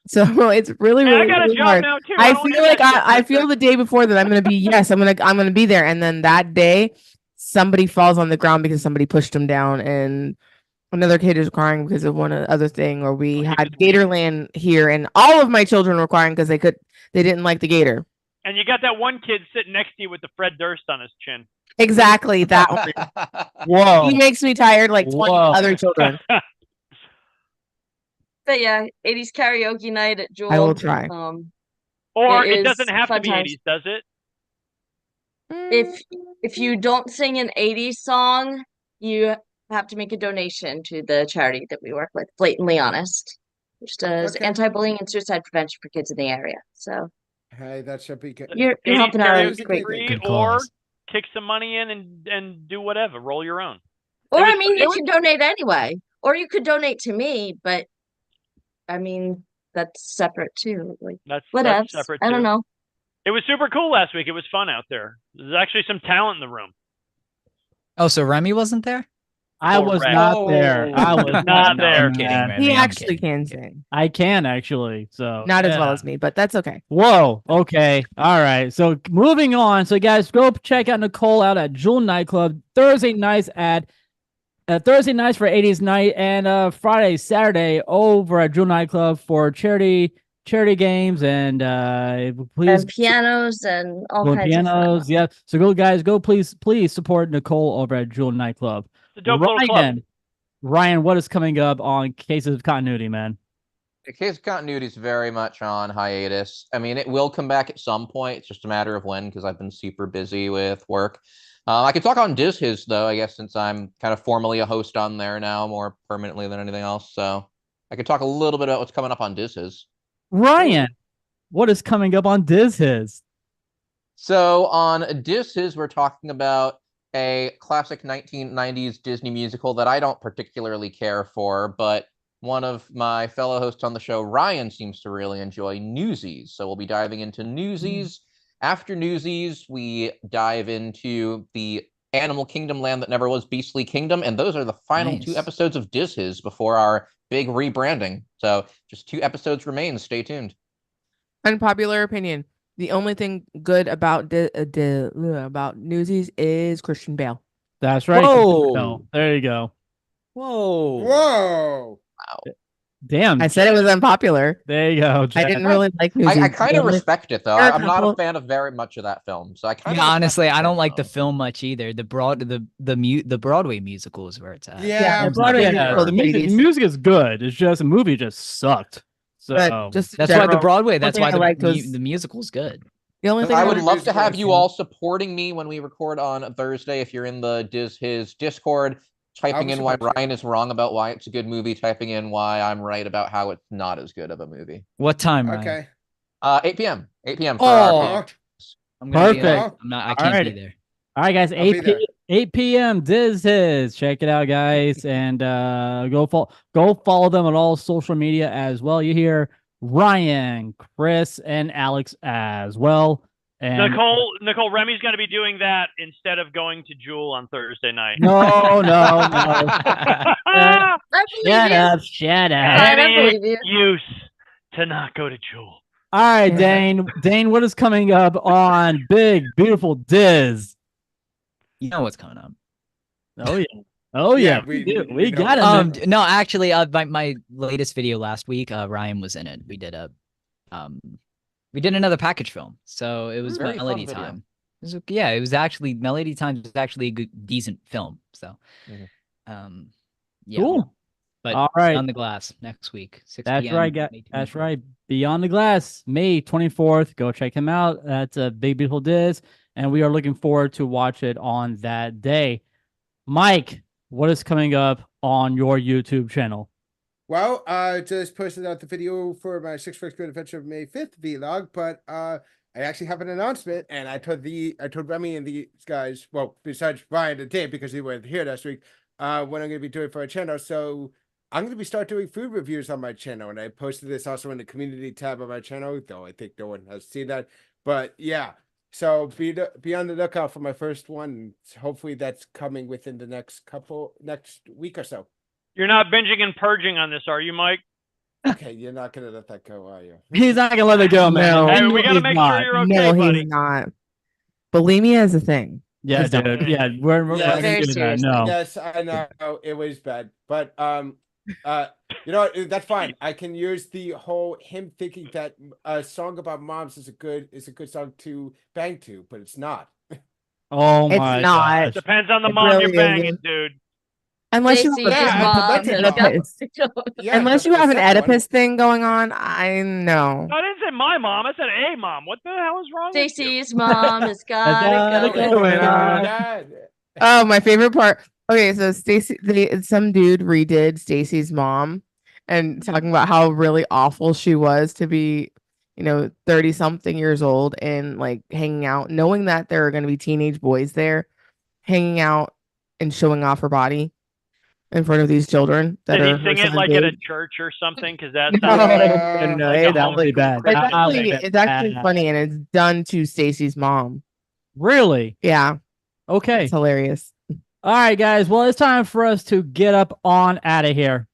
So it's really, really, I got really a job hard. now too. I feel like I feel the day before that I'm gonna be I'm gonna be there, and then that day somebody falls on the ground because somebody pushed him down, and another kid is crying because of one other thing, or we had Gatorland here, and all of my children were crying because they didn't like the gator. And you got that one kid sitting next to you with the Fred Durst on his chin. Exactly that one. Whoa. He makes me tired like 20 other children. But yeah, 80s karaoke night at Jewel. I will try. Or it doesn't have to be 80s, does it? If you don't sing an 80s song, you have to make a donation to the charity that we work with, Blatantly Honest, which does anti-bullying and suicide prevention for kids in the area. So hey, that should be good. You're helping out. It's great. Or kick some money in and do whatever. Roll your own. Or I mean, you can donate anyway. Or you could donate to me, but I mean that's separate too. Like that's separate too. I don't know. It was super cool last week. It was fun out there. There's actually some talent in the room. Oh, so Remy wasn't there? I was not there. I was not there. I'm kidding, Remy. He actually can sing. I can actually. So not as well as me, but that's okay. Whoa. Okay. All right. So moving on. So guys, go check out Nicole out at Jewel Nightclub Thursday nights Thursday nights for 80s night, and Friday, Saturday over at Jewel Nightclub for charity games and please and pianos and all kinds of pianos. Yeah. So go guys, go please support Nicole over at Jewel Nightclub. It's a dope little club. Ryan, what is coming up on Cases of Continuity, man? The Case of Continuity is very much on hiatus. I mean, it will come back at some point. It's just a matter of when, because I've been super busy with work. I could talk on Diz His, though, I guess, since I'm kind of formally a host on there now, more permanently than anything else. So I could talk a little bit about what's coming up on Diz His. Ryan, what is coming up on Diz His? So on Diz His, we're talking about a classic 1990s Disney musical that I don't particularly care for, but one of my fellow hosts on the show, Ryan, seems to really enjoy, Newsies. So we'll be diving into Newsies. After Newsies, we dive into the Animal Kingdom land that never was, Beastly Kingdom, and those are the final 2 episodes of Diz His before our big rebranding. So just 2 episodes remain. Stay tuned. Unpopular opinion. The only thing good about about Newsies is Christian Bale. That's right. Whoa. There you go. Whoa. Wow. Damn. I said it was unpopular. There you go. I didn't really like Newsies. I kind of respect it, though. I'm not a fan of very much of that film. So I kind of honestly, I don't like the film much either. The Broadway musical is where it's at. Yeah, Broadway. The music is good. It's just the movie just sucked. So just that's why the Broadway. That's why the musical's good. The only thing I would love to have you all supporting me when we record on Thursday. If you're in the Diz His Discord, typing in why Ryan is wrong about why it's a good movie, typing in why I'm right about how it's not as good of a movie. What time, Ryan? Okay. 8 p.m. 8 p.m. for our I'm gonna perfect. I can't be there. All right, guys. 8 p.m. Diz His. Check it out, guys, and go follow them on all social media as well. You hear Ryan, Chris, and Alex as well. And Nicole, Remy's going to be doing that instead of going to Jewel on Thursday night. No. Shut up. Any use to not go to Jewel. All right, Dane. Dane, what is coming up on Big Beautiful Diz? You know what's coming up. Oh yeah. We got it. No, actually, my latest video last week, Ryan was in it. We did another package film, so it was Melody Time. It was actually Melody Time was actually a good, decent film. So, Cool. But All right. Beyond the Glass next week, 6 That's p.m. right, that's right. Beyond the Glass, May 24th. Go check him out. That's a Big Beautiful Diz, and we are looking forward to watch it on that day. Mike, what is coming up on your YouTube channel? Well, I just posted out the video for my Six Flags Great Adventure of May 5th vlog, but I actually have an announcement, and I told Remy and these guys, well, besides Ryan and Dave, because they weren't here last week, what I'm going to be doing for our channel. So I'm going to start doing food reviews on my channel, and I posted this also in the community tab of my channel, though I think no one has seen that. But yeah, so be on the lookout for my first one. Hopefully that's coming within the next week or so. You're not binging and purging on this, are you, Mike? Okay, you're not gonna let that go, are you? He's not gonna let it go, man. No. Hey, we gotta make sure you're okay, buddy. He's not. Bulimia is a thing. Yeah, dude. Yeah, we're Yes, gonna do that. No. Yes, I know it was bad, but you know what, that's fine. I can use the whole him thinking that a song about moms is a good song to bang to, but it's not. Oh It's my not. gosh. Depends on the It mom really you're banging, isn't. dude. Unless you Stacey, have his an mom has Oedipus. Yeah, Unless you the have an second one. Oedipus thing going on, I know. I didn't say my mom. I said a mom. What the hell is wrong with you? Stacey's mom has got Gotta it go. going on. God. Oh, my favorite part. Okay, so some dude redid Stacy's mom and talking about how really awful she was to be, 30 something years old and like hanging out, knowing that there are going to be teenage boys there, hanging out and showing off her body in front of these children that Did are he her sing it son's like at a age. church or something? Because that No, sounds no, like hey, a that home really bad. Christmas it's actually bad. funny and it's done to Stacy's mom. Really? Yeah, Okay. it's hilarious. All right, guys. Well, it's time for us to get up on out of here.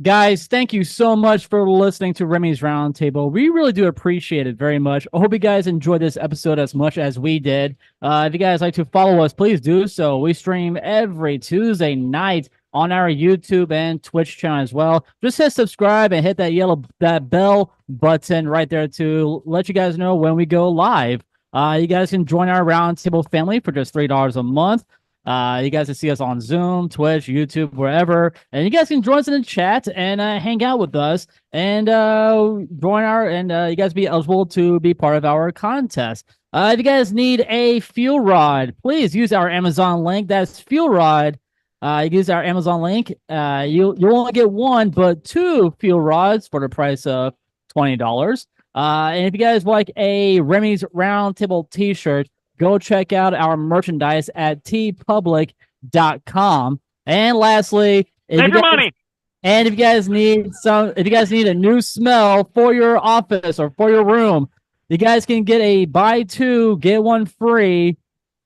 Guys, thank you so much for listening to Remy's Roundtable. We really do appreciate it very much. I hope you guys enjoyed this episode as much as we did. If you guys like to follow us, please do so. We stream every Tuesday night on our YouTube and Twitch channel as well. Just hit subscribe and hit that bell button right there to let you guys know when we go live. You guys can join our Roundtable family for just $3 a month. You guys can see us on Zoom, Twitch, YouTube, wherever, and you guys can join us in the chat and hang out with us and you guys be eligible to be part of our contest. If you guys need a fuel rod, please use our Amazon link. That's fuel rod. Use our Amazon link. You'll only get one, but two fuel rods for the price of $20. And if you guys like a Remy's Roundtable t-shirt, go check out our merchandise at tpublic.com. And lastly, if you guys need a new smell for your office or for your room, you guys can get a buy two, get one free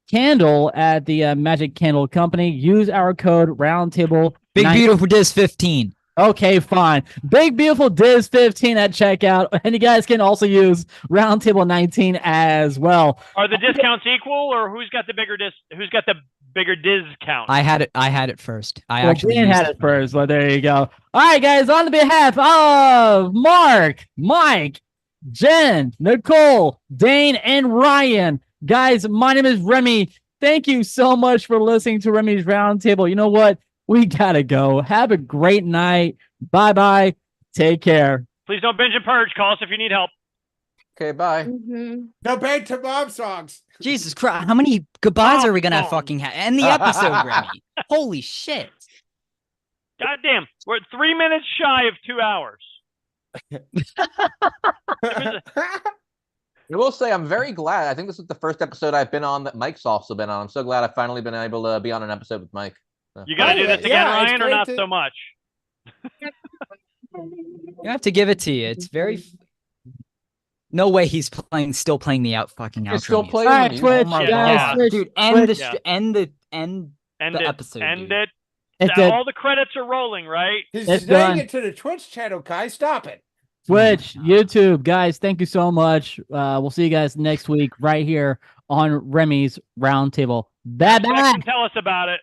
candle at the Magic Candle Company. Use our code Roundtable. Big Beautiful Diz 15. Okay, fine. Big Beautiful Diz 15 at checkout, and you guys can also use Roundtable 19 as well. Are the discounts equal, or who's got the bigger discount? I had it first. Dan had it first, but there you go. All right, guys. On behalf of Mark, Mike, Jen, Nicole, Dane, and Ryan, guys, my name is Remy. Thank you so much for listening to Remy's Roundtable. You know what? We gotta go. Have a great night. Bye-bye. Take care. Please don't binge and purge. Call us if you need help. Okay, bye. No bang to mom songs. Jesus Christ. How many goodbyes are we going to fucking have? End the episode, Remy. Holy shit. Goddamn. We're 3 minutes shy of 2 hours. I will say I'm very glad. I think this is the first episode I've been on that Mike's also been on. I'm so glad I've finally been able to be on an episode with Mike. You got to do this again, Ryan, or not so much? You have to give it to you. It's very... No way he's still playing the fucking outro. Still music. playing All right, Twitch, guys. Dude, end the episode. End dude. it. All the credits are rolling, right? He's It's saying done. it to the Twitch channel, guys. Stop it. Twitch, YouTube, guys, thank you so much. We'll see you guys next week right here on Remy's Roundtable. Bye-bye. Tell us about it.